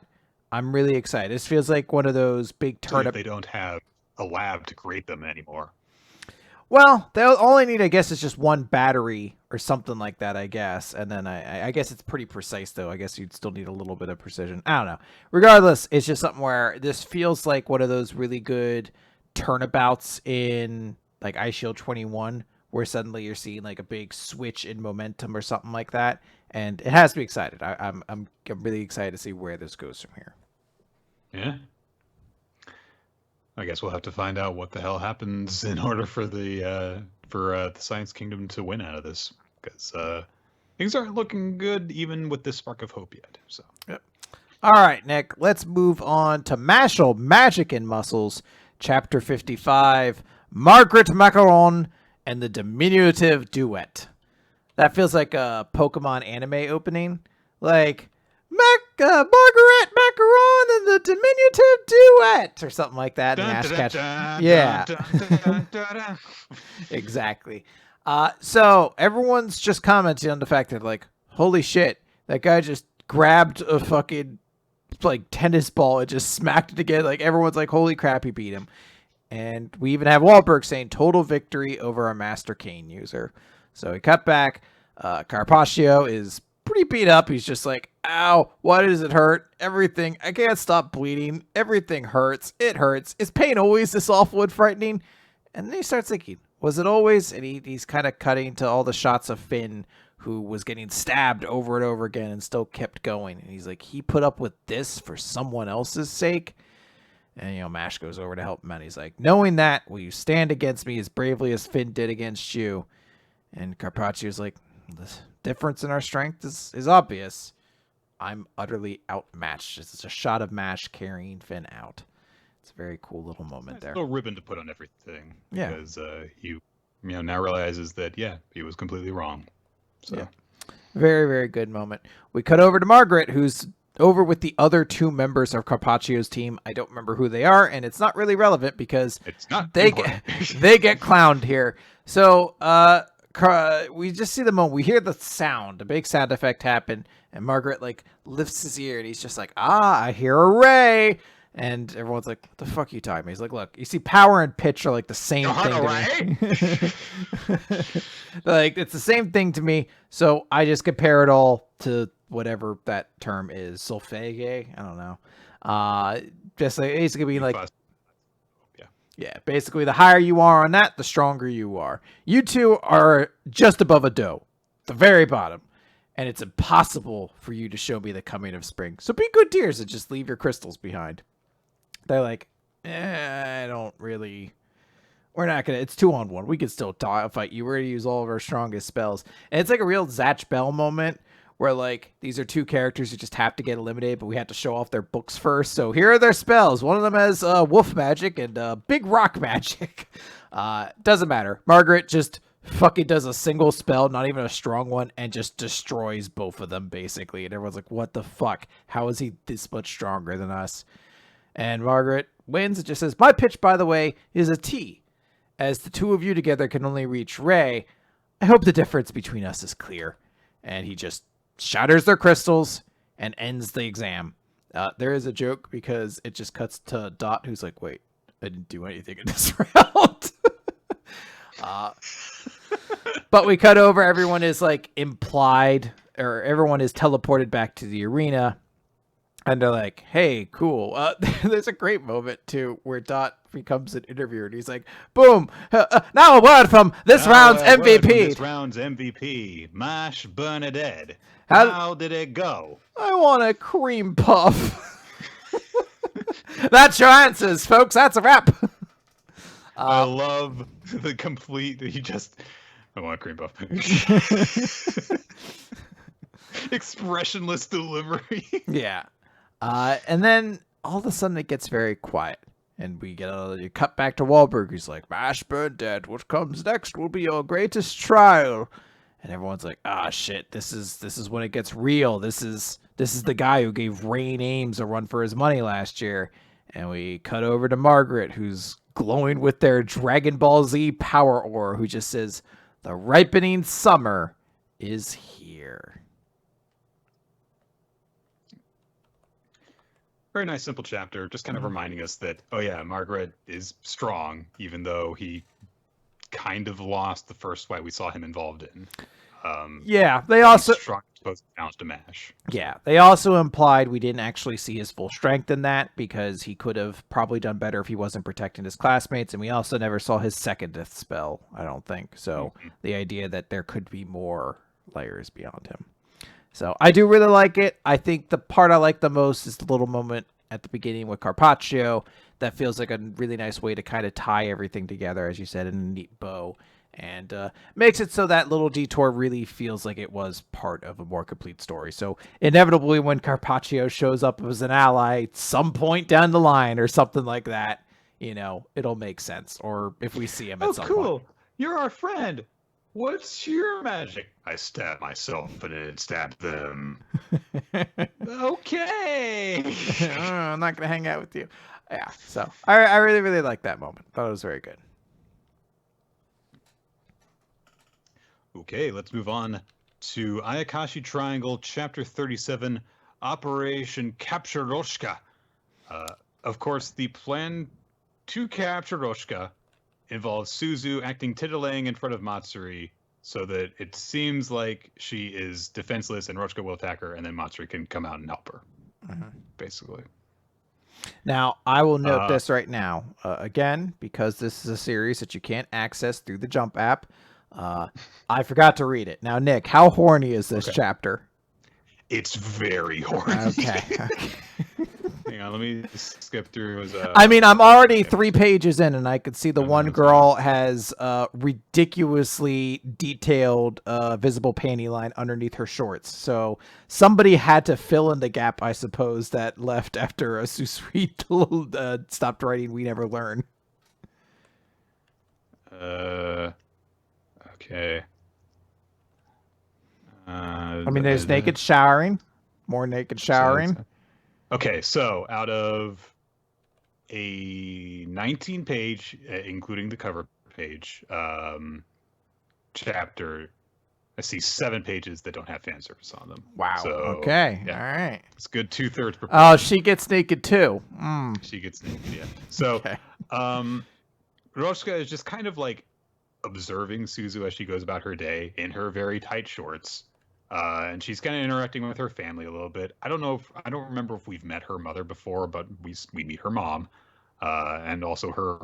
I'm really excited. This feels like one of those big turnip. They don't have a lab to create them anymore. Well, they'll only need, I guess, it's just one battery or something like that, I guess. And then I guess it's pretty precise, though. I guess you'd still need a little bit of precision. I don't know. Regardless, it's just something where this feels like one of those really good turnabouts in Ice Shield 21, where suddenly you're seeing a big switch in momentum or something like that. And it has me excited. I'm really excited to see where this goes from here. Yeah. I guess we'll have to find out what the hell happens in order for the Science Kingdom to win out of this, because things aren't looking good even with this spark of hope yet. So. Yep. All right, Nick. Let's move on to Mashle, Magic and Muscles, Chapter 55, Margaret Macaron and the Diminutive Duet. That feels like a Pokemon anime opening. Margaret Macaron and the Diminutive Duet, or something like that. In Ash Ketchum. Yeah. Exactly. So everyone's just commenting on the fact that holy shit, that guy just grabbed a fucking tennis ball and just smacked it again. Everyone's holy crap, he beat him. And we even have Wahlberg saying total victory over a Master Cane user. So we cut back. Carpaccio is pretty beat up. He's just ow, why does it hurt? Everything. I can't stop bleeding. Everything hurts. It hurts. Is pain always this awful and frightening? And then he starts thinking, was it always? And he's kind of cutting to all the shots of Finn, who was getting stabbed over and over again and still kept going. And he's he put up with this for someone else's sake. And, Mash goes over to help him out. He's like, knowing that, will you stand against me as bravely as Finn did against you? And Carpaccio's like, the difference in our strength is obvious. I'm utterly outmatched. It's a shot of Mash carrying Finn out. It's a very cool little moment there. A little ribbon to put on everything. Yeah. Because he now realizes that, he was completely wrong. So. Yeah. Very, very good moment. We cut over to Margaret, who's over with the other 2 members of Carpaccio's team. I don't remember who they are, and it's not really relevant because they get clowned here. So we just see the moment. We hear the sound, a big sound effect happen, and Margaret lifts his ear, and he's just like, I hear a ray. And everyone's like, what the fuck are you talking about? He's like, look, you see, power and pitch are the same thing to me. It's the same thing to me. So I just compare it all to whatever that term is. Solfege? I don't know. Just basically basically the higher you are on that, the stronger you are. You 2 are just above a do, the very bottom. And it's impossible for you to show me the coming of spring. So be good dears and just leave your crystals behind. They're like, I don't really... We're not going to... It's 2-on-1. We can still fight you. We're going to use all of our strongest spells. And it's like a real Zatch Bell moment where, these are 2 characters who just have to get eliminated, but we have to show off their books first. So here are their spells. One of them has wolf magic and big rock magic. Doesn't matter. Margaret just fucking does a single spell, not even a strong one, and just destroys both of them, basically. And everyone's like, what the fuck? How is he this much stronger than us? And Margaret wins. It just says, my pitch, by the way, is a T. As the 2 of you together can only reach Ray, I hope the difference between us is clear. And he just shatters their crystals and ends the exam. There is a joke because it just cuts to Dot, who's like, wait, I didn't do anything in this round. But we cut over. Everyone is implied, or everyone is teleported back to the arena. And they're like, hey, cool. There's a great moment, too, where Dot becomes an interviewer. And he's like, boom. Now a word from this round's MVP. This round's MVP, Mash Bernadette. How did it go? I want a cream puff. That's your answers, folks. That's a wrap. I love the complete... I want a cream puff. Expressionless delivery. Yeah. And then all of a sudden it gets very quiet. And we cut back to Wahlberg, who's like, Mash Bernadette, what comes next will be your greatest trial. And everyone's like, shit, this is when it gets real. This is the guy who gave Rain Ames a run for his money last year. And we cut over to Margaret, who's glowing with their Dragon Ball Z power ore, who just says, the ripening summer is here. Very nice, simple chapter, just kind of reminding us that, Margaret is strong, even though he kind of lost the first fight we saw him involved in. They also... strong supposed to challenge to Mash. Yeah, they also implied we didn't actually see his full strength in that, because he could have probably done better if he wasn't protecting his classmates, and we also never saw his second death spell, I don't think. So the idea that there could be more layers beyond him. So I do really like it. I think the part I like the most is the little moment at the beginning with Carpaccio that feels like a really nice way to kind of tie everything together, as you said, in a neat bow, and makes it so that little detour really feels like it was part of a more complete story. So inevitably when Carpaccio shows up as an ally at some point down the line or something like that, it'll make sense. Or if we see him at some point. You're our friend. What's your magic? I stabbed myself and it stabbed them. Okay. I'm not going to hang out with you. Yeah, so I really, really like that moment. Thought it was very good. Okay, let's move on to Ayakashi Triangle, Chapter 37, Operation Capture Roshka. Of course, the plan to capture Roshka involves Suzu acting titillating in front of Matsuri so that it seems like she is defenseless and Roshka will attack her, and then Matsuri can come out and help her, basically. Now, I will note this right now. Again, because this is a series that you can't access through the Jump app, I forgot to read it. Now, Nick, how horny is this chapter? It's very horny. Okay. Hang Hang on, let me skip through his. I mean, I'm already 3 pages in, and I could see the one girl has ridiculously detailed visible panty line underneath her shorts. So somebody had to fill in the gap, I suppose, that left after Susui stopped writing We Never Learn. Okay. I mean, there's naked showering, more naked showering. Okay, so out of a 19-page, including the cover page, chapter, I see 7 pages that don't have fan service on them. Wow. So, okay. Yeah, all right. it's good 2/3. Oh, she gets naked too. She gets naked. Yeah. So, Okay. Roshka is just kind of like observing Suzu as she goes about her day in her very tight shorts. And she's kind of interacting with her family a little bit. I don't remember if we've met her mother before, but we meet her mom, and also her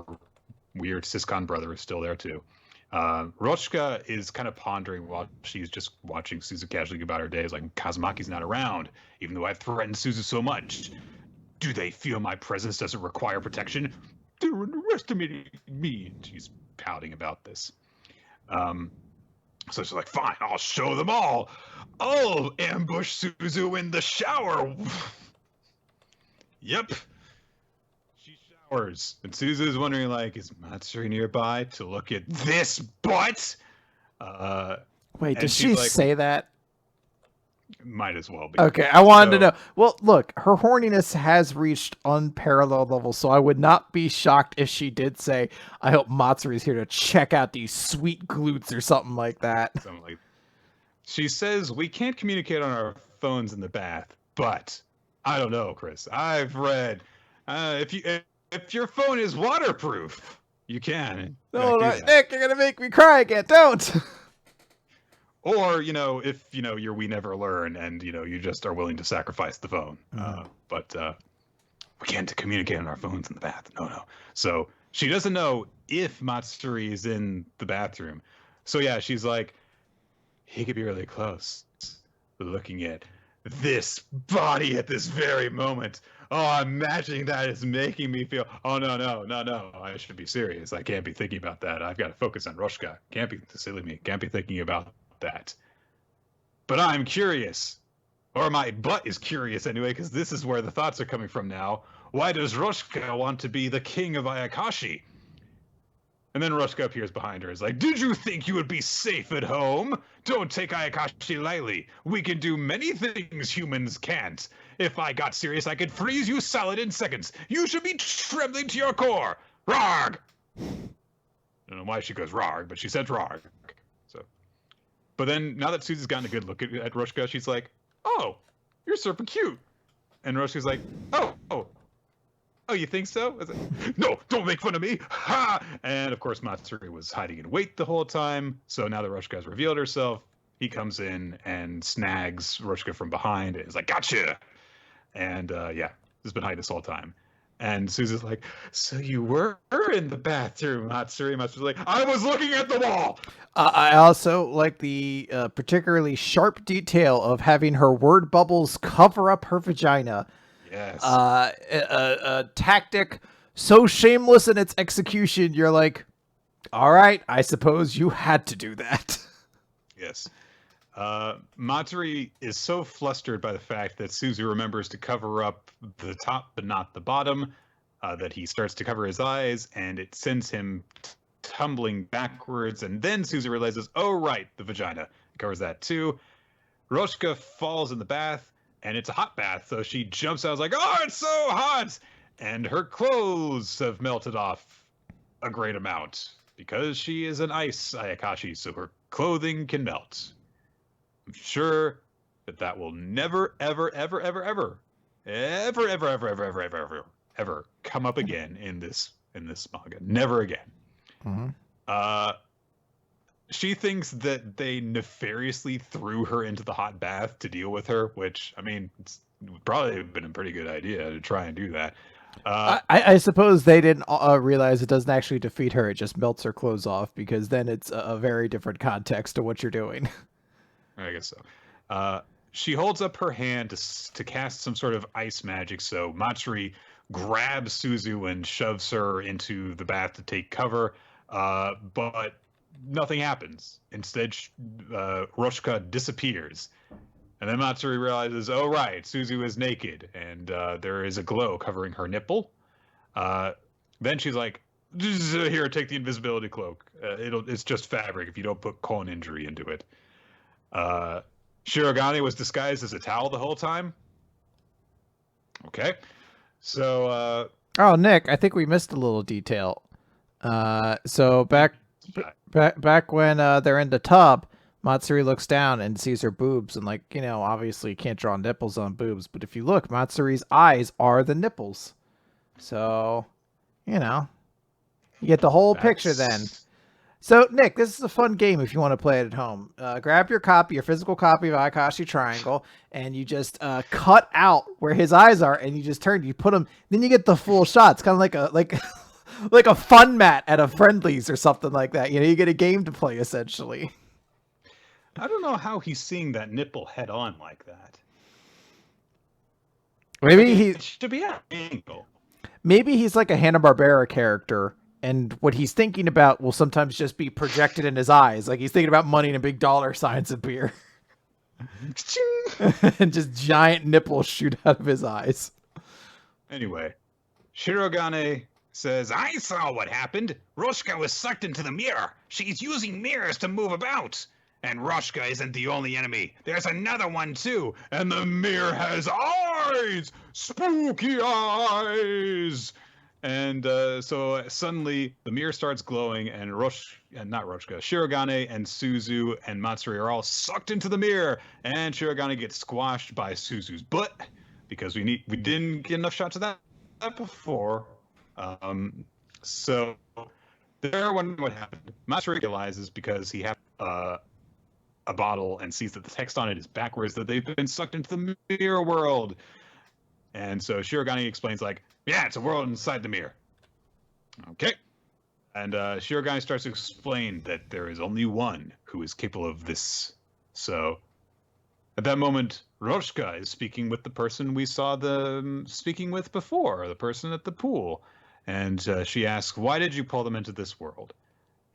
weird Siscon brother is still there too. Roshka is kind of pondering while she's just watching Suzu casually about her day. Is like, Kazumaki's not around, even though I've threatened Suzu so much. Do they feel my presence doesn't require protection? They're underestimating me. She's pouting about this. So she's like, fine, I'll show them all. I'll ambush Suzu in the shower. Yep. She showers. And Suzu's wondering, like, is Matsuri nearby to look at this butt? Wait, does she say that? Might as well be. Okay, I wanted to know. Well, look, her horniness has reached unparalleled levels, so I would not be shocked if she did say, I hope Matsuri's here to check out these sweet glutes or something like that. Something like that. She says, we can't communicate on our phones in the bath, but I don't know, Chris. I've read, if your phone is waterproof, you can. No, Nick, you're going to make me cry again. Don't. Or, if, you're We Never Learn and, you just are willing to sacrifice the phone. But we can't communicate on our phones in the bath. No. So she doesn't know if Matsuri is in the bathroom. So, yeah, she's like, he could be really close. Looking at this body at this very moment. Oh, imagining that is making me feel, oh, no. I should be serious. I can't be thinking about that. I've got to focus on Roshka. Can't be silly me. Can't be thinking about that. But I'm curious, or my butt is curious anyway, because this is where the thoughts are coming from now. Why does Roshka want to be the king of Ayakashi? And then Roshka appears behind her. Is like, did you think you would be safe at home? Don't take Ayakashi lightly. We can do many things humans can't. If I got serious, I could freeze you solid in seconds. You should be trembling to your core. Rarg! I don't know why she goes Rarg, but she said Rarg. But then, now that Suzu's gotten a good look at Roshka, she's like, oh, you're super cute. And Roshka's like, oh, you think so? I was like, no, don't make fun of me. Ha! And, of course, Matsuri was hiding in wait the whole time. So now that Roshka has revealed herself, he comes in and snags Roshka from behind and is like, gotcha! And, he's been hiding this whole time. And Suzu's like, so you were in the bathroom, Matsuri. Matsuri's like, I was looking at the wall! I also like the particularly sharp detail of having her word bubbles cover up her vagina. Yes. A tactic so shameless in its execution, you're like, all right, I suppose you had to do that. Yes. Matsuri is so flustered by the fact that Suzu remembers to cover up the top but not the bottom, that he starts to cover his eyes, and it sends him tumbling backwards, and then Suzu realizes, oh right, the vagina covers that too. Roshka falls in the bath, and it's a hot bath, so she jumps out, like, oh, it's so hot! And her clothes have melted off a great amount, because she is an ice Ayakashi, so her clothing can melt. I'm sure that will never, ever come up again in this manga. Never again. Mm-hmm. She thinks that they nefariously threw her into the hot bath to deal with her, which, I mean, it's probably been a pretty good idea to try and do that. I suppose they didn't realize it doesn't actually defeat her. It just melts her clothes off, because then it's a very different context to what you're doing. I guess so. she holds up her hand to cast some sort of ice magic. So Matsuri grabs Suzu and shoves her into the bath to take cover, but nothing happens. Instead, Roshka disappears. And then Matsuri realizes, oh, right, Suzu is naked, and there is a glow covering her nipple. Then she's like, here, take the invisibility cloak. It's just fabric if you don't put colon injury into it. Shirogane was disguised as a towel the whole time. Okay. So, Oh, Nick, I think we missed a little detail. So back when they're in the tub, Matsuri looks down and sees her boobs, and like, you know, obviously you can't draw nipples on boobs, but if you look, Matsuri's eyes are the nipples. So, you know, you get the whole picture then. So, Nick, this is a fun game if you want to play it at home. Grab your physical copy of Ayakashi Triangle, and you just cut out where his eyes are, and you just you put them, then you get the full shot. It's kind of like a fun mat at a Friendlies or something like that. You know, you get a game to play, essentially. I don't know how he's seeing that nipple head on like that. Maybe it should be at an angle. Maybe he's like a Hanna-Barbera character, and what he's thinking about will sometimes just be projected in his eyes. Like he's thinking about money and big dollar signs appear. And just giant nipples shoot out of his eyes. Anyway, Shirogane says, I saw what happened. Roshka was sucked into the mirror. She's using mirrors to move about. And Roshka isn't the only enemy. There's another one too. And the mirror has eyes! Spooky eyes! And so suddenly the mirror starts glowing, and Shirogane and Suzu and Matsuri are all sucked into the mirror, and Shirogane gets squashed by Suzu's butt because we didn't get enough shots of that before. So they're wondering what happened. Matsuri realizes because he has a bottle and sees that the text on it is backwards, that they've been sucked into the mirror world. And so Shirogane explains, like, yeah, it's a world inside the mirror. Okay. And Shirogane starts to explain that there is only one who is capable of this. So at that moment, Roshka is speaking with the person we saw speaking with before, the person at the pool. And she asks, why did you pull them into this world?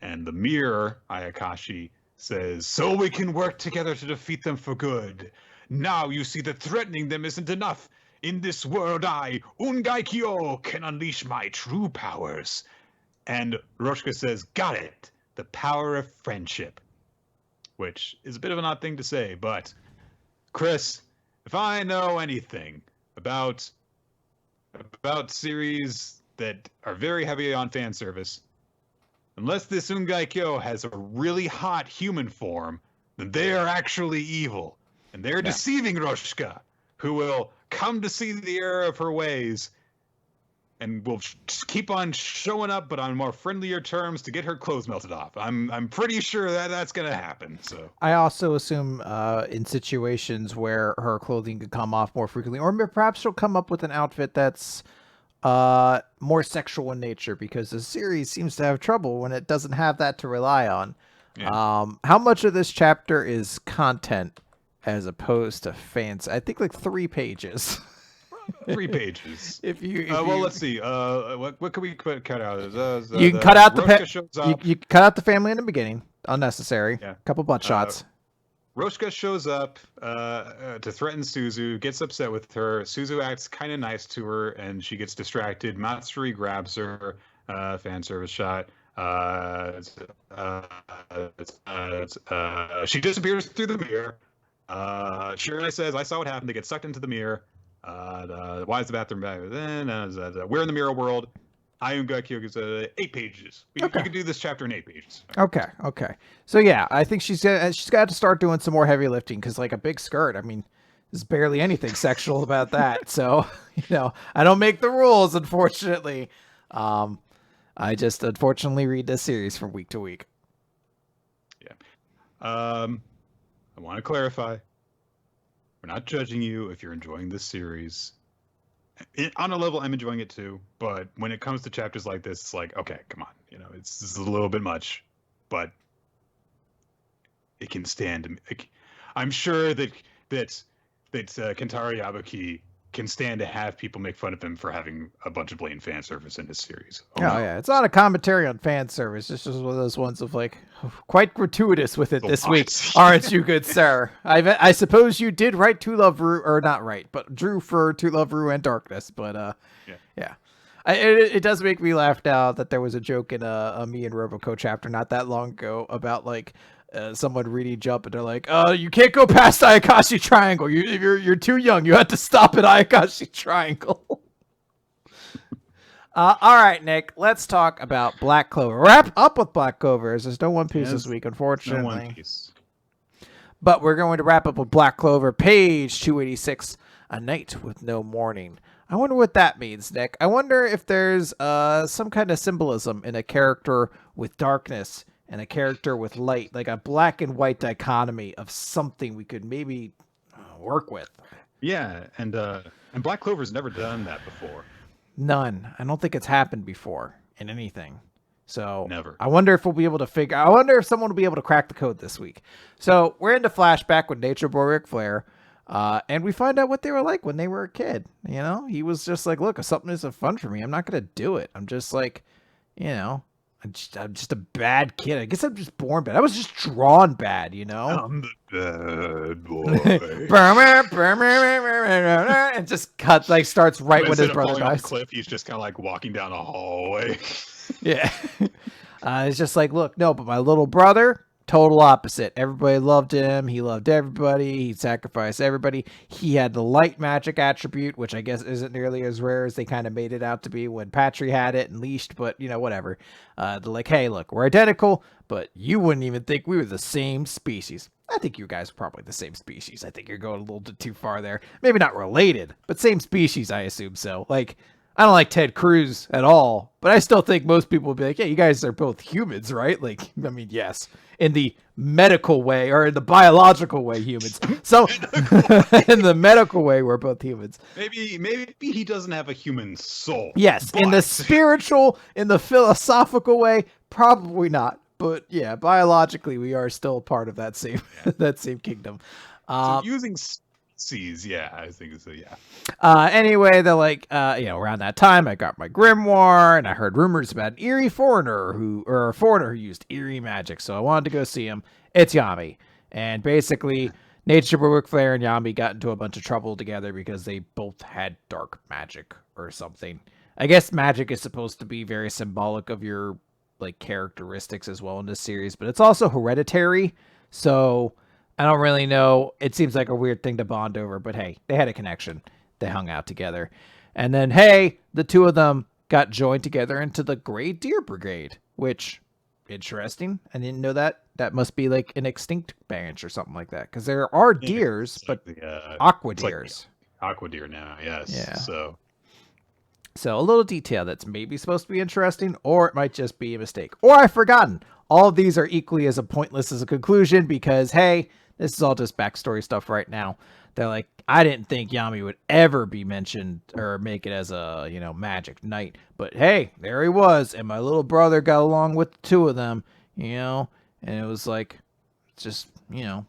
And the mirror, Ayakashi, says, so we can work together to defeat them for good. Now you see that threatening them isn't enough. In this world, I, Ungaikyo, can unleash my true powers. And Roshka says, got it. The power of friendship. Which is a bit of an odd thing to say, but Chris, if I know anything about series that are very heavy on fan service, unless this Ungaikyo has a really hot human form, then they are actually evil. And they're deceiving Roshka, who will come to see the error of her ways and will just keep on showing up, but on more friendlier terms to get her clothes melted off. I'm pretty sure that's going to happen. So I also assume in situations where her clothing could come off more frequently, or perhaps she'll come up with an outfit that's more sexual in nature, because the series seems to have trouble when it doesn't have that to rely on. Yeah. How much of this chapter is content as opposed to fans? I think like 3 pages. 3 pages. If you let's see. What can we cut out? You can cut out you cut out the family in the beginning. Unnecessary. Yeah. Couple butt shots. Roshka shows up to threaten Suzu, gets upset with her. Suzu acts kind of nice to her, and she gets distracted. Matsuri grabs her. Fan service shot. She disappears through the mirror. Shirley says, I saw what happened. They get sucked into the mirror. Why is the bathroom back then? We're in the mirror world. Ayakashi is 8 pages. You can do this chapter in 8 pages. Okay. So yeah, I think she's got to start doing some more heavy lifting, because like a big skirt, I mean, there's barely anything sexual about that. So, I don't make the rules, unfortunately. I just unfortunately read this series from week to week. Yeah. I want to clarify. We're not judging you if you're enjoying this series. On a level, I'm enjoying it too. But when it comes to chapters like this, it's like, okay, come on. It's a little bit much. But it can stand. I'm sure that that Kentaro Yabuki can stand to have people make fun of him for having a bunch of blatant fan service in his series. Oh, yeah. It's not a commentary on fan service. It's just one of those ones of like, quite gratuitous with it this week. Aren't you, good sir? I suppose you did write To Love Ru, or not write, but drew for To Love Ru and Darkness. But yeah. It does make me laugh now that there was a joke in a Me and Roboco chapter not that long ago about like someone reading Jump and they're like, you can't go past Ayakashi Triangle. You're too young. You have to stop at Ayakashi Triangle. All right, Nick, let's talk about Black Clover. Wrap up with Black Clover, as there's no One Piece this week, unfortunately. No One Piece. But we're going to wrap up with Black Clover, page 286, A Night with No Morning. I wonder what that means, Nick. I wonder if there's some kind of symbolism in a character with darkness and a character with light, like a black and white dichotomy of something we could maybe work with. Yeah, and Black Clover's never done that before. None. I don't think it's happened before in anything. So never. I wonder if we'll be able to I wonder if someone will be able to crack the code this week. So we're into flashback with Nature Boy Ric Flair. And we find out what they were like when they were a kid. You know, he was just like, look, if something isn't fun for me, I'm not going to do it. I'm just like, you know, I'm just a bad kid. I guess I'm just born bad. I was just drawn bad, you know? I'm the bad boy. And just starts right when his brother dies. Cliff, he's just kind of like walking down a hallway. Yeah. It's just like, look, no, but my little brother, total opposite. Everybody loved him. He loved everybody. He sacrificed everybody. He had the light magic attribute, which I guess isn't nearly as rare as they kind of made it out to be when Patry had it and leashed, but you know, whatever. They're like, hey, look, we're identical, but you wouldn't even think we were the same species. I think you guys are probably the same species. I think you're going a little bit too far there. Maybe not related, but same species, I assume so. Like, I don't like Ted Cruz at all, but I still think most people would be like, yeah, you guys are both humans, right? Like, I mean, yes, in the medical way or in the biological way, humans. So in the medical way, we're both humans. Maybe he doesn't have a human soul. Yes. But in the spiritual, in the philosophical way, probably not. But yeah, biologically, we are still part of that same, that same kingdom. So using C's, yeah, I think so, yeah. Anyway, they're like, around that time, I got my grimoire, and I heard rumors about a foreigner who used eerie magic, so I wanted to go see him. It's Yami. And basically, Nature Boy Ric Flair and Yami got into a bunch of trouble together because they both had dark magic or something. I guess magic is supposed to be very symbolic of your, like, characteristics as well in this series, but it's also hereditary, so I don't really know. It seems like a weird thing to bond over, but hey, they had a connection. They hung out together. And then, hey, the two of them got joined together into the Gray Deer Brigade, which, interesting. I didn't know that. That must be like an extinct branch or something like that. Because there are deers, but aqua deers. Like aqua deer now, yes. Yeah. So a little detail that's maybe supposed to be interesting, or it might just be a mistake. Or I've forgotten. All of these are equally as pointless as a conclusion because, hey, this is all just backstory stuff right now. They're like, I didn't think Yami would ever be mentioned or make it as a, magic knight. But hey, there he was. And my little brother got along with the two of them, and it was like, just,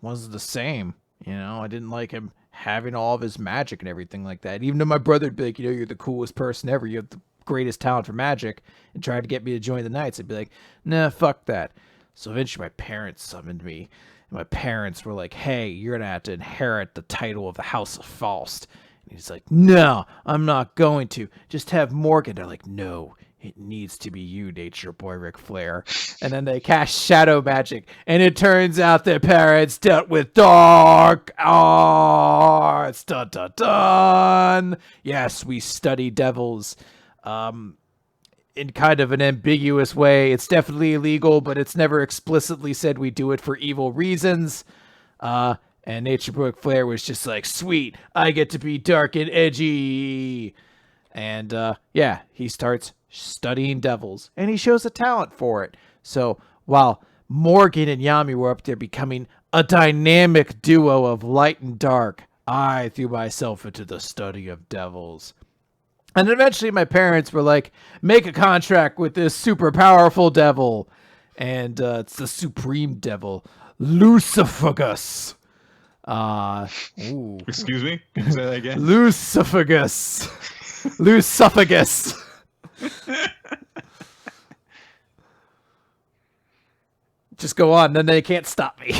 wasn't the same. I didn't like him having all of his magic and everything like that. Even though my brother would be like, you're the coolest person ever. You have the greatest talent for magic, and tried to get me to join the Knights. I'd be like, nah, fuck that. So eventually my parents summoned me. My parents were like, hey, you're going to have to inherit the title of the House of Faust. And he's like, no, I'm not going to. Just have Morgan. They're like, no, it needs to be you, Nature Boy Ric Flair. And then they cast shadow magic. And it turns out their parents dealt with dark arts. Dun, dun, dun. Yes, we study devils. In kind of an ambiguous way. It's definitely illegal, but it's never explicitly said we do it for evil reasons. And Nature Boy Ric Flair was just like, sweet, I get to be dark and edgy. And he starts studying devils, and he shows a talent for it. So while Morgan and Yami were up there becoming a dynamic duo of light and dark, I threw myself into the study of devils. And eventually my parents were like, make a contract with this super powerful devil. And it's the supreme devil, Lucifugus. Ooh. Excuse me? Can you say that again? Lucifagus. Lucifagus. Just go on, then they can't stop me.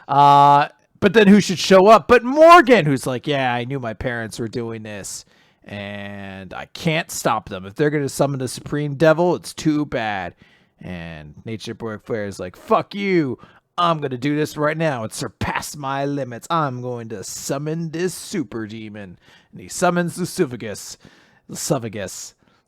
But then who should show up? But Morgan, who's like, yeah, I knew my parents were doing this, and I can't stop them. If they're going to summon the Supreme Devil, it's too bad. And Nature Boy Flair is like, fuck you. I'm going to do this right now. It surpassed my limits. I'm going to summon this super demon. And he summons Lucifagus.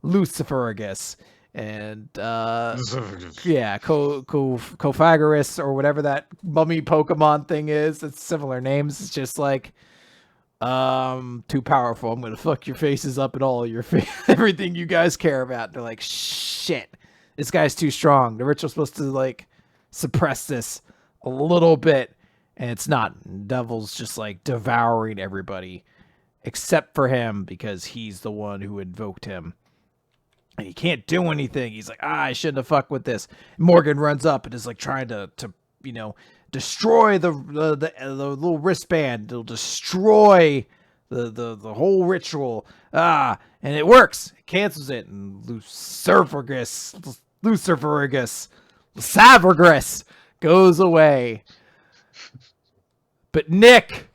Luciferagus. And yeah, Cophagarus or whatever that mummy Pokemon thing is. It's similar names. It's just like too powerful. I'm gonna fuck your faces up and all your everything you guys care about. They're like, shit, this guy's too strong. The ritual's supposed to like suppress this a little bit, and it's not. Devil's just like devouring everybody except for him because he's the one who invoked him. And he can't do anything. He's like, I shouldn't have fucked with this. Morgan runs up and is like trying to destroy the little wristband. It'll destroy the whole ritual. And it works. It cancels it. And Lucifergus goes away. But Nick,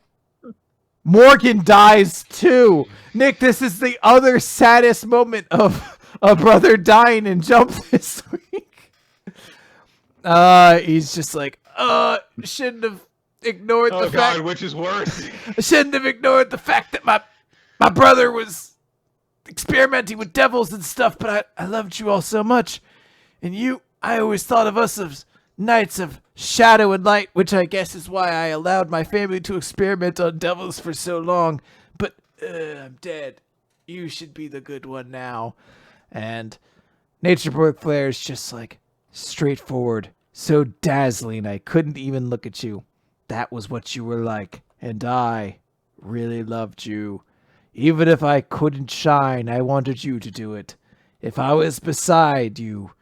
Morgan dies too. Nick, this is the other saddest moment of a brother dying in Jump this week. He's just like, shouldn't have ignored the fact. Which is worse? I shouldn't have ignored the fact that my brother was experimenting with devils and stuff, but I loved you all so much. And I always thought of us as knights of shadow and light, which I guess is why I allowed my family to experiment on devils for so long. But I'm dead. You should be the good one now. And Nature Boy Flair is just like straightforward, so dazzling I couldn't even look at you. That was what you were like, and I really loved you. Even if I couldn't shine, I wanted you to do it. If I was beside you,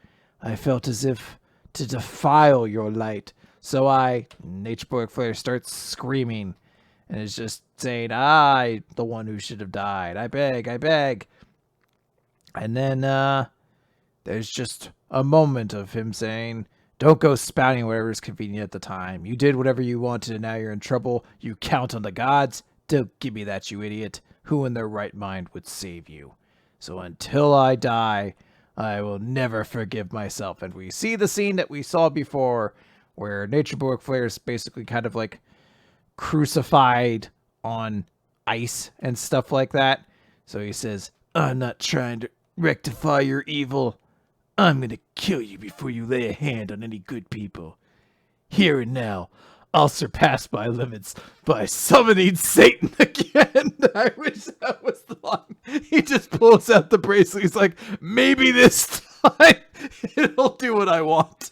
I felt as if to defile your light. So Nature Boy Flair starts screaming and is just saying, I, the one who should have died. I beg. And then there's just a moment of him saying, don't go spouting whatever is convenient at the time. You did whatever you wanted and now you're in trouble. You count on the gods. Don't give me that, you idiot. Who in their right mind would save you? So until I die, I will never forgive myself. And we see the scene that we saw before where Nature Boy Flair is basically kind of like crucified on ice and stuff like that. So he says, I'm not trying to rectify your evil. I'm gonna kill you before you lay a hand on any good people. Here and now, I'll surpass my limits by summoning Satan again. I wish that was the line. He just pulls out the bracelet. He's like, maybe this time it'll do what I want.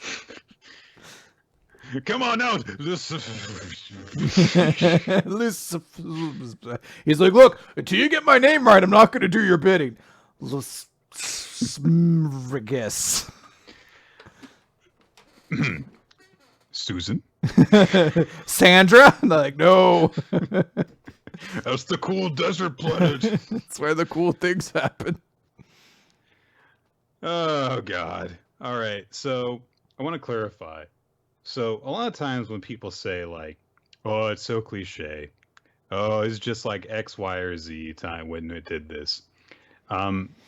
Come on out. He's like, look, until you get my name right, I'm not going to do your bidding. Smrigus. Susan? Sandra? And they're like, no. That's the cool desert planet. That's where the cool things happen. Oh, God. All right. So I want to clarify. So a lot of times when people say like, oh, it's so cliche. Oh, it's just like X, Y, or Z time when it did this.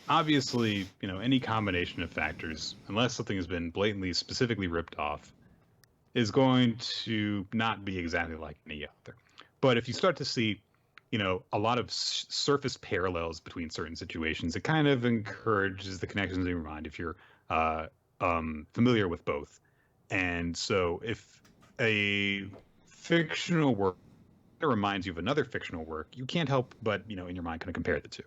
Obviously, any combination of factors, unless something has been blatantly, specifically ripped off, is going to not be exactly like any other. But if you start to see, a lot of surface parallels between certain situations, it kind of encourages the connections in your mind if you're familiar with both. And so if a fictional work reminds you of another fictional work, you can't help but, in your mind kind of compare the two.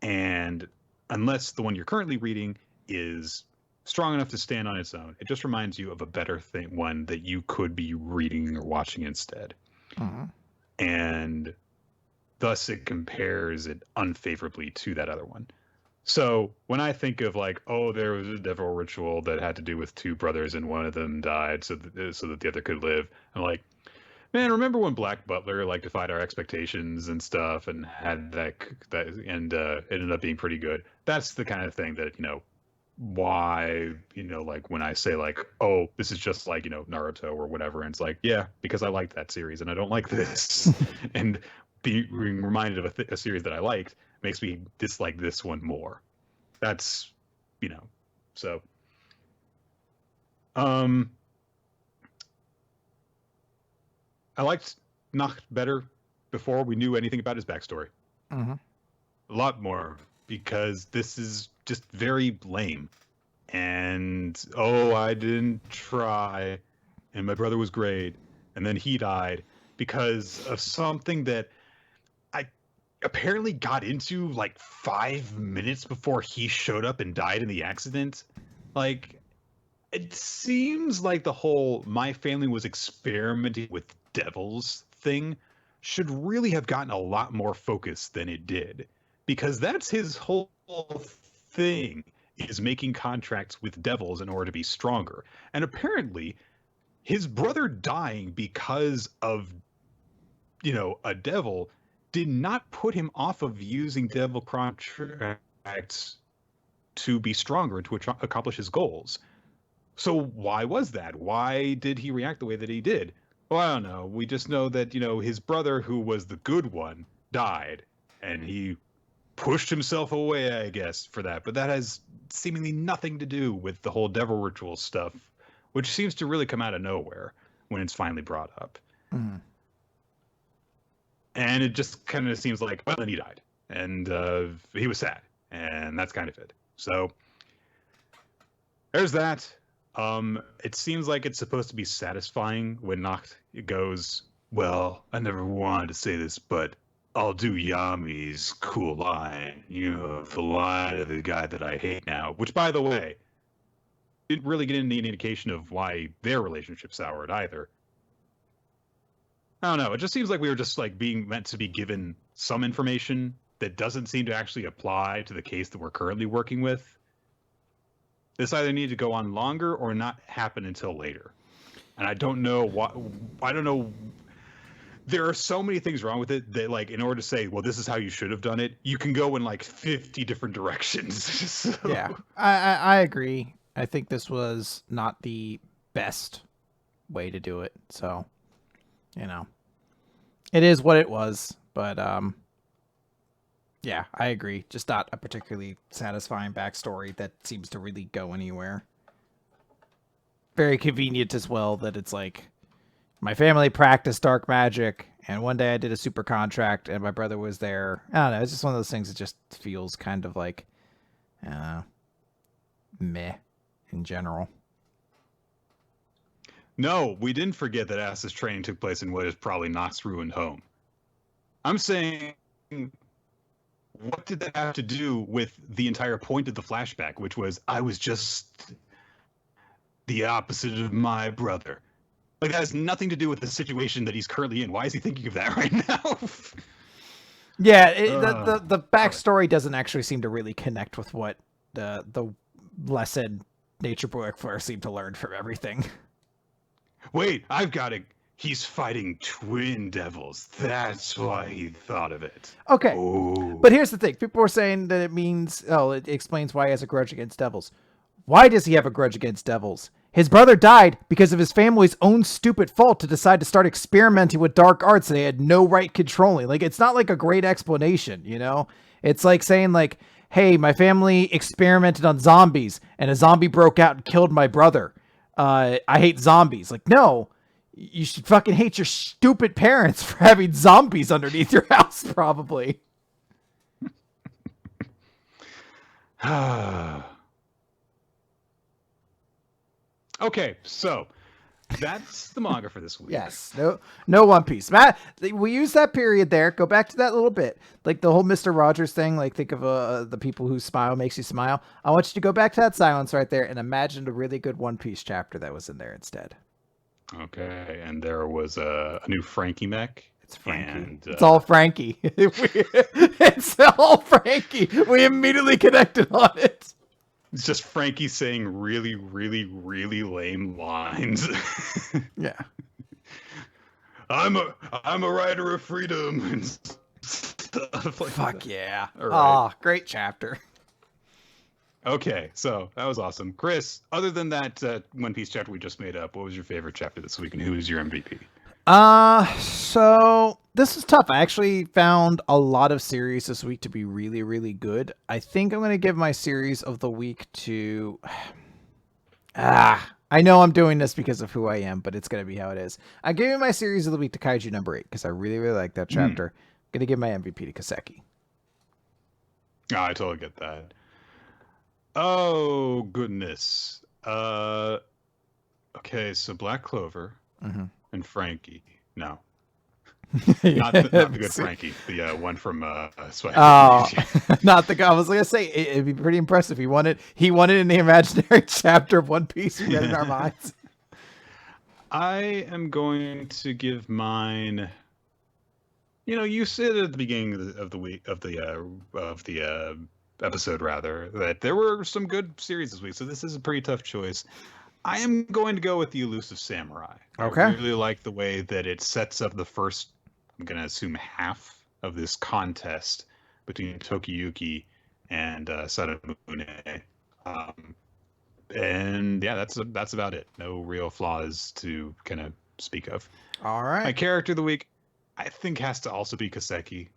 And unless the one you're currently reading is strong enough to stand on its own, it just reminds you of a better one that you could be reading or watching instead. Uh-huh. And thus it compares it unfavorably to that other one. So when I think of like, oh, there was a devil ritual that had to do with two brothers and one of them died so that the other could live, I'm like, Man, remember when Black Butler like defied our expectations and stuff, and had that and ended up being pretty good. That's the kind of thing that why like when I say like, oh, this is just like Naruto or whatever, and it's like, yeah, because I liked that series and I don't like this, and being reminded of a series that I liked makes me dislike this one more. That's so. I liked Nacht better before we knew anything about his backstory. Mm-hmm. A lot more, because this is just very lame. And, oh, I didn't try, and my brother was great, and then he died because of something that I apparently got into like 5 minutes before he showed up and died in the accident. Like, it seems like the whole my family was experimenting with devils thing should really have gotten a lot more focus than it did, because that's his whole thing, is making contracts with devils in order to be stronger. And apparently his brother dying because of a devil did not put him off of using devil contracts to be stronger, to accomplish his goals. So why was that? Why did he react the way that he did? Well, I don't know. We just know that, his brother, who was the good one, died, and he pushed himself away, I guess, for that. But that has seemingly nothing to do with the whole devil ritual stuff, which seems to really come out of nowhere when it's finally brought up. Mm. And it just kind of seems like, well, then he died, and he was sad, and that's kind of it. So there's that. It seems like it's supposed to be satisfying when Nacht goes, well, I never wanted to say this, but I'll do Yami's cool line. The line of the guy that I hate now. Which, by the way, didn't really get any indication of why their relationship soured either. I don't know. It just seems like we were just like being meant to be given some information that doesn't seem to actually apply to the case that we're currently working with. This either needed to go on longer or not happen until later. And I don't know what. I don't know. There are so many things wrong with it that, like, in order to say, well, this is how you should have done it, you can go in like 50 different directions. So. Yeah, I agree. I think this was not the best way to do it. So, it is what it was. But yeah, I agree. Just not a particularly satisfying backstory that seems to really go anywhere. Very convenient as well that it's like, my family practiced dark magic, and one day I did a super contract, and my brother was there. I don't know. It's just one of those things that just feels kind of like, meh in general. No, we didn't forget that Ass's training took place in what is probably Nox's ruined home. I'm saying, what did that have to do with the entire point of the flashback, which was, I was just the opposite of my brother? Like, that has nothing to do with the situation that he's currently in. Why is he thinking of that right now? Yeah, the backstory doesn't actually seem to really connect with what the lesson Nature Boy Flare seemed to learn from everything. Wait, I've got it. He's fighting twin devils. That's why he thought of it. Okay, Ooh. But here's the thing. People are saying that it explains why he has a grudge against devils. Why does he have a grudge against devils? His brother died because of his family's own stupid fault to decide to start experimenting with dark arts they had no right controlling. Like, it's not like a great explanation, It's like saying like, hey, my family experimented on zombies and a zombie broke out and killed my brother. I hate zombies. Like, no, you should fucking hate your stupid parents for having zombies underneath your house, probably. Okay, so that's the manga for this week. Yes, no One Piece. Matt, we use that period there. Go back to that little bit, like the whole Mr. Rogers thing. Like, think of the people who smile makes you smile. I want you to go back to that silence right there and imagine a really good One Piece chapter that was in there instead. Okay, and there was a new Frankie mech. It's Frankie. And, it's all Frankie. It's all Frankie. We immediately connected on it. It's just Frankie saying really, really, really lame lines. Yeah. I'm a rider of freedom and stuff like Fuck that. yeah. All right. Oh, great chapter. Okay, so that was awesome. Chris, other than that One Piece chapter we just made up, what was your favorite chapter this week, and who is your MVP? So this is tough. I actually found a lot of series this week to be really, really good. I think I'm going to give my series of the week to... I know I'm doing this because of who I am, but it's going to be how it is. I'm giving my series of the week to Kaiju number 8 because I really, really like that chapter. I'm going to give my MVP to Kaseki. Oh, I totally get that. Oh, goodness. Okay, so Black Clover and Frankie. No. Not the good Frankie. The one from Swag. Oh, not the guy. I was going to say, it'd be pretty impressive. He won it in the imaginary chapter of One Piece we read in our minds. I am going to give mine... You know, you said at the beginning of the week of the episode rather that there were some good series this week, so this is a pretty tough choice. I am going to go with the Elusive Samurai. Okay. I really like the way that it sets up the first, I'm going to assume, half of this contest between Tokiyuki and Sadamune. And yeah, that's about it. No real flaws to kind of speak of. All right. My character of the week, I think, has to also be Kaseki.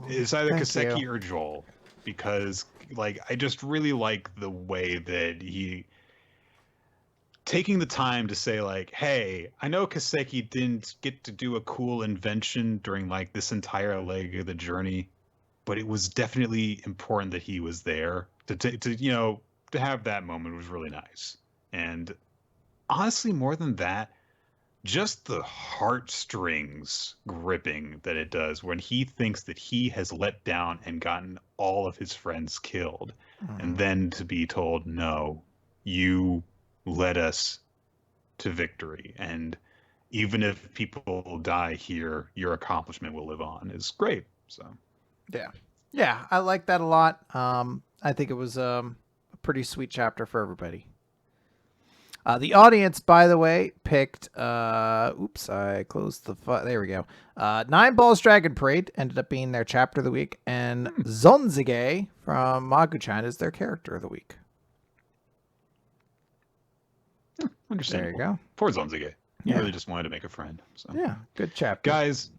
It's either Kaseki or Joel, because like I just really like the way that he taking the time to say like, hey, I know Kaseki didn't get to do a cool invention during like this entire leg of the journey, but it was definitely important that he was there to have that moment was really nice. And honestly, more than that, just the heartstrings gripping that it does when he thinks that he has let down and gotten all of his friends killed, and then to be told, no, you led us to victory, and even if people die here, your accomplishment will live on, is great. So yeah, I like that a lot. I think it was a pretty sweet chapter for everybody. The audience, by the way, picked, oops, I closed the, there we go. Nine Balls Dragon Parade ended up being their chapter of the week, and Zonzige from Magu-chan is their character of the week. Understandable. There you go. Poor Zonzige. He Yeah. really just wanted to make a friend. So. Yeah, good chapter. Guys,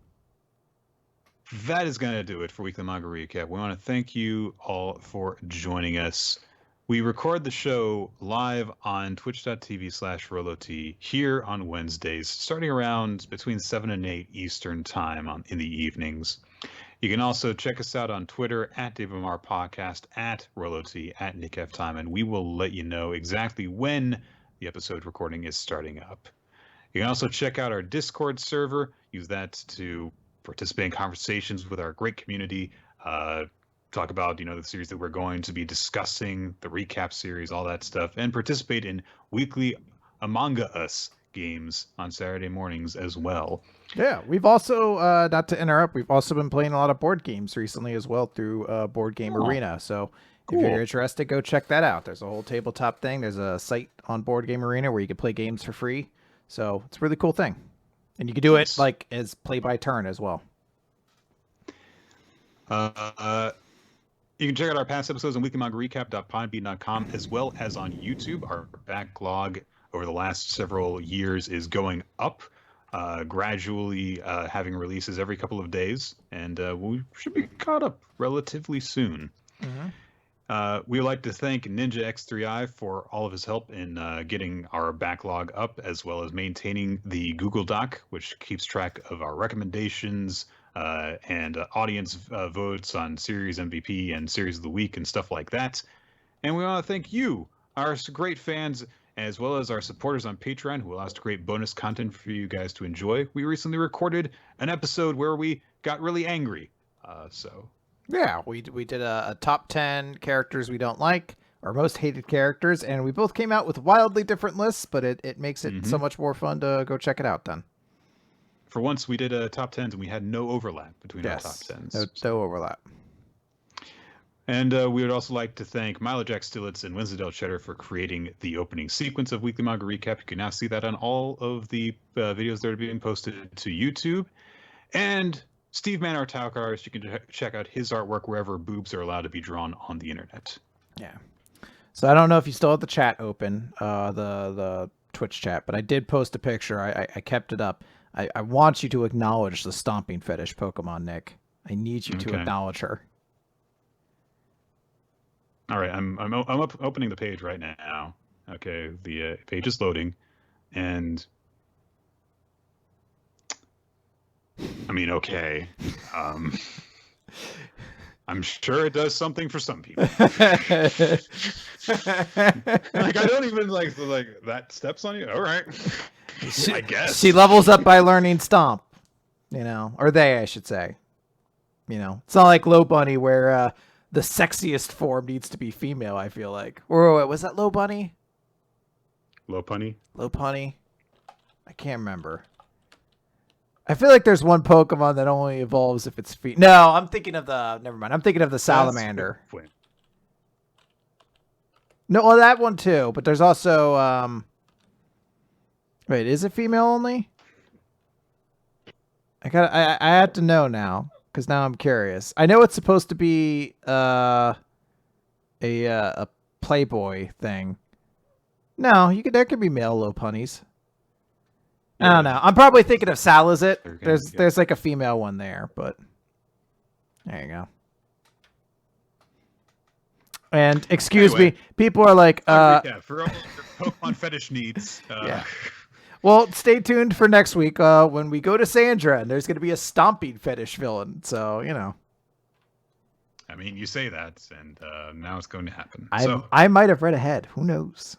that is going to do it for Weekly Manga Recap. We want to thank you all for joining us. We record the show live on twitch.tv/RoloT here on Wednesdays, starting around between 7 and 8 Eastern time in the evenings. You can also check us out on Twitter at DaveMar Podcast, at RoloT, at NickFTime, and we will let you know exactly when the episode recording is starting up. You can also check out our Discord server, use that to participate in conversations with our great community, talk about the series that we're going to be discussing, the recap series, all that stuff, and participate in weekly Among Us games on Saturday mornings as well. Yeah, we've also, not to interrupt, we've also been playing a lot of board games recently as well through Board Game Arena. So if you're interested, go check that out. There's a whole tabletop thing. There's a site on Board Game Arena where you can play games for free. So it's a really cool thing. And you can do it like as play by turn as well. You can check out our past episodes on weeklymangarecap.podbean.com as well as on YouTube. Our backlog over the last several years is going up, gradually having releases every couple of days, and we should be caught up relatively soon. We would like to thank Ninja X3i for all of his help in getting our backlog up, as well as maintaining the Google Doc, which keeps track of our recommendations, and audience votes on series MVP and series of the week and stuff like that. And we want to thank you, our great fans, as well as our supporters on Patreon, who allow us to create bonus content for you guys to enjoy. We recently recorded an episode where we got really angry. Yeah, we did a top 10 characters we don't like, our most hated characters, and we both came out with wildly different lists, but it makes it so much more fun to go check it out then. For once, we did a top 10s and we had no overlap between our top 10s. No overlap. And we would also like to thank Milo Jack Stillitz and Winslow Del Cheddar for creating the opening sequence of Weekly Manga Recap. You can now see that on all of the videos that are being posted to YouTube. And Steve Manor Taukars, you can check out his artwork wherever boobs are allowed to be drawn on the internet. Yeah. So I don't know if you still have the chat open, the Twitch chat, but I did post a picture. I kept it up. I want you to acknowledge the stomping fetish Pokemon, Nick. I need you to acknowledge her. All right, I'm opening the page right now. Okay, the page is loading, and I mean, okay, I'm sure it does something for some people. Like I don't even like that steps on you. All right, I guess she levels up by learning Stomp. Or they, I should say. It's not like Low Bunny where the sexiest form needs to be female, I feel like. Or was that Low Bunny? Low Punny? Low Punny? I can't remember. I feel like there's one Pokemon that only evolves if it's No, I'm thinking of the... Never mind. I'm thinking of the Salamander. No, well, that one too. But there's also... Wait, is it female only? I have to know now. Because now I'm curious. I know it's supposed to be a Playboy thing. No, there could be male low punnies. Yeah. I don't know. I'm probably thinking of Salazit. There's like a female one there, but there you go. And excuse me, people are like, for all your Pokemon fetish needs. Yeah. Well, stay tuned for next week when we go to Sandra, and there's going to be a stomping fetish villain. So, I mean, you say that, and now it's going to happen. I might have read ahead. Who knows?